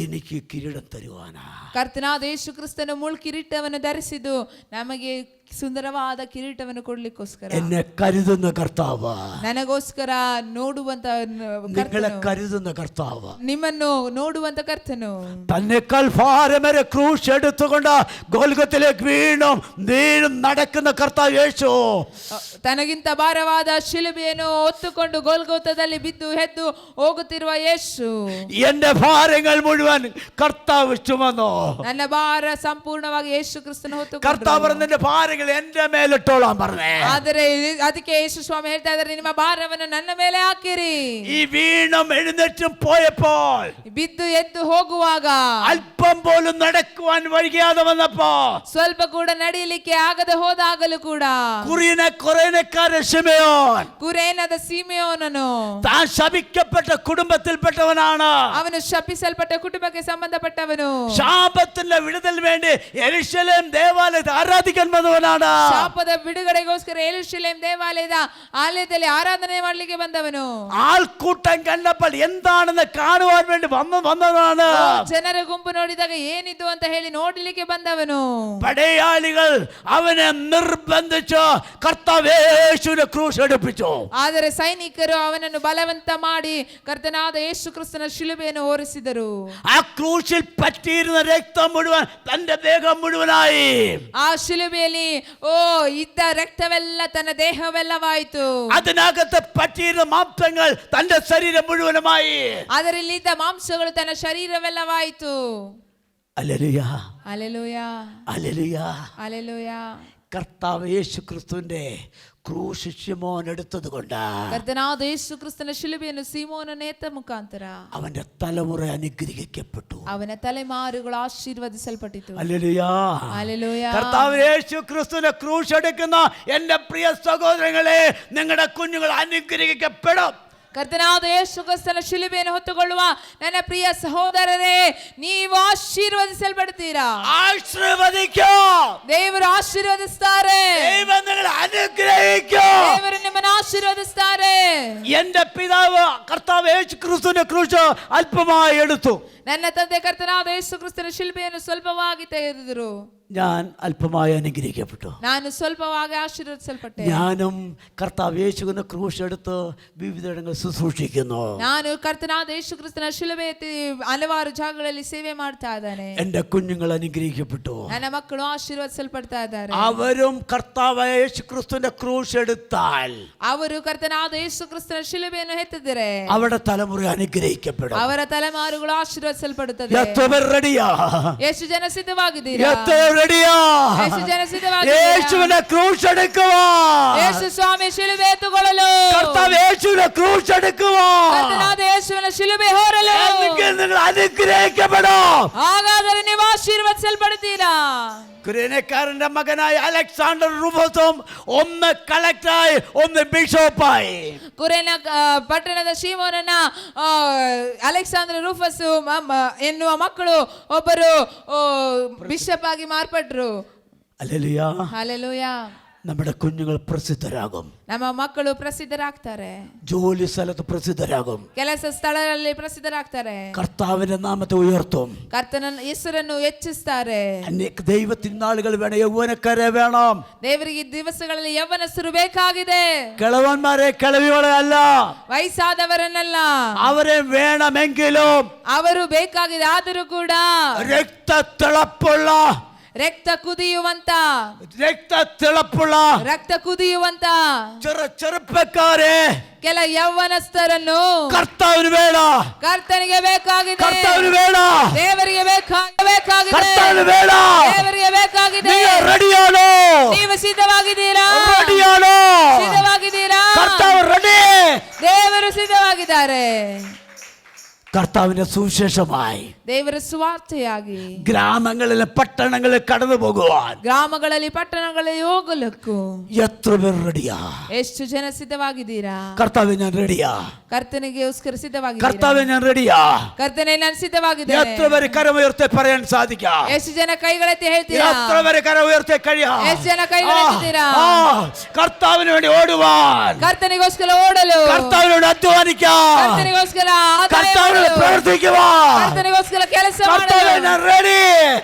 എനിക്ക് കിരീടം തരുവാനാ. ಕರ್ತನಾದ ಯೇಸು ಕ್ರಿಸ್ತನು ಮುಳ್ ಕಿರೀಟವನ್ನು ಧರಿಸಿದ್ದು ನಮಗೆ ಸುಂದರವಾದ ಕಿರೀಟವನ್ನು ಕೊಡ್ಲಿಕ್ಕೋಸ್ಕರ. എന്നെ കരുതുന്ന കർത്താവ്, ನನಗೋಸ್ಕರ ನೋಡುವಂತ നിങ്ങളെ കരുതുന്ന കർത്താവ്, ನಿಮ್ಮನ್ನು ನೋಡುವಂತ ಕರ್ತನು തന്നെക്കാൾ ഭാരമേറിയ ക്രൂശ് എടുത്തുകൊണ്ട് ഗോൽഗത്തിലേക്ക് വീണ്ടും നടക്കുന്ന കർത്താവ് യേശു, ತನಗಿಂತ ಭಾರವಾದ ಶಿಲುಬೆಯನ್ನು ಹೊತ್ತುಕೊಂಡು ಗೋಲ್ಗೋತದಲ್ಲಿ ಬಿದ್ದು ಎದ್ದು ಹೋಗುತ್ತಿರುವ ಯೇಸು, എന്റെ ഭാരങ്ങൾ മുഴുവൻ കർത്താവ് ചുമന്നു. ನನ್ನ ಭಾರ ಸಂಪೂರ್ಣವಾಗಿ ಯೇಸು ಕ್ರಿಸ್ತನ കർത്താവ് ಹೊತ್ತು നിന്റെ ഭാരങ്ങൾ എന്റെ മേലിട്ടോളാൻ പറഞ്ഞേ. ಆದರೆ ಅದಕ್ಕೆ ಯೇಸು ಸ್ವಾಮಿ ಹೇಳ್ತಾ ಇದ್ದಾರೆ, ನಿಮ್ಮ ಭಾರವನ್ನು ನನ್ನ ಮೇಲೆ ಹಾಕಿರಿ. ഈ വീണും എഴുന്നേറ്റും പോയപ്പോൾ, ಬಿದ್ದು ಎದ್ದು ಹೋಗುವಾಗ, അല്പം പോലും നടക്കുവാൻ വഴിയാതെ വന്നപ്പോ, ಸ್ವಲ್ಪ ಕೂಡ ನಡೆಯಲಿಕ್ಕೆ ಆಗದೆ ಹೋದಾಗಲೂ ಕೂಡ കുറേനക്കാരൻ ശിമെയോൻ, ಕುರೇನದ ಸೀಮೆಯೋನನು, താൻ ശപിക്കപ്പെട്ട കുടുംബത്തിൽപ്പെട്ടവനാണ്. ಅವನು ಶಪಿಸಲ್ಪಟ್ಟ ಕುಟುಂಬಕ್ಕೆ ಸಂಬಂಧಪಟ್ಟವನು. ശാപത്തിന്റെ വിടുതൽ വേണ്ടി യെരൂശലേം ദേവാലയത്തിൽ ആരാധിക്കാൻ വന്നവനാണ്. ಶಾಪದ ಬಿಡುಗಡೆಗೋಸ್ಕರ ಯೆರೂಶಲೇಮ್ ದೇವಾಲಯದ ಆಲಯದಲ್ಲಿ ಆರಾಧನೆ ಮಾಡಲಿಕ್ಕೆ ಬಂದವನು. ആൾക്കൂട്ടം കണ്ടപ്പോൾ എന്താണെന്ന് കാണുവാൻ വേണ്ടി വന്നവനാണ്. ಜನರ ಗುಂಪು ನೋಡಿದಾಗ ಏನಿದು ಅಂತ ಹೇಳಿ ನೋಡಲಿಕ್ಕೆ ಬಂದವನು. പടയാളികൾ അവനെ നിർബന്ധിച്ച് കർത്താവ് യേശുവിനെ ക്രൂശ് എടുപ്പിച്ചു. ಆದರೆ ಸೈನಿಕರು ಅವನನ್ನು ಬಲವಂತ ಮಾಡಿ ಕರ್ತನಾದ ಯೇಸು ಕ್ರಿಸ್ತನ ಶಿಲುಬೆಯನ್ನು ಹೊರಿಸಿದರು. ആ ക്രൂശിൽ പറ്റിയിരുന്ന രക്തം മുഴുവൻ തന്റെ ദേഹം മുഴുവനായി. ಆ ಶಿಲುಬೆಯಲ್ಲಿ ಇದ್ದ ರಕ್ತವೆಲ್ಲ ತನ್ನ ದೇಹವೆಲ್ಲವಾಯಿತು. അതിനകത്ത് പറ്റിയിരുന്ന മാംസങ്ങൾ തന്റെ ശരീരം മുഴുവനുമായി. ಅದರಲ್ಲಿದ್ದ ಮಾಂಸಗಳು ತನ್ನ ಶರೀರವೆಲ್ಲವಾಯಿತು. Hallelujah, hallelujah, hallelujah. ഹല്ലേലൂയ. കർത്താവ് യേശു ക്രിസ്തുവിന്റെ ക്രൂശ് ശിമോൻ എടുത്തത് കൊണ്ട് ಕರ್ತನಾದ ಯೇಸು ಕ್ರಿಸ್ತನ ಶಿಲುಬೆಯನ್ನು ಸೀಮೋನನ ಎತ್ತ ಮುಖಾಂತರ അവന്റെ തലമുറ അനുഗ്രഹിക്കപ്പെട്ടു. ಅವನ ತಲೆಮಾರುಗಳು ಆಶೀರ್ವದಿಸಲ್ಪಟ್ಟಿತು. Hallelujah, hallelujah. കർത്താവ് യേശു ക്രിസ്തുവിനെ ക്രൂശ് എടുക്കുന്ന എന്റെ പ്രിയ സഹോദരങ്ങളെ, നിങ്ങളുടെ കുഞ്ഞുങ്ങൾ അനുഗ്രഹിക്കപ്പെടും. ಕರ್ತನಾದ ಯೇಸು ಕ್ರಿಸ್ತನ ಶಿಲುಬೆಯನ್ನು ಹೊತ್ತುಕೊಳ್ಳುವ ನನ್ನ ಪ್ರಿಯ ಸಹೋದರರೇ, ನೀವು ಆಶೀರ್ವದಿಸಲ್ಪಡ್ತೀರಾ. ದೇವರು ಆಶೀರ್ವದಿಸ್ತಾರೆ. ದೇವರು ನಿಮ್ಮನ್ನು ಆಶೀರ್ವದಿಸ್ತಾರೆ. എന്റെ പിതാവ് കർത്താവ് യേശു ക്രിസ്തുവിനെ ക്രൂശ് അല്പമായി എടുത്തു. ನನ್ನ ತಂದೆ ಕರ್ತನಾದ ಯೇಸು ಕ್ರಿಸ್ತನ ಶಿಲುಬೆಯನ್ನು ಸ್ವಲ್ಪವಾಗಿ ತೆಗೆದರು. ഞാൻ അല്പമായി അനുഗ്രഹിക്കപ്പെട്ടു. ನಾನು ಸ್ವಲ್ಪವಾಗಿ ಆಶೀರ್ವದಿಸಲ್ಪಟ್ಟೆ. ഞാനും കർത്താവ് യേശുവിനെ ക്രൂശ് എടുത്ത് വിവിധ ശുശ്രൂഷിക്കുന്നു. ನಾನು ಕರ್ತನಾದ ಯೇಸು ಕ್ರಿಸ್ತನ ಶಿಲುಬೆ ಎತ್ತಿ ಹಲವಾರು ಜಾಗಗಳಲ್ಲಿ ಸೇವೆ ಮಾಡ್ತಾ ಇದ್ದಾನೆ. എന്റെ കുഞ്ഞുങ്ങൾ അനുഗ്രഹിക്കപ്പെട്ടു. ನನ್ನ ಮಕ್ಕಳು ಆಶೀರ್ವದಿಸಲ್ಪಡ್ತಾ ಇದ್ದಾರೆ. അവരും കർത്താവ് യേശു ക്രിസ്തുവിന്റെ ക്രൂശ് എടുത്താൽ ಅವರು ಕರ್ತನಾದ ಯೇಸು ಕ್ರಿಸ್ತನ ಶಿಲುಬೆಯನ್ನು ಎತ್ತಿದರೆ അവരുടെ തലമുറ അനുഗ്രഹിക്കപ്പെടും. ಅವರ ತಲೆಮಾರುಗಳು ಆಶೀರ್ವದಿಸಲ್ಪಡುತ್ತದೆ. യേശു ಜನ ಸಿದ್ಧವಾಗಿದ್ದೀರಾ? ಯೇಸು ಜನ യേശുവിനെ ക്രൂശ് എടുക്കുവാൻ, ಯೇಸು ಸ್ವಾಮಿ ಶಿಲುಬೆ ಎತ್ತುಕೊಳ್ಳಲು, കർത്താവ് യേശുവിനെ ക്രൂശ് എടുക്കുവാൻ ಕರ್ತನಾದ ಯೇಸುವಿನ ಶಿಲುಬೆ ಹೊರಲು നിങ്ങൾ അനുഗ്രഹിക്കപ്പെടും. ಹಾಗಾದರೆ ನೀವು ಆಶೀರ್ವದಿಸಲ್ಪಡುತ್ತೀರಾ? കുരേനക്കാരന്റെ മകനായ അലക്സാണ്ടർ റുഫസും ഒന്ന് കളക്ടറായി ഒന്ന് ബിഷപ്പായി. ಕುರೇನ ಪಟ್ಟಣದ ಶೀಮೋನನ ಅಲೆಕ್ಸಾಂದ್ರ ರೂಫಸ್ ಎನ್ನುವ ಮಕ್ಕಳು ಒಬ್ಬರು ಬಿಷಪ್ ಆಗಿ ಮಾರ್ಪಟ್ರು. ഹല്ലേലൂയ. ಹಲ್ಲೆಲೂಯ. നമ്മുടെ കുഞ്ഞുങ്ങൾ പ്രസിദ്ധരാകും. ನಮ್ಮ ಮಕ್ಕಳು ಪ್ರಸಿದ್ಧರಾಗ್ತಾರೆ. ജോലി സ്ഥലത്ത് പ്രസിദ്ധരാകും. ಕೆಲಸ ಸ್ಥಳಗಳಲ್ಲಿ ಪ್ರಸಿದ್ಧರಾಗ್ತಾರೆ. കർത്താവിന്റെ നാമത്തെ ഉയർത്തും. ಕರ್ತನ ಹೆಸರನ್ನು ಹೆಚ್ಚಿಸ್ತಾರೆ. ദൈവത്തിനാളുകൾ വേണം, യൗവനക്കാരെ വേണം. ದೇವರಿಗೆ ದಿವಸಗಳಲ್ಲಿ ಯೌವನಸ್ಥರು ಬೇಕಾಗಿದೆ. കിളവന്മാരെ കിളവികളെ അല്ല, ವಯಸ್ಸಾದವರನ್ನಲ್ಲ. അവരെ വേണമെങ്കിലും ಅವರು ಬೇಕಾಗಿದೆ. ಆದರೂ ಕೂಡ രക്തത്തിളപ്പുള്ള ರಕ್ತ ಕುದಿಯುವಂತ രക്ത തിളപ്പുള്ള ರಕ್ತ ಕುದಿಯುವಂತ ചെറുപ്പക്കാരെ ಕೆಲ ಯೌವನಸ್ಥರನ್ನು കർത്താവിന് വേണം. ಕರ್ತನಿಗೆ ಬೇಕಾಗಿದೆ. കർത്താവിന് വേണം. ದೇವರಿಗೆ ಬೇಕಾಗಿದೆ. കർത്താവിന് വേണം. ದೇವರಿಗೆ ಬೇಕಾಗಿದೆ. നിങ്ങൾ റെഡിയാണോ? ನೀವು ಸಿದ್ಧವಾಗಿದ್ದೀರಾ? റെഡിയാണോ? ಸಿದ್ಧವಾಗಿದ್ದೀರಾ? കർത്താവ് റെഡി. ದೇವರು ಸಿದ್ಧವಾಗಿದ್ದಾರೆ. കർത്താവിന്റെ സുവിശേഷമായി ದೇವರ ಸುವಾರ್ತೆಯಾಗಿ ഗ്രാമങ്ങളിലെ പട്ടണങ്ങളിൽ കടന്നു പോകുവാൻ ಗ್ರಾಮಗಳಲ್ಲಿ ಪಟ್ಟಣಗಳಲ್ಲಿ ಹೋಗಲಕ್ಕೂ എത്ര പേർ റെഡിയാ? ಎಷ್ಟು ಜನ ಸಿದ್ಧವಾಗಿದ್ದೀರಾ? കർത്താവെ ഞാൻ റെഡിയാ. ಕರ್ತನಿಗೋಸ್ಕರ ಸಿದ್ಧವಾಗಿದ್ದೀರಾ? കർത്താവെ ഞാൻ റെഡിയാ. ಕರ್ತನೆ ನಾನು ಸಿದ್ಧವಾಗಿದ್ದೇನೆ. എത്ര പേര് കരമുയർത്തി പറയാൻ സാധിക്കാം? ಎಷ್ಟು ಜನ കൈകളെത്തി ಹೇಳ್ತೀರಾ? എത്ര പേര് കരമുയർത്തി കഴിയാം? ಎಷ್ಟು ಜನ ಕೈಗಳെತ್ತಿದ್ದೀರಾ? കർത്താവിന് വേണ്ടി ഓടുവാൻ, ಕರ್ತನಿಗೋಸ್ಕರ ಓಡಲು, കർത്താവിനോട് അധ്വാനിക്കാൻ, ಕರ್ತನಿಗೋಸ್ಕರ കർത്താവിനോട് പ്രവർത്തിക്കുവാൻ, ಕರ್ತನಿಗೋಸ್ಕರ ಕೆಲಸ കർത്താവെ ಮಾಡಲು ഞാൻ റെഡി.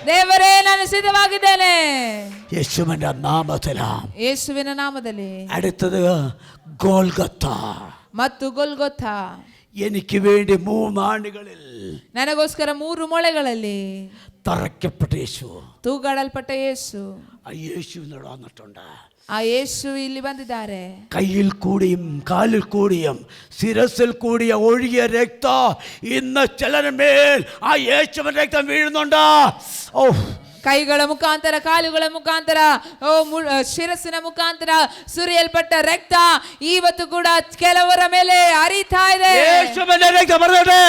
ದೇವರೇ ನಾನು ಸಿದ್ಧವಾಗಿದ್ದೇನೆ. യേശുവിന്റെ നാമത്തിലാണ്. ಯೇಸುವಿನ ನಾಮದಲ್ಲಿ. അടുത്തത് ഗോൽഗത്ത. ಮತ್ತು ಗೊಲ್ಗೊಥ. എനിക്ക് വേണ്ടി 3 ആണികളിൽ ನನಗೋಸ್ಕರ 3 ಮೊಳೆಗಳಲ್ಲಿ തറയ്ക്കപ്പെട്ട യേശു, ತೂಗಾಡಲ್ಪಟ್ಟ ಯೇಸು. ആ യേശുവിനോട് വന്നിട്ടുണ്ട്. ಆ ಯೇಸು ಇಲ್ಲಿ ಬಂದಿದ್ದಾರೆ. കയ്യിൽ കൂടിയും കാലിൽ കൂടിയും ശിരസിൽ കൂടിയ ഒഴുകിയ രക്തം ഇന്ന് ചിലരുമേൽ ആ യേശുവിന്റെ രക്തം വീഴുന്നുണ്ട്. ഓ, ಕೈಗಳ ಮುಖಾಂತರ, ಕಾಲುಗಳ ಮುಖಾಂತರ, ಶಿರಸ್ಸಿನ ಮುಖಾಂತರ ಸುರಿಯಲ್ಪಟ್ಟ ರಕ್ತ ಇವತ್ತು ಕೂಡ ಕೆಲವರ ಮೇಲೆ ಹರಿತಾ ಇದೆ. യേശുവിന്റെ രക്തം പറഞ്ഞോട്ടെ.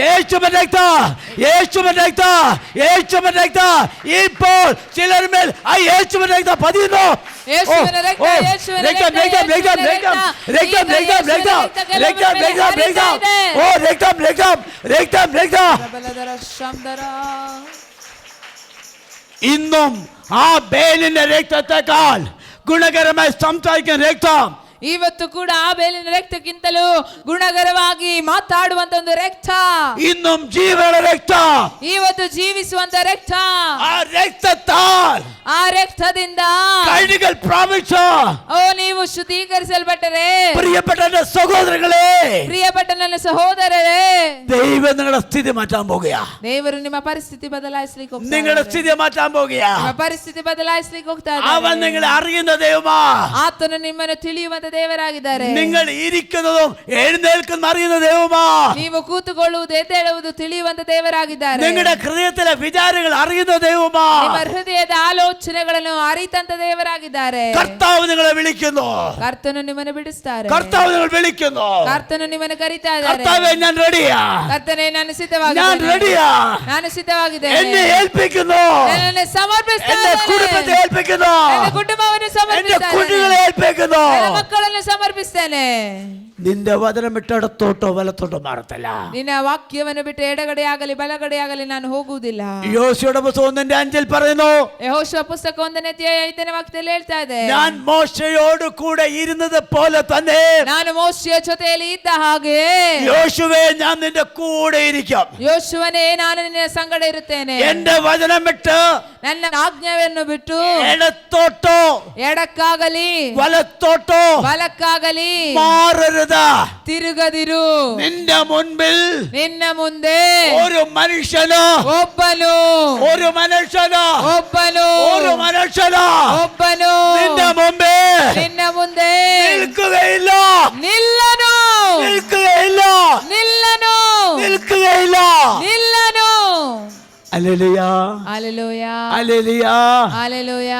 യേശുവിന്റെ രക്തം, യേശുവിന്റെ രക്തം, യേശുവിന്റെ രക്തം ഇപ്പോൾ ചിലരുമേൽ ആ യേശുവിന്റെ രക്തം പതിയുന്നു. യേശുവിന്റെ രക്തം, യേശുവിന്റെ രക്തം, രക്തം രക്തം രക്തം രക്തം രക്തം രക്തം രക്തം രക്തം രക്തം ഓ രക്തം രക്തം രക്തം രക്തം. ഇന്നും ആ ബേലിന്റെ രക്തത്തെക്കാൾ ഗുണകരമായി സംസാരിക്കുന്ന രക്തം ಇವತ್ತು ಕೂಡ ಆ ಬೇಲಿನ ರಕ್ತಕ್ಕಿಂತಲೂ ಗುಣಕರವಾಗಿ ಮಾತಾಡುವಂತ ಒಂದು ರಕ್ತ, ഇന്നും ജീവനുള്ള രക്തം, ಇವತ್ತು ಜೀವಿಸುವಂತ ರಕ್ತ. ആ രക്തത്താൽ ಆ ರಕ್ತದಿಂದ കഴുകൽ പ്രാപിച്ച ನೀವು ಶುദ്ധೀಕರಿಸಲ್ಪಟ್ಟರೆ, പ്രിയപ്പെട്ട എന്റെ സഹോദരങ്ങളെ, ಪ್ರಿಯಪಟ್ಟ ನನ್ನ ಸಹೋದರರೇ, ദൈവം നിങ്ങളുടെ സ്ഥിതി മാറ്റാൻ പോകുകയാ. ದೇವರು ನಿಮ್ಮ ಪರಿಸ್ಥಿತಿ ಬದಲಾಯಿಸಲಿಕ್ಕೆ ಹೋಗ್ತಾ നിങ്ങളുടെ ಇದ್ದಾರೆ. സ്ഥിതി മാറ്റാൻ പോകുകയാ. ನಿಮ್ಮ ಪರಿಸ್ಥಿತಿ ಬದಲಾಯಿಸಲಿಕ್ಕೆ ಹೋಗ್ತಾ അവൻ ಇದ್ದಾರೆ. നിങ്ങളെ അറിയുന്ന ദൈവമാ. ಆತನು ನಿಮ್ಮನ್ನು ತಿಳಿಯುವಂತ ದೇವರಾಗಿದ್ದಾರೆ. നിങ്ങൾ ഇരിക്കുന്നതും എഴുന്നേൽക്കുന്ന അറിയുന്ന ദൈവമാ. ನೀವು ಕೂತುಕೊಳ್ಳುವುದು, ಎದ್ದೇಳುವುದು ತಿಳಿಯುವಂತ ದೇವರಾಗಿದ್ದಾರೆ. നിങ്ങളുടെ ഹൃദയത്തിലെ വിചാരങ്ങൾ അറിയുന്ന ദൈവമാ. ನಿಮ್ಮ ಹೃದಯದ ಆಲೋಚನೆಗಳನ್ನು ಅರಿತಂತ ದೇವರಾಗಿದ್ದಾರೆ. കർത്താവ് നിങ്ങളെ വിളിക്കുന്നു. ಕರ್ತನು ನಿಮ್ಮನ್ನು ಬಿಡಿಸ್ತಾರೆ. കർത്താവ് നിങ്ങൾ വിളിക്കുന്നു. ಕರ್ತನು ನಿಮ್ಮನ್ನು ಕರೀತಾ ಇದ್ದಾರೆ. കർത്താവേ ഞാൻ റെഡിയാ. ಕರ್ತನೇ ನಾನು ഞാൻ ಸಿದ್ಧವಾಗಿದ್ದೇನೆ. റെഡിയാ. ನಾನು ಸಿದ್ಧವಾಗಿದ್ದೇನೆ. എന്നെ ഏൽപ്പിക്കുന്നു. ನನ್ನನ್ನು ಸಮರ್ಪಿಸ್ತಾ എന്റെ ಇದ್ದೇನೆ. കുടുംബത്തെ ഏൽപ്പിക്കുന്നു. ನನ್ನ ಕುಟುಂಬವನ್ನು എന്റെ ಸಮರ್ಪಿಸ್ತಾ കുഞ്ഞുങ്ങളെ ಇದ್ದೇನೆ. ഏൽപ്പിക്കുന്നു. ನನ್ನ ಮಕ್ಕಳನ್ನು ಸಮರ್ಪಿಸ್ತೇನೆ. നിന്റെ വചനം ഇടത്തോട്ടോ വലത്തോട്ടോ മാറത്തില്ല. ನಿನ್ನ ವಾಕ್ಯವನ್ನು ಬಿಟ್ಟು ಎಡಗಡೆಯಾಗಲಿ ಬಲಗಡೆಯಾಗಲಿ ನಾನು ಹೋಗುವುದಿಲ್ಲ. യോശുവയുടെ പുസ്തകം 1:5 പറയുന്നു, ಯೆಹೋಶುವ ಪುಸ್ತಕ 1:5 ವಾಕ್ಯದಲ್ಲಿ ಹೇಳ್ತಾ ಇದೆ, ഞാൻ മോശയോട് കൂടെ ഇരുന്നത് പോലെ തന്നെ ನಾನು ಮೋಶೆಯ ಜೊತೆಯಲ್ಲಿ ಇದ್ದ ಹಾಗೆ യോശുവേ ഞാൻ നിന്റെ കൂടെ ഇരിക്കാം. ಯೋಶುವನೇ ನಾನು ನಿನ್ನ ಸಂಗಡ ಇರುತ್ತೇನೆ. എന്റെ വചനം വിട്ട് ನನ್ನ ಆಜ್ಞೆಯನ್ನು ಬಿಟ್ಟು ഇടത്തോട്ടോ ಎಡಕ್ಕಾಗಲಿ വലത്തോട്ടോ ಬಲಕ್ಕಾಗಲಿ മാറരുത്. ತಿರುಗದಿರು. നിന്റെ മുൻപിൽ ನಿನ್ನ ಮುಂದೆ ഒരു മനുഷ്യന് ಒಬ್ಬನು ഒരു മനുഷ്യന് ಒಬ್ಬನು ഒരു മനുഷ്യന് ಒಬ್ಬನು നിന്റെ മുമ്പിൽ ನಿನ್ನ ಮುಂದೆ നിൽക്കുകയില്ല. ನಿಲ್ಲನು നിൽക്കുകയില്ല. ನಿಲ್ಲನು നിൽക്കുകയില്ല. ನಿಲ್ಲನು. ഹല്ലേലൂയ. Hallelujah hallelujah. ಹಲ್ಲೆಲೂಯ.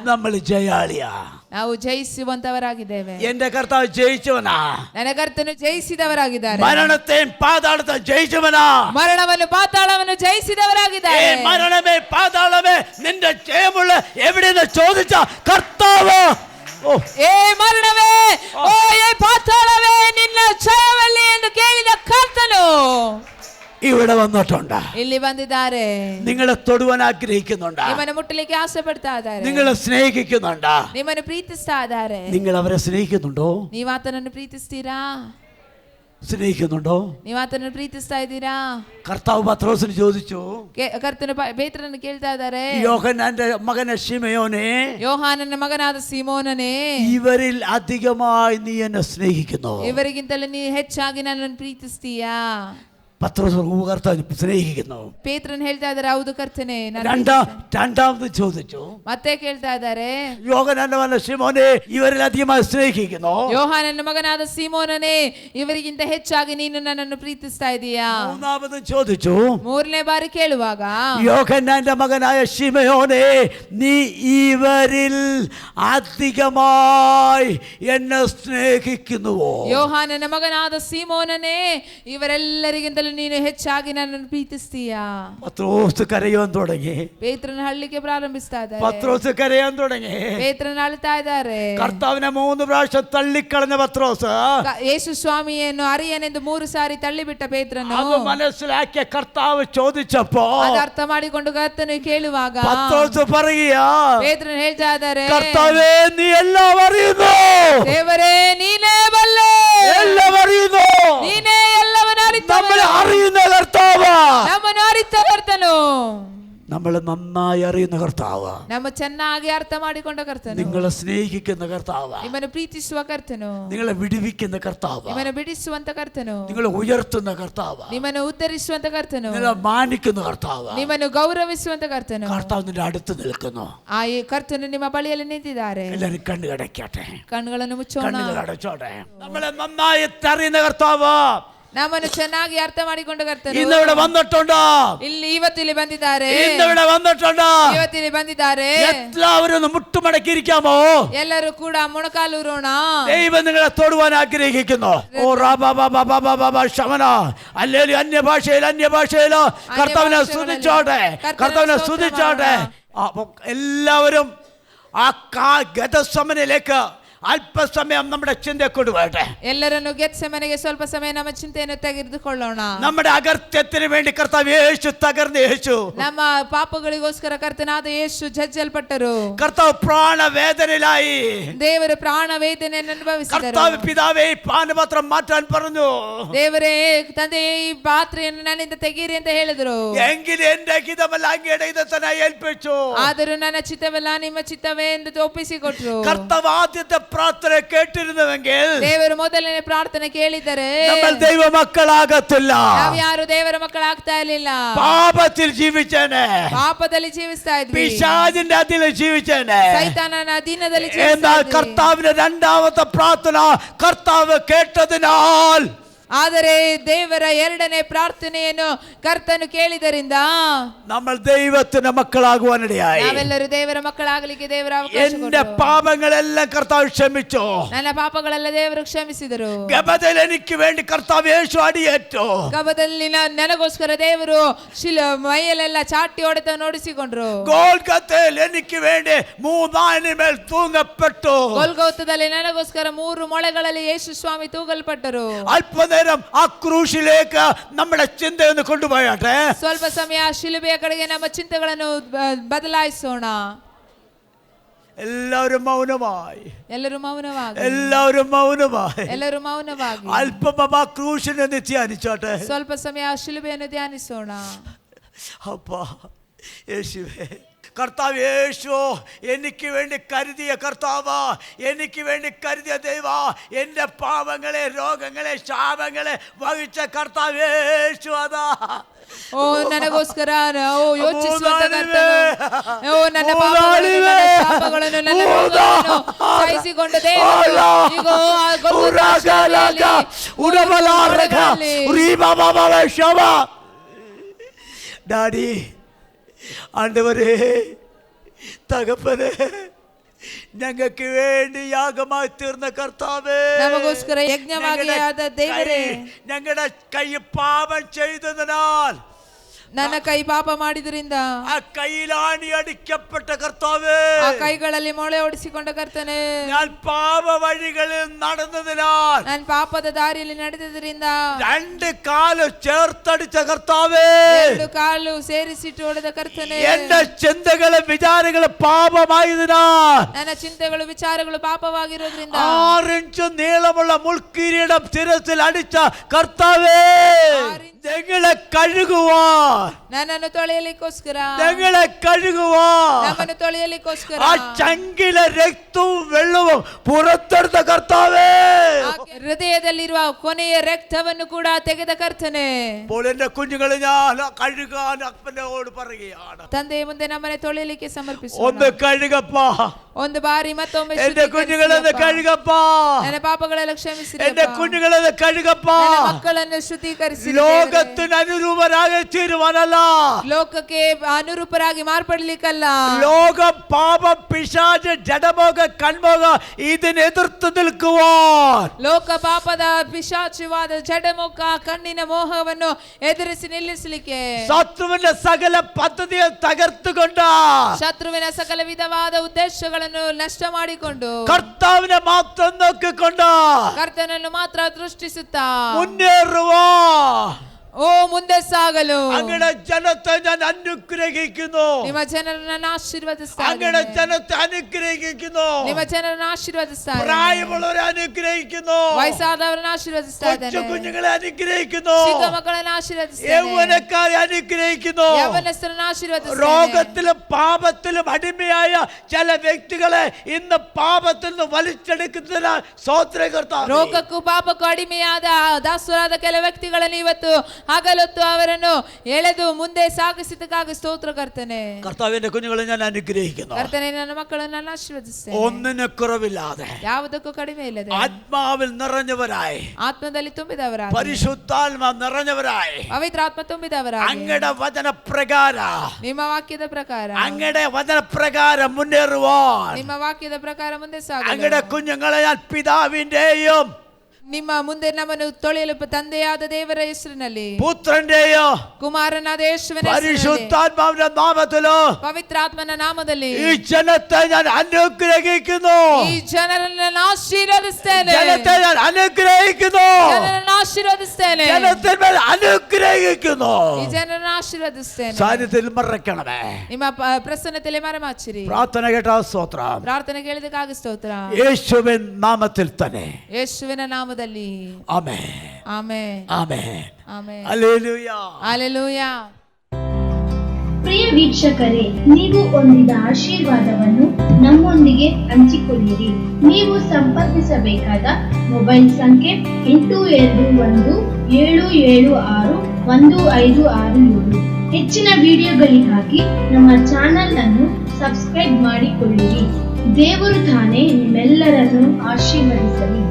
നമ്മൾ ജയാളിയാ. ನಾವು ಜಯಿಸುವಂತವರಾಗಿದ್ದೇವೆ. എന്റെ കർത്താവ് ജയിച്ചവനാ. ನನ್ನ ಕರ್ತನು ಜಯಿಸಿದವರಾಗಿದ್ದಾರೆ. മരണത്തെയും പാതാളത്തെയും ജയിച്ചവനാ. ಮರಣವನ್ನು ಪಾತಾಳವನ್ನು ಜಯಿಸಿದವರಾಗಿದ್ದಾರೆ. മരണമേ പാതാളമേ നിന്റെ ജയമുള്ള എവിടെയെന്ന് ചോദിച്ച കർത്താവ്, ഓ ಏ ಮರಣವೇ, ಓ ಏ ಪಾತಾಳವೇ, ನಿನ್ನ ಜಯವೆಲ್ಲಿ ಎಂದು ಕೇಳಿದ ಕರ್ತನು ഇവിടെ വന്നിട്ടുണ്ട്. ಇಲ್ಲಿ ಬಂದಿದ್ದಾರೆ. നിങ്ങളെ തൊടുവാൻ ആഗ്രഹിക്കുന്നുണ്ട്. ನಿಮ್ಮನ್ನು ಮುಟ್ಟಲಿಕ್ಕೆ ಆಸೆ ಪಡ್ತಾ ಇದ್ದಾರೆ. നിങ്ങളെ സ്നേഹിക്കുന്നുണ്ട്. ನಿಮ್ಮನ್ನು ಪ್ರೀತಿಸ್ತಾ ಇದ್ದಾರೆ. നിങ്ങൾ അവരെ സ്നേഹിക്കുന്നുണ്ടോ? ನೀವು ಆತನನ್ನು ಪ್ರೀತಿಸ್ತೀರಾ? സ്നേഹിക്കുന്നുണ്ടോ? ನೀವು ಆತನನ್ನು ಪ್ರೀತಿಸ್ತಾ ಇದ್ದೀರಾ? കർത്താവ് പത്രോസിന് ചോദിച്ചു, ಕರ್ತನು ಪೇತ್ರನನ್ನು ಕೇಳ್ತಾ ಇದ್ದಾರೆ, യോഹന്നാന്റെ മകനെ ശിമയോനെ, ಯೋಹಾನನ ಮಗನಾದ ಸೀಮೋನನೇ, ഇവരിൽ അധികമായി നീ എന്നെ സ്നേഹിക്കുന്നു. ಇವರಿಗಿಂತಲೂ ನೀ ಹೆಚ್ಚಾಗಿ ನನ್ನನ್ನು ಪ್ರೀತಿಸ್ತೀಯಾ? പത്രോസ് കർത്താവിനെ സ്നേഹിക്കുന്നു. ಪೇತ್ರನ್ ಹೇಳ್ತಾ ಇದ್ದಾರೆ ಹೌದು ಕರ್ತನೆ രണ്ടാമത് ചോദിച്ചു, ಮತ್ತೆ ಕೇಳ್ತಾ ಇದ್ದಾರೆ യോഹന്നാന്റെ മകൻ ശിമോനെ ಇವರೆಲ್ಲ ಅಧಿಕವಾಗಿ ಸ್ನೇಹಿക്കുന്നു. ಯೋಹಾನನ ಮಗನಾದ ಸೀಮೋನನೇ ಇವರಿಗಿಂತ ಹೆಚ್ಚಾಗಿ ನೀನು ನನ್ನನ್ನು ಪ್ರೀತಿಸ್ತಾ ಇದೀಯಾ. മൂന്നാമത് ചോദിച്ചു, ಮೂರನೇ ಬಾರಿ ಕೇಳುವಾಗ യോഹന്നാന്റെ മകനായ ശിമയോനെ നീ ഇവരിൽ അധികമായി എന്നെ സ്നേഹിക്കുന്നുവോ? ಯೋಹಾನನ ಮಗನಾದ ಸೀಮೋನನೇ ಇವರೆಲ್ಲರಿಗಿಂತಲೂ ನೀನು ಹೆಚ್ಚಾಗಿ ನನ್ನನ್ನು ಪ್ರೀತಿಸ್ತೀಯಾ. പത്രോസ് കരയാൻ തുടങ്ങി. ಪೇತ್ರನ ಹಳ್ಳಿಗೆ ಪ್ರಾರಂಭಿಸ್ತಾ ಇದ್ದಾರೆ. പത്രോസ് കരയാൻ തുടങ്ങി. ಪೇತ್ರನ ಅಳ್ತಾ ಇದ್ದಾರೆ. കർത്താവിനെ 3 പ്രാവശ്യം തള്ളിക്കളഞ്ഞ പത്രോസ് ಯೇಸು ಸ್ವಾಮಿಯನ್ನು ಅರಿಯನೆಂದು 3 ಸಾರಿ ತಳ್ಳಿಬಿಟ್ಟ ಪೇತ್ರನು അത് മനസ്സിലാക്കിയ കർത്താവ് ചോദിച്ചപ്പോ ಅದು ಅರ್ಥ ಮಾಡಿಕೊಂಡು ಕರ್ತನು ಕೇಳುವಾಗ പത്രോസ് പറയുക, ಪೇತ್ರನು ಹೇಳ್ತಾ ಇದ್ದಾರೆ കർത്താവേ നീ എല്ലാം അറിയുന്നു, ದೇವರೇ ನೀನೇ ಬಲ್ಲೆ, എല്ലാം അറിയുന്നു, ನೀನೇ ಎಲ್ಲವನ್ನೂ നമ്മളെ ಅರಿತವನು, അറിയുന്ന കർത്താവ്, ನಮ್ಮನ್ನು ಅರಿತ ಕರ್ತನು, നമ്മളെ നന്നായി അറിയുന്ന കർത്താവ്, ನಮ್ಮ ಚೆನ್ನಾಗಿ ಅರ್ಥ ಮಾಡಿಕೊಂಡ ಕರ್ತನು, നിങ്ങളെ സ്നേഹിക്കുന്ന കർത്താവ്, ನಿಮ್ಮನ್ನು ಪ್ರೀತಿಸುವ ಕರ್ತನು, നിങ്ങളെ വിടുവിക്കുന്ന കർത്താവ്, ನಿಮ್ಮನ್ನು ಬಿಡಿಸುವಂತ ಕರ್ತನು, നിങ്ങളെ ഉയർത്തുന്ന കർത്താവ്, ನಿಮ್ಮನ್ನು ಉದ್ಧರಿಸುವಂತ ಕರ್ತನು, നിങ്ങളെ മാനിക്കുന്ന കർത്താവ്. ನಿಮ್ಮನ್ನು ಗೌರವಿಸುವಂತ ಕರ್ತನು. കർത്താവ് നിന്റെ അടുത്ത് നിൽക്കുന്നു. ಆ ಈ ಕರ್ತನು ನಿಮ್ಮ ಬಳಿಯಲ್ಲಿ ನಿಂತಿದ್ದಾರೆ. എല്ലാരും കണ്ണുകടയ്ക്കട്ടെ, ಕಣ್ಣುಗಳನ್ನು ಮುಚ್ಚೋಣ. കണ്ണുകൾ അടച്ചോട്ടെ. നമ്മളെ നന്നായി അറിയുന്ന കർത്താവ് ನಮ್ಮನ್ನು ಚೆನ್ನಾಗಿ ಅರ್ಥ ಮಾಡಿಕೊಂಡ ಕರ್ತನು ഇന്നിവിടെ വന്നിട്ടുണ്ടോ? ಇವತ್ತಿಲ್ಲಿ ಬಂದಿದ್ದಾರೆ. ഇന്നിവിടെ വന്നിട്ടുണ്ടോ? ಇವತ್ತಿಲ್ಲಿ ಬಂದಿದ್ದಾರೆ. എല്ലാവരും ഒന്ന് മുട്ടുമടക്കിയിരിക്കാമോ? ಎಲ್ಲರೂ ಕೂಡ ಮೊಣಕಾಲೂರೋಣ. ദൈവം നിങ്ങളെ തൊടുവാൻ ആഗ്രഹിക്കുന്നു. ഓ ശമന അല്ലെങ്കിൽ അന്യഭാഷയിലോ കർത്താവിനെ സ്തുതിച്ചോട്ടെ, കർത്താവിനെ സ്തുതിച്ചോട്ടെ. അപ്പൊ എല്ലാവരും ആ ഗതസമനിലേക്ക് അല്പസമയം നമ്മുടെ ചിന്ത കൊടുവട്ടെ. ಎಲ್ಲರನ್ನು ಗೆತ್ಸೆಮನೆಗೆ ಸ್ವಲ್ಪ ಸಮಯ ನಮ್ಮ ಚಿಂತೆಯನ್ನು ತೆಗೆದುಕೊಳ್ಳೋಣ. നമ്മുടെ അകൃത്യത്തിന് വേണ്ടി കർത്താവ് യേശു തകർന്ന് യേശു, ನಮ್ಮ ಪಾಪಗಳಿಗೋಸ್ಕರ ಕರ್ತನಾದ ಯೇಸು ಜಜ್ಜಲ್ಪಟ್ಟರು. കർത്താവ് പ്രാണവേദനയിലായി. ದೇವರು ಪ್ರಾಣ ವೇದನೆಯನ್ನು ಅನುಭವಿಸಿದರು. കർത്താവ് പിതാവേ ഈ പാനപാത്രം മാറ്റാൻ പറഞ്ഞു. ದೇವರೇ ತಂದೆ ಈ ಪಾತ್ರೆಯನ್ನು ನನ್ನಿಂದ ತೆಗೀರಿ ಅಂತ ಹೇಳಿದರು. എങ്കിലും എന്റെ ഹിതമല്ല അങ്ങയുടെ ഹിതത്തിനെ ഏൽപ്പിച്ചു. ಆದರೂ ನನ್ನ ಚಿತ್ತವಲ್ಲ ನಿಮ್ಮ ಚಿತ್ತವೇ ಎಂದು ಒಪ್ಪಿಸಿಕೊಟ್ರು. കർത്താവ് ആദ്യത്തെ പ്രാർത്ഥന കേട്ടിരുന്നുവെങ്കിൽ ದೇವರು ಮೊದಲನೇ ಪ್ರಾರ್ಥನೆ ಕೇಳಿದರೆ നമ്മൾ ദൈവ മക്കളാകത്തില്ല. ನಾವು ಯಾರು ದೇವರ ಮಕ್ಕಳಾಗ್ತಾ ಇರಲಿಲ್ಲ. പാപത്തിൽ ജീവിച്ചേനെ, ಪಾಪದಲ್ಲಿ ಜೀವಿಸ್ತಾ ಇದ್ವಿ. പിശാചിന്റെ അതിൽ ജീവിച്ചേനെ. ಸೈತಾನನ ಅಧೀನದಲ್ಲಿ എന്നാൽ ಜೀವಿಸ್ತಾ ಇದ್ವಿ. കർത്താവിന്റെ രണ്ടാമത്തെ പ്രാർത്ഥന കർത്താവ് കേട്ടതിനാൽ, ಆದರೆ ದೇವರ ಎರಡನೇ ಪ್ರಾರ್ಥನೆಯನ್ನು ಕರ್ತನು ಕೇಳಿದರಿಂದ നമ്മൾ ദൈവത്തിന്റെ മക്കളാകുവാനിടയായി. ನಾವೆಲ್ಲರೂ ದೇವರ ಮಕ್ಕಳಾಗಲಿಕ್ಕೆ ದೇವರ ಅವಕಾಶ എന്റെ ಕೊಟ್ಟರು. പാപങ്ങളെല്ലാം കർത്താവ് ക്ഷമിച്ചു. ನನ್ನ ಪಾಪಗಳೆಲ್ಲ ದೇವರು ಕ್ಷಮಿಸಿದರು. ഗബതയിൽ എനിക്ക് വേണ്ടി കർത്താവ് യേശു അടിയേറ്റു. ಗಬದಲ್ಲಿ ನನಗೋಸ್ಕರ ದೇವರು ಮೈಯಲ್ಲೆಲ್ಲ ಚಾಟಿ ಹೊಡೆತ ನೋಡಿಸಿಕೊಂಡ್ರು. ഗോൽഗത്തയിൽ എനിക്ക് വേണ്ടി 3 മേൽ തൂങ്ങപ്പെട്ടു. ಗೋಲ್ಗೋತದಲ್ಲಿ ನನಗೋಸ್ಕರ 3 ಮೊಳೆಗಳಲ್ಲಿ ಯೇಸು ಸ್ವಾಮಿ ತೂಗಲ್ಪಟ್ಟರು. അല്പനേരം ആ ക്രൂശിലേക്ക് നമ്മുടെ ചിന്തയൊന്ന് കൊണ്ടുപോയാട്ടെ. ಸ್ವಲ್ಪ ಸಮಯ ಶಿಲುಬೆಯ ಕಡೆಗೆ ನಮ್ಮ ಚಿಂತೆಗಳನ್ನು ಬದಲಾಯಿಸೋಣ. എല്ലാവരും മൗനമായി, ಎಲ್ಲರೂ ಮೌನವಾಗಿ, എല്ലാവരും മൗനമായി. ಎಲ್ಲರೂ ಮೌನವಾಗಿ അല്പം ആ ക്രൂശിനെ ഒന്ന് ധ്യാനിച്ചോട്ടെ. ಸ್ವಲ್ಪ ಸಮಯ ಶಿಲುಬೆಯನ್ನು ಧ್ಯಾನಿಸೋಣ. അപ്പാ യേശുവേ, കർത്താവ് യേശു എനിക്ക് വേണ്ടി കരുതിയ കർത്താവ്, എനിക്ക് വേണ്ടി കരുതിയ ദൈവ, എൻ്റെ പാപങ്ങളെ രോഗങ്ങളെ ശാപങ്ങളെ വഹിച്ച കർത്താവ് യേശു. അതാ ಓ ನನಗೋಸ್ಕರ ಯೋಚಿಸುವಂತ ಕರ್ತನು, ಓ ನನ್ನ ಪಾಪಗಳನ್ನು, ನನ್ನ ಶಾಪಗಳನ್ನು, ನನ್ನ ರೋಗಗಳನ್ನು ಸಹಿಸಿಕೊಂಡ ದೇವರು ಇಗೋ ಆ ಗೊಲ್ಗೊಥಾ ಶಿಲುಬೆಯಲ್ಲಿ ഡാഡി, ആണ്ടവരേ, തകപ്പനെ, ഞങ്ങൾക്ക് വേണ്ടി യാഗമായി തീർന്ന കർത്താവേ, നമസ്കാര യജ്ഞವಾಗಿ ಆದ ದೇವರೇ, ഞങ്ങളുടെ കൈ പാപം ചെയ്തതിനാൽ, ನನ್ನ ಕೈ ಪಾಪ ಮಾಡಿದ್ರಿಂದ ആ കൈയിലാണി അടിക്കപ്പെട്ട കർത്താവേ, ಆ ಕೈಗಳಲ್ಲಿ ಮೊಳೆ ಹೊಡಿಸಿಕೊಂಡ ಕರ್ತನೇ, ഞാൻ പാപ വഴികളിൽ നടന്നതിനാൽ, ನಾನು ಪಾಪದ ದಾರಿಯಲ್ಲಿ ನಡೆದಿದ್ದರಿಂದ 2 കാല് ചേർത്തടിച്ച കർത്താവേ, 2 കാಲು ಸೇರಿಸಿಟ್ಟು ಹೊಡೆದ ಕರ್ತನೇ, എന്റെ ചിന്തകളും വിചാരങ്ങളും പാപമായതിനാൽ, ನನ್ನ ಚಿಂತೆಗಳು ವಿಚಾರಗಳು ಪಾಪವಾಗಿರೋದ್ರಿಂದ 6 ഇഞ്ച് നീളമുള്ള മുൾക്കിരീടം ശിരസിൽ അടിച്ച കർത്താവേ, ഞങ്ങളെ കഴുകുവാൻ, ನನ್ನನ್ನು ತೊಳೆಯಲಿಕ್ಕೋಸ್ಕರ, ഞങ്ങളെ കഴുകുവാൻ, ನಮ್ಮನ್ನು ತೊಳೆಯಲಿಕ್ಕೋಸ್ಕರ ആ ചങ്കിലെ രക്തവും വെള്ളവും പുറത്തെടുത്ത കർത്താവേ, ಹೃದಯದಲ್ಲಿರುವ ಕೊನೆಯ ರಕ್ತವನ್ನು ಕೂಡ ತೆಗೆದ ಕರ್ತನೆ. അപ്പോൾ എന്റെ കുഞ്ഞുങ്ങളെ ഞാൻ കഴുകാൻ അപ്പനോട് പറയുകയാണ്. ತಂದೆಯ ಮುಂದೆ ನಮ್ಮನೆ ತೊಳೆಯಲಿಕ್ಕೆ ಸಮರ್ಪಿಸೋಣ. ഒന്ന് കഴുകപ്പ, ಒಂದು ಬಾರಿ ಮತ್ತೊಮ್ಮೆ എന്റെ കുഞ്ഞുങ്ങളെ കഴുകപ്പ, ನನ್ನ ಪಾಪಗಳೆಲ್ಲ ಕ್ಷಮಿಸಿರಿ. എന്റെ കുഞ്ഞുങ്ങളെ കഴുകപ്പ. ಮಕ್ಕಳನ್ನು ಶುದ್ಧೀಕರಿಸಿ ലോകത്തിന് അനുരൂപരായി തീരുവാനല്ല, ಲೋಕಕ್ಕೆ ಅನುರೂಪರಾಗಿ ಮಾರ್ಪಡ್ಲಿಕ್ಕಲ್ಲ. ലോകം പാപം പിശാച് ജഡമോഹ കൺമോഹ ഇതിനെ എതിർത്ത് നിൽക്കുവാൻ, ಲೋಕ ಪಾಪದ ಪಿಶಾಚವಾದ ಜಡಮುಖ ಕಣ್ಣಿನ ಮೋಹವನ್ನು ಎದುರಿಸಿ ನಿಲ್ಲಿಸಲಿಕ್ಕೆ, ശത്രുവിന്റെ സകല പദ്ധതിയെ തകർത്തുകൊണ്ട്, ಶತ್ರುವಿನ ಸಕಲ ವಿಧವಾದ ಉದ್ದೇಶಗಳನ್ನು ನಷ್ಟ ಮಾಡಿಕೊಂಡು, കർത്താവിനെ മാത്രം നോക്കിക്കൊണ്ട് ಕರ್ತನನ್ನು ಮಾತ್ರ ದೃಷ್ಟಿಸುತ್ತಾ മുന്നേറുവാ. ಓ ಮುಂದೆ ಸಾಗಲು അങ്ങയുടെ ജനത്തെ ഞാൻ അനുഗ്രഹിക്കുന്നു, ನಿಮ್ಮ ಜನರನ್ನು ಆಶೀರ್ವದಿಸ್ತಾ അങ്ങയുടെ ಇದ್ದೇನೆ. ജനത്തെ അനുഗ്രഹിക്കുന്നു, ನಿಮ್ಮ ಜನರನ್ನು ಆಶೀರ್ವದಿಸ್ತಾ ಇದ್ದೇನೆ. പ്രായമുള്ളവരെ അനുഗ്രഹിക്കുന്നു, ವಯಸ್ಸಾದವರನ್ನು ಆಶೀರ್ವದಿಸ್ತಾ കൊച്ചു ಇದ್ದೇನೆ. കുഞ്ഞുങ്ങളെ അനുഗ്രഹിക്കുന്നു, ಚಿಕ್ಕ ಮಕ್ಕಳನ್ನು ಆಶೀರ್ವದಿಸ್ತೇನೆ. യൗവനക്കാരെ അനുഗ്രഹിക്കുന്നു. യൗവനಸ್ಥರನ್ನು ಆಶೀರ್ವದಿಸ್ತೇನೆ. രോഗത്തിലും പാപത്തിലും അടിമയായ ചില വ്യക്തികളെ ഇന്ന് പാപത്തിൽ നിന്ന് വലിച്ചെടുക്കുന്നതിന് സ്തോത്രം കർത്താവേ. ರೋಗಕ್ಕೂ ಪಾಪಕ್ಕೂ ಅಡಿಮೆಯಾದ ದಾಸರಾದ ಕೆಲ ವ್ಯಕ್ತಿಗಳನ್ನು ಇವತ್ತು ಹಗಲೊತ್ತು ಅವರನ್ನು ಎಳೆದು ಮುಂದೆ ಸಾಗಿಸಿದ್ದಕ್ಕಾಗಿ ಸ್ತೋತ್ರ ಕರ್ತನೆ. കർത്താവിന്റെ കുഞ്ഞുങ്ങളെ ഞാൻ അനുഗ്രഹിക്കുന്നു. ಕರ್ತನೆ, ನನ್ನ മക്കളನ್ನು ನಾನು ಆಶೀರ್ವದಿಸ್ತೇನೆ. ഒന്നിന് കുറവില്ലാതെ ಯಾವುದಕ್ಕೂ ಕಡಿಮೆ ಇಲ್ಲದೆ ആത്മാവിൽ നിറഞ്ഞവരായി, ಆತ್ಮದಲ್ಲಿ ತುಂಬಿದವರಾಗಿ, പരിശുദ്ധാത്മ നിറഞ്ഞവരായി, ಪವಿತ್ರ ಆತ್ಮ ತುಂಬಿದವರಾಗಿ, അങ്ങയുടെ വചനപ്രകാര, ನಿಮ್ಮ ವಾಕ್ಯದ ಪ್ರಕಾರ, അങ്ങയുടെ വചനപ്രകാരം മുന്നേറുവാൻ, ನಿಮ್ಮ ವಾಕ್ಯದ ಪ್ರಕಾರ ಮುಂದೆ ಸಾಗಲು, അങ്ങയുടെ കുഞ്ഞുങ്ങളെ ഞാൻ പിതാവിന്റെയും ನಿಮ್ಮ ಮುಂದೆ ನಮ್ಮನ್ನು ತೊಳೆಯಲು ತಂದೆಯಾದ ದೇವರ ಹೆಸರಿನಲ್ಲಿ, പുത്രന്റെയോ ಕುಮಾರನಾದ ಯೇಸುವಿನ ಹೆಸರಿನಲ್ಲಿ, പരിശുദ്ധാത്മാവിന്റെ നാമത്തിലോ ಪವಿತ್ರಾತ್ಮನ ನಾಮದಲ್ಲಿ ഈ ജനത്തെ ഞാൻ അനുഗ്രഹിക്കുന്നു, ಈ ಜನರನ್ನು ನಾನು ಆಶೀರ್ವದಿಸ್ತೇನೆ. ജനത്തെ ഞാൻ അനുഗ്രഹിക്കുന്നു, ಜನರನ್ನು ಆಶೀರ್ವದಿಸ್ತೇನೆ. ജനത്തിന്മേൽ അനുഗ്രഹിക്കുന്നു. ಈ ಜನರನ್ನು ಆಶೀರ್ವದಿಸ್ತೇನೆ. സാന്നിധ്യത്തിൽ മറക്കണമേ. ನಿಮ್ಮ ಪ್ರಸನ್ನತೆಯಲ್ಲಿ ಮರೆಮಾಚಿರಿ. പ്രാർത്ഥന കേട്ട സ്തോത്രം. ಪ್ರಾರ್ಥನೆ ಕೇಳಿದಕ್ಕಾಗಿ ಸ್ತೋತ್ರ. യേശുവിൻ നാമത്തിൽ തന്നെ. ಯೇಸುವಿನ ನಾಮದಲ್ಲಿ. ആമേൻ. ಆಮೆನ್. ആമേൻ. ಆಮೆನ್. ഹല്ലേലൂയ. ಹಲ್ಲೆಲೂಯಾ. ಪ್ರಿಯ ವೀಕ್ಷಕರೇ, ನೀವು ಹೊಂದಿದ ಆಶೀರ್ವಾದವನ್ನು ನಮ್ಮೊಂದಿಗೆ ಹಂಚಿಕೊಳ್ಳಿರಿ. ನೀವು ಸಂಪರ್ಕಿಸಬೇಕಾದ ಮೊಬೈಲ್ ಸಂಖ್ಯೆ 8217761567. ಹೆಚ್ಚಿನ ವಿಡಿಯೋಗಳಿಗಾಗಿ ನಮ್ಮ ಚಾನೆಲ್ ಅನ್ನು ಸಬ್ಸ್ಕ್ರೈಬ್ ಮಾಡಿಕೊಳ್ಳಿರಿ. ದೇವರು ತಾನೇ ನಿಮ್ಮೆಲ್ಲರನ್ನು ಆಶೀರ್ವದಿಸಲಿ.